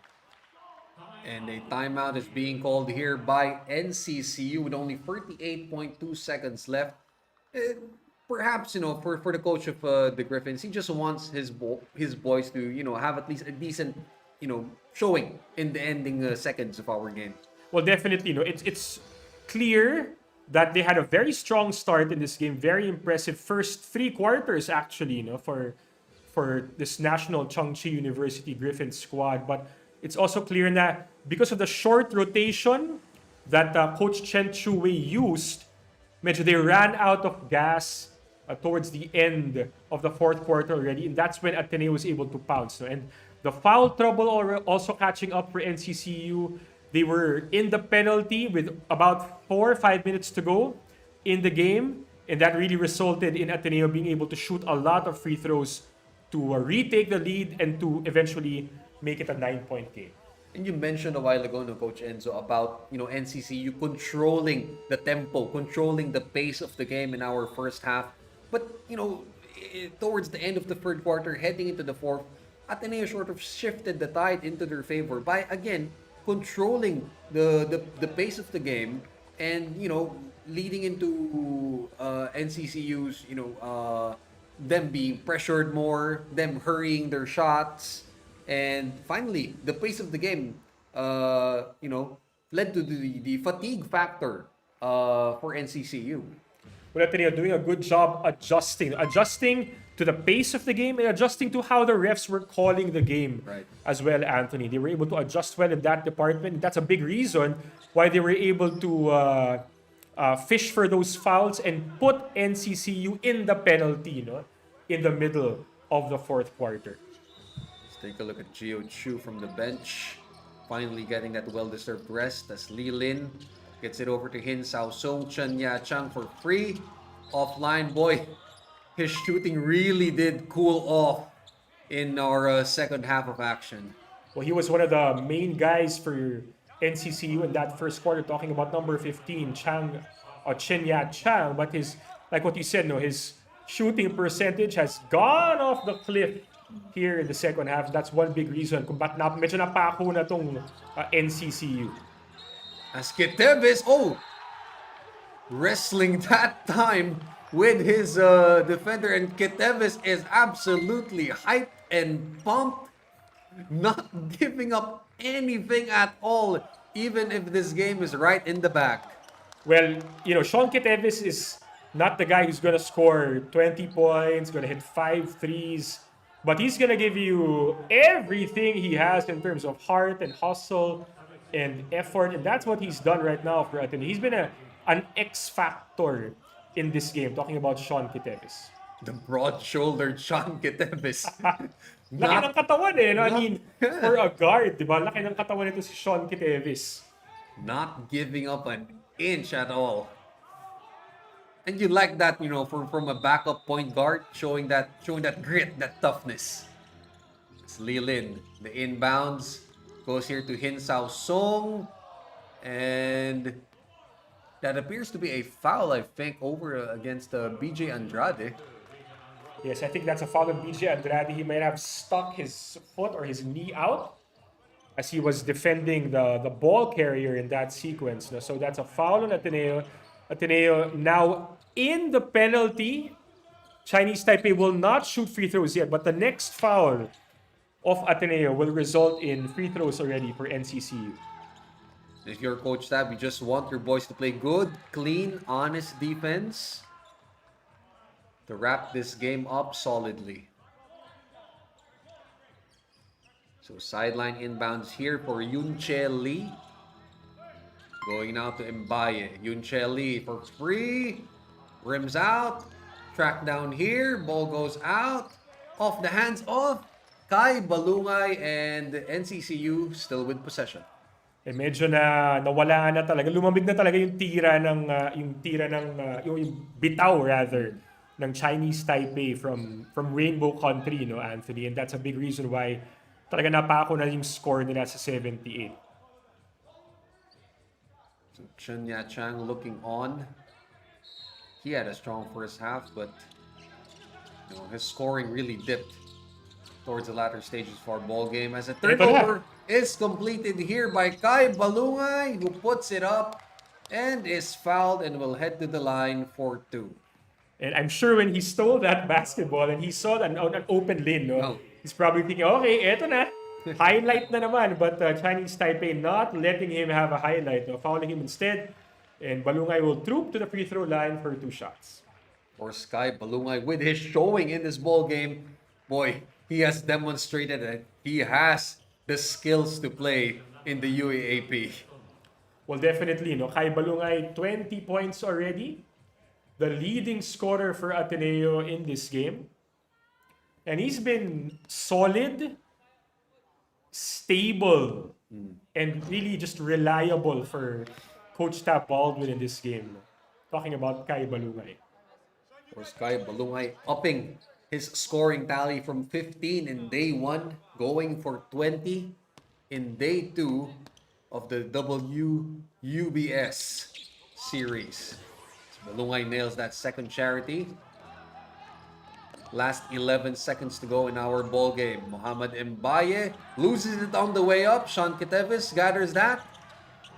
S8: And a timeout is being called here by NCCU with only 38.2 seconds left. Perhaps, for the coach of the Griffins, he just wants his boys to, have at least a decent, showing in the ending seconds of our game.
S9: Well, definitely, it's clear that they had a very strong start in this game. Very impressive first 3 quarters, actually, for this national Chengchi University Griffins squad. But it's also clear that because of the short rotation that Coach Chen Chu-wei used, medyo they ran out of gas towards the end of the fourth quarter already, and that's when Ateneo was able to pounce. And the foul trouble also catching up for NCCU. They were in the penalty with about 4 or 5 minutes to go in the game, and that really resulted in Ateneo being able to shoot a lot of free throws to retake the lead and to eventually make it a 9-point game.
S8: And you mentioned a while ago, Coach Enzo, about NCCU controlling the tempo, controlling the pace of the game in our first half. But towards the end of the third quarter, heading into the fourth, Ateneo sort of shifted the tide into their favor by again controlling the pace of the game, and leading into NCCU's them being pressured more, them hurrying their shots. And finally, the pace of the game, led to the fatigue factor for NCCU.
S9: Well, Ateneo doing a good job adjusting to the pace of the game and adjusting to how the refs were calling the game as well, Anthony. They were able to adjust well in that department. That's a big reason why they were able to fish for those fouls and put NCCU in the penalty, in the middle of the fourth quarter.
S8: Take a look at Gio Chu from the bench. Finally getting that well-deserved rest as Li Lin gets it over to Hin Sao Song. Chen Ya Chang for free. Offline, boy. His shooting really did cool off in our second half of action.
S9: Well, he was one of the main guys for NCCU in that first quarter, talking about number 15, Chen Ya Chang. But like what you said, his shooting percentage has gone off the cliff here in the second half. That's one big reason kung ba't medyo napako na tong NCCU.
S8: As Kitevis, wrestling that time with his defender, and Kitevis is absolutely hyped and pumped, not giving up anything at all, even if this game is right in the back.
S9: Well, Sean Kitevis is not the guy who's gonna score 20 points, gonna hit 5 threes. But he's going to give you everything he has in terms of heart and hustle and effort. And that's what he's done right now for Ateneo. He's been an X factor in this game, talking about Sean Kitevis.
S8: The broad-shouldered Sean Kitevis.
S9: Laki ng katawan I mean, for a guard, diba? Laki ng katawan nito si Sean Kitevis.
S8: Not giving up an inch at all. And you like that, from a backup point guard, showing that grit, that toughness. It's Li Lin. The inbounds goes here to Hin Sao Song. And that appears to be a foul, I think, over against BJ Andrade.
S9: Yes, I think that's a foul on BJ Andrade. He might have stuck his foot or his knee out as he was defending the ball carrier in that sequence. So that's a foul on Ateneo. Ateneo now in the penalty. Chinese Taipei will not shoot free throws yet, but the next foul of Ateneo will result in free throws already for NCCU.
S8: If you're Coach Tab, you just want your boys to play good, clean, honest defense to wrap this game up solidly. So sideline inbounds here for Yun Che Lee. Going now to Mbaye. Yuncheli for free. Rims out. Track down here. Ball goes out. Off the hands of Kai Balungay, and NCCU still with possession.
S9: Medyo na nawala na talaga. Lumamig na talaga yung tira ng yung bitaw rather ng Chinese Taipei from Rainbow Country, no, Anthony, and that's a big reason why talaga napako na yung score nila sa 78.
S8: So Chen Yachang looking on. He had a strong first half, but his scoring really dipped towards the latter stages for our ball game, as a turnover is completed here by Kai Balungay, who puts it up and is fouled and will head to the line for 2.
S9: And I'm sure when he stole that basketball and he saw an open lane, he's probably thinking, okay, eto na. Highlight na naman. But Chinese Taipei not letting him have a highlight, fouling him instead. And Balungay will troop to the free throw line for 2 shots.
S8: For Kai Balungay, with his showing in this ball game, boy, he has demonstrated that he has the skills to play in the UAAP.
S9: Well, definitely, Kai Balungay, 20 points already. The leading scorer for Ateneo in this game. And he's been solid, stable, and really just reliable for Coach Tab Baldwin in this game. Talking about Kai Balungay.
S8: Of course, Kai Balungay upping his scoring tally from 15 in day 1, going for 20 in day 2 of the WUBS series. So Balungay nails that second charity. Last 11 seconds to go in our ball game. Muhammad Mbaye loses it on the way up. Sean Kitevis gathers that.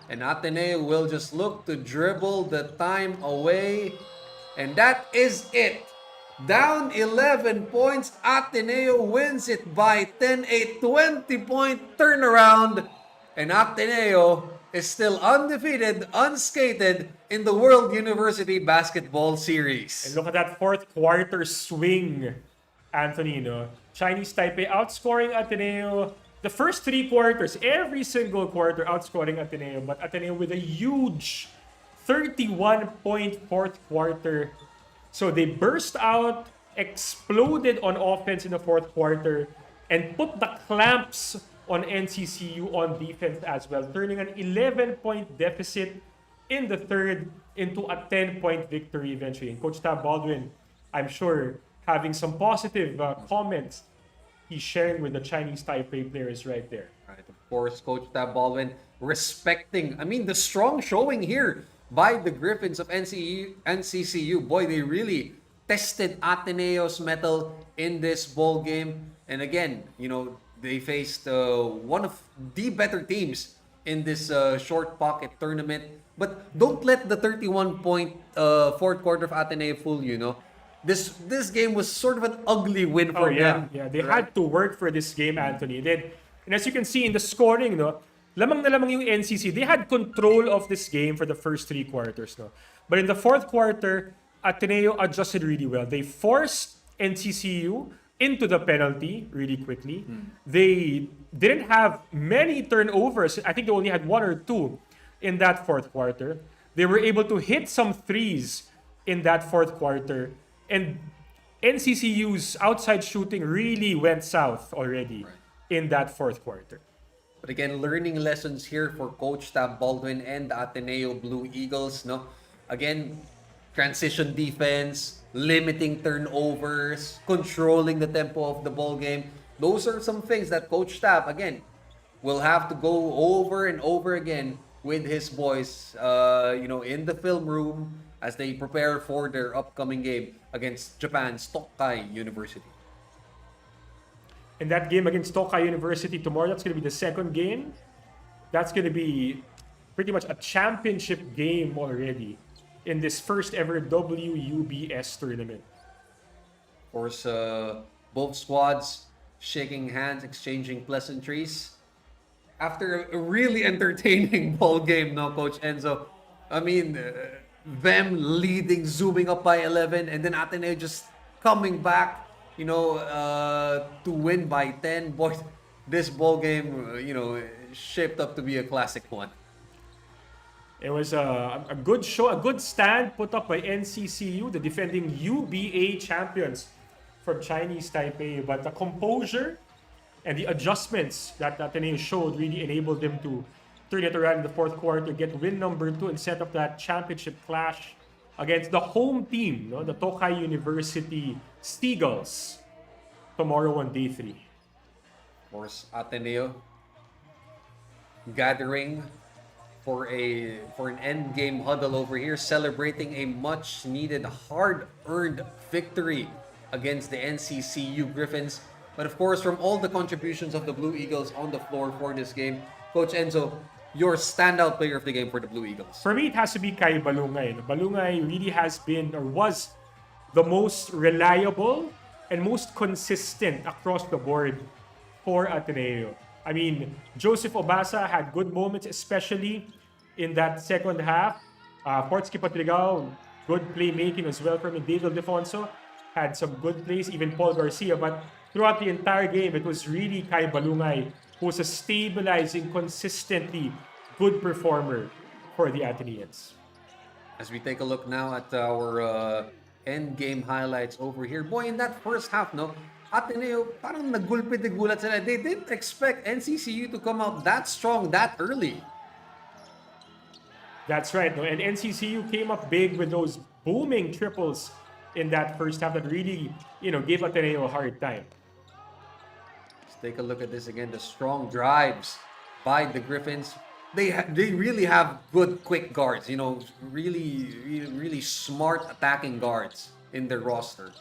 S8: And Ateneo will just look to dribble the time away. And that is it. Down 11 points, Ateneo wins it by 10, a 20-point turnaround. And Ateneo is still undefeated, unscathed in the World University Basketball Series.
S9: And look at that fourth quarter swing, Anthony. Chinese Taipei outscoring Ateneo. The first 3 quarters, every single quarter outscoring Ateneo. But Ateneo with a huge 31-point fourth quarter. So they burst out, exploded on offense in the fourth quarter, and put the clamps on NCCU on defense as well, turning an 11-point deficit in the third into a 10-point victory eventually. And Coach Tab Baldwin, I'm sure, having some positive comments he's sharing with the Chinese Taipei players right there.
S8: Right, of course, Coach Tab Baldwin respecting, the strong showing here by the Griffins of NCCU. Boy, they really tested Ateneo's mettle in this ball game. And again, they faced one of the better teams in this short pocket tournament. But don't let the 31-point fourth quarter of Ateneo fool you. This game was sort of an ugly win for them.
S9: Yeah, they had to work for this game, Anthony. And as you can see in the scoring, lamang na lamang yung NCC. They had control of this game for the first 3 quarters. But in the fourth quarter, Ateneo adjusted really well. They forced NCCU into the penalty really quickly. They didn't have many turnovers. I think they only had 1 or 2 in that fourth quarter. They were able to hit some threes in that fourth quarter. And NCCU's outside shooting really went south already in that fourth quarter.
S8: But again, learning lessons here for Coach Tab Baldwin and the Ateneo Blue Eagles. Again, transition defense, limiting turnovers, controlling the tempo of the ball game. Those are some things that Coach Tab, again, will have to go over and over again with his boys, in the film room as they prepare for their upcoming game against Japan's Tokai University.
S9: And that game against Tokai University tomorrow, that's going to be the second game. That's going to be pretty much a championship game already in this first ever WUBS tournament.
S8: Of course, both squads shaking hands, exchanging pleasantries. After a really entertaining ball game, Coach Enzo? Them leading, zooming up by 11, and then Ateneo just coming back, to win by 10. Boy, this ball game, shaped up to be a classic one.
S9: It was a good show, a good stand put up by NCCU, the defending UBA champions from Chinese Taipei. But the composure and the adjustments that Ateneo showed really enabled them to turn it around in the fourth quarter, get win number 2, and set up that championship clash against the home team, no? The Tokai University Seagulls, tomorrow on day 3.
S8: Of course, Ateneo gathering for an end game huddle over here, celebrating a much needed, hard-earned victory against the NCCU Griffins. But of course, from all the contributions of the Blue Eagles on the floor for this game, Coach Enzo, your standout player of the game for the Blue Eagles?
S9: For me, it has to be Kai Balungay. Balungay really has been, or was, the most reliable and most consistent across the board for Ateneo. I mean, Joseph Obasa had good moments, especially in that second half. Portsky Patrigao, good playmaking as well from him. David Defonso had some good plays, even Paul Garcia. But throughout the entire game, it was really Kai Balungay who was a stabilizing, consistently good performer for the Ateneans.
S8: As we take a look now at our end game highlights over here. Boy, in that first half, no, Ateneo, parang nagulpit-gulat sila. They didn't expect NCCU to come out that strong that early.
S9: That's right, no? And NCCU came up big with those booming triples in that first half that really, gave Ateneo a hard time.
S8: Let's take a look at this again. The strong drives by the Griffins. They really have good quick guards. Really smart attacking guards in their roster.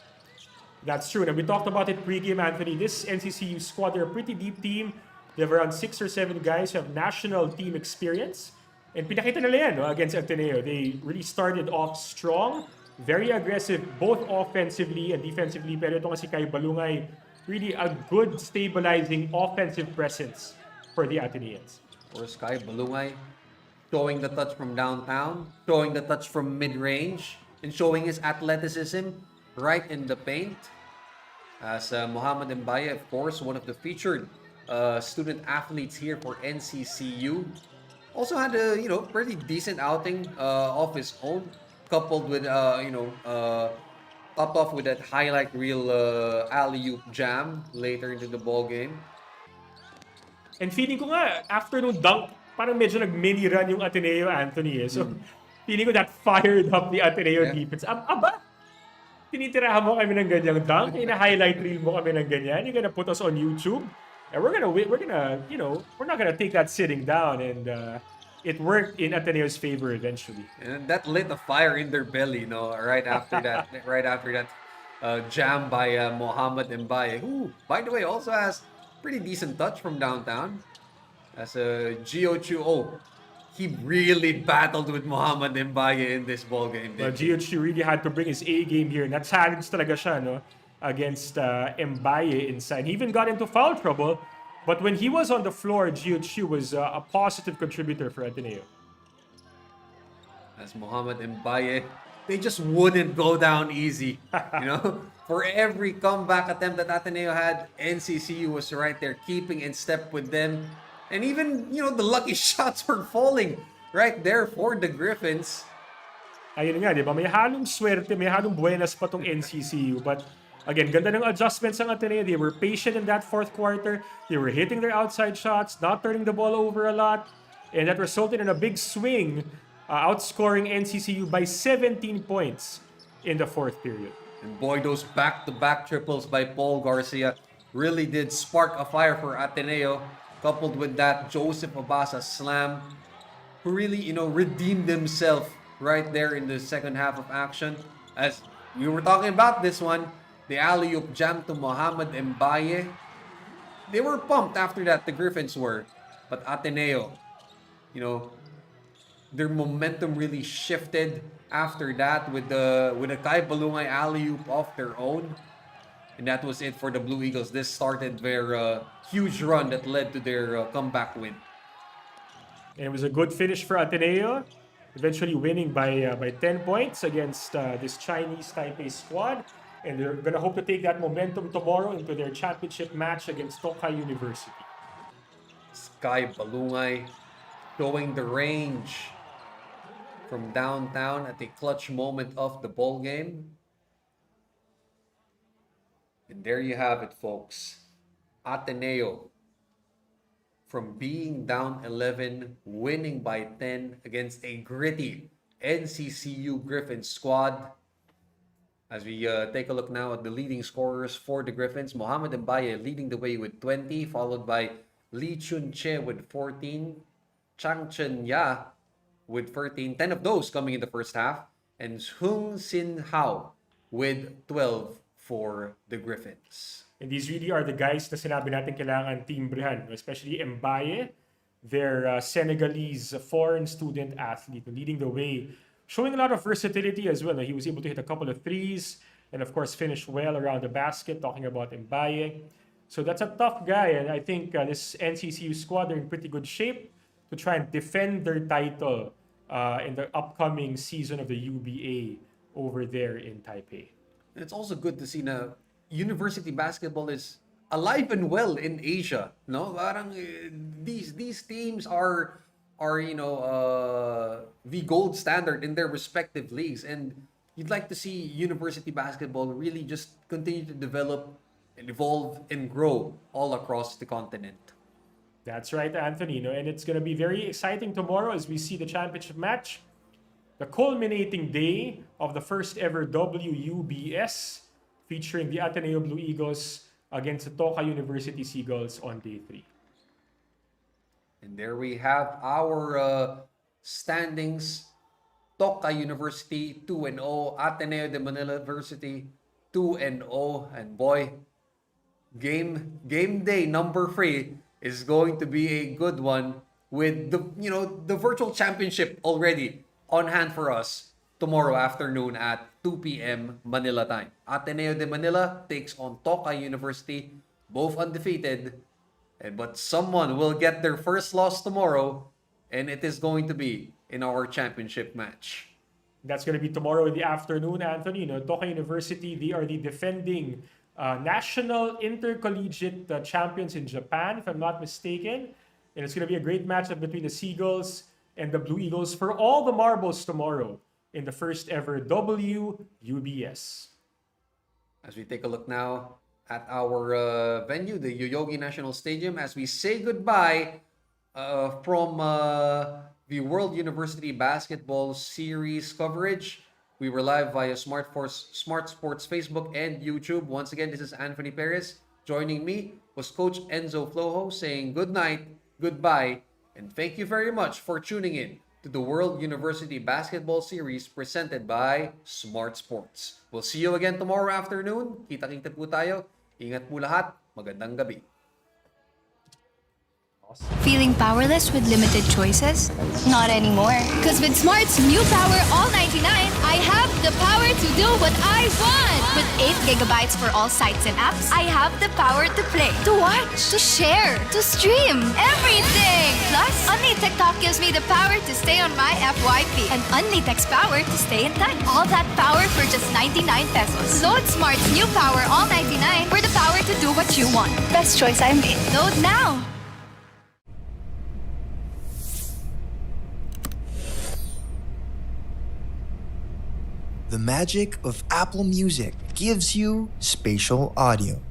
S9: That's true. And we talked about it pre-game, Anthony. This NCCU squad, they're a pretty deep team. They have around 6 or 7 guys who have national team experience. And pinakita nila yan, no, against Ateneo. They really started off strong, very aggressive, both offensively and defensively. Pero ito kasi kay Balungay, really a good stabilizing offensive presence for the Ateneans.
S8: Of course, Kai Balungay showing the touch from downtown, showing the touch from mid-range, and showing his athleticism right in the paint. As Muhammad Mbaye, of course, one of the featured student athletes here for NCCU, also had a pretty decent outing of his own, coupled with topped off with that highlight reel alley-oop jam later into the ball game.
S9: And feeling ko nga, after nung dunk, parang medyo nag-mini run yung Ateneo, Anthony. So, feeling ko that fired up the Ateneo defense. Aba! Tinitirahan mo kami ng ganyang dunk, ina-highlight reel mo kami ng ganyan. You're gonna put us on YouTube. And we're not gonna take that sitting down. And it worked in Ateneo's favor eventually.
S8: And that lit a fire in their belly, right after that, jam by Muhammad Mbaye, who, by the way, also has pretty decent touch from downtown. As Gio Chu, he really battled with Muhammad Mbaye in this ball game.
S9: Well, Gio Chu really had to bring his A game here. Na-challenge talaga siya, no? Against Mbaye inside. He even got into foul trouble. But when he was on the floor, Gio Chu was a positive contributor for Ateneo.
S8: As Muhammad Mbaye, they just wouldn't go down easy. For every comeback attempt that Ateneo had, NCCU was right there keeping in step with them. And even, the lucky shots were falling right there for the Griffins.
S9: Ayun nga, di ba? May halong swerte, may halong buenas pa tong NCCU. But again, ganda ng adjustments ng Ateneo. They were patient in that fourth quarter. They were hitting their outside shots, not turning the ball over a lot. And that resulted in a big swing, outscoring NCCU by 17 points in the fourth period.
S8: And boy, those back-to-back triples by Paul Garcia really did spark a fire for Ateneo. Coupled with that Joseph Obasa slam, who really, redeemed himself right there in the second half of action. As we were talking about this one, the alley-oop jam to Muhammad Mbaye. They were pumped after that, the Griffins were. But Ateneo, their momentum really shifted after that with a Kai Balungay alley-oop off their own. And that was it for the Blue Eagles. This started their huge run that led to their comeback win.
S9: And it was a good finish for Ateneo, eventually winning by 10 points against this Chinese Taipei squad. And they're going to hope to take that momentum tomorrow into their championship match against Tokai University.
S8: Kai Balungay showing the range from downtown at the clutch moment of the ball game. And there you have it, folks. Ateneo, from being down 11, winning by 10 against a gritty NCCU Griffins squad. As we take a look now at the leading scorers for the Griffins, Mohamed Mbaye leading the way with 20, followed by Lee Chun-che with 14, Chang Chen-ya with 13, 10 of those coming in the first half, and Hung Sin-hao with 12 for the Griffins.
S9: And these really are the guys na sinabi natin kailangan timbrehan, especially Mbaye, their Senegalese foreign student athlete, leading the way, showing a lot of versatility as well. He was able to hit a couple of threes and, of course, finish well around the basket, talking about Mbaye. So that's a tough guy, and I think this NCCU squad are in pretty good shape to try and defend their title in the upcoming season of the UBA over there in Taipei.
S8: And it's also good to see na university basketball is alive and well in Asia. No, parang these teams are the gold standard in their respective leagues, and you'd like to see university basketball really just continue to develop and evolve and grow all across the continent.
S9: That's right, Anthony. And it's going to be very exciting tomorrow as we see the championship match, the culminating day of the first ever WUBS, featuring the Ateneo Blue Eagles against the Tokai University Seagulls on day 3.
S8: And there we have our standings. Tokai University 2-0, Ateneo de Manila University 2-0, and boy, game day number 3 is going to be a good one with the virtual championship already on hand for us tomorrow afternoon at 2 p.m. Manila time. Ateneo de Manila takes on Tokai University, both undefeated, but someone will get their first loss tomorrow, and it is going to be in our championship match.
S9: That's going to be tomorrow in the afternoon, Anthony. Tokai University, they are the defending national intercollegiate champions in Japan, if I'm not mistaken. And it's going to be a great matchup between the Seagulls and the Blue Eagles for all the marbles tomorrow in the first ever WUBS.
S8: As we take a look now at our venue, the Yoyogi National Stadium, as we say goodbye from the World University Basketball Series coverage. We were live via Smart Sports Facebook and YouTube. Once again, this is Anthony Perez. Joining me was Coach Enzo Flojo saying good night, goodbye, and thank you very much for tuning in to the World University Basketball Series presented by Smart Sports. We'll see you again tomorrow afternoon. Kita-kita po tayo. Ingat po lahat. Magandang gabi.
S7: Feeling powerless with limited choices? Not anymore. Because with Smart's new Power All 99, I have the power to do what I want. With 8 gigabytes for all sites and apps, I have the power to play, to watch, to share, to stream, everything. Plus, Only TikTok gives me the power to stay on my FYP and Only Text power to stay in touch. All that power for just 99 pesos. Load Smart's new Power All 99 for the power to do what you want. Best choice I made. Load now.
S11: The magic of Apple Music gives you spatial audio.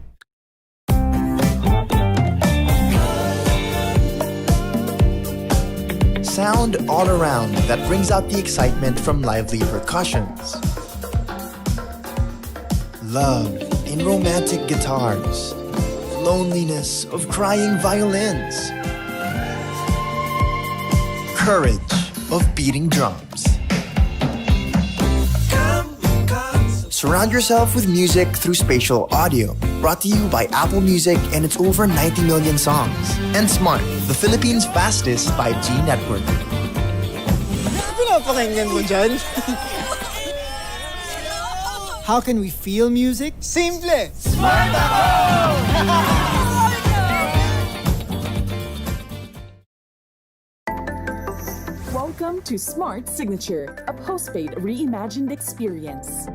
S11: Sound all around that brings out the excitement from lively percussions. Love in romantic guitars. Loneliness of crying violins. Courage of beating drums. Surround yourself with music through spatial audio. Brought to you by Apple Music and its over 90 million songs. And Smart, the Philippines' fastest 5G network.
S12: Pinapakinggan mo dyan? How can we feel music? Simple! Smart ako!
S13: Welcome to Smart Signature, a postpaid reimagined experience.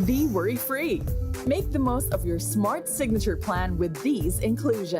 S13: Be worry-free. Make the most of your Smart Signature plan with these inclusions.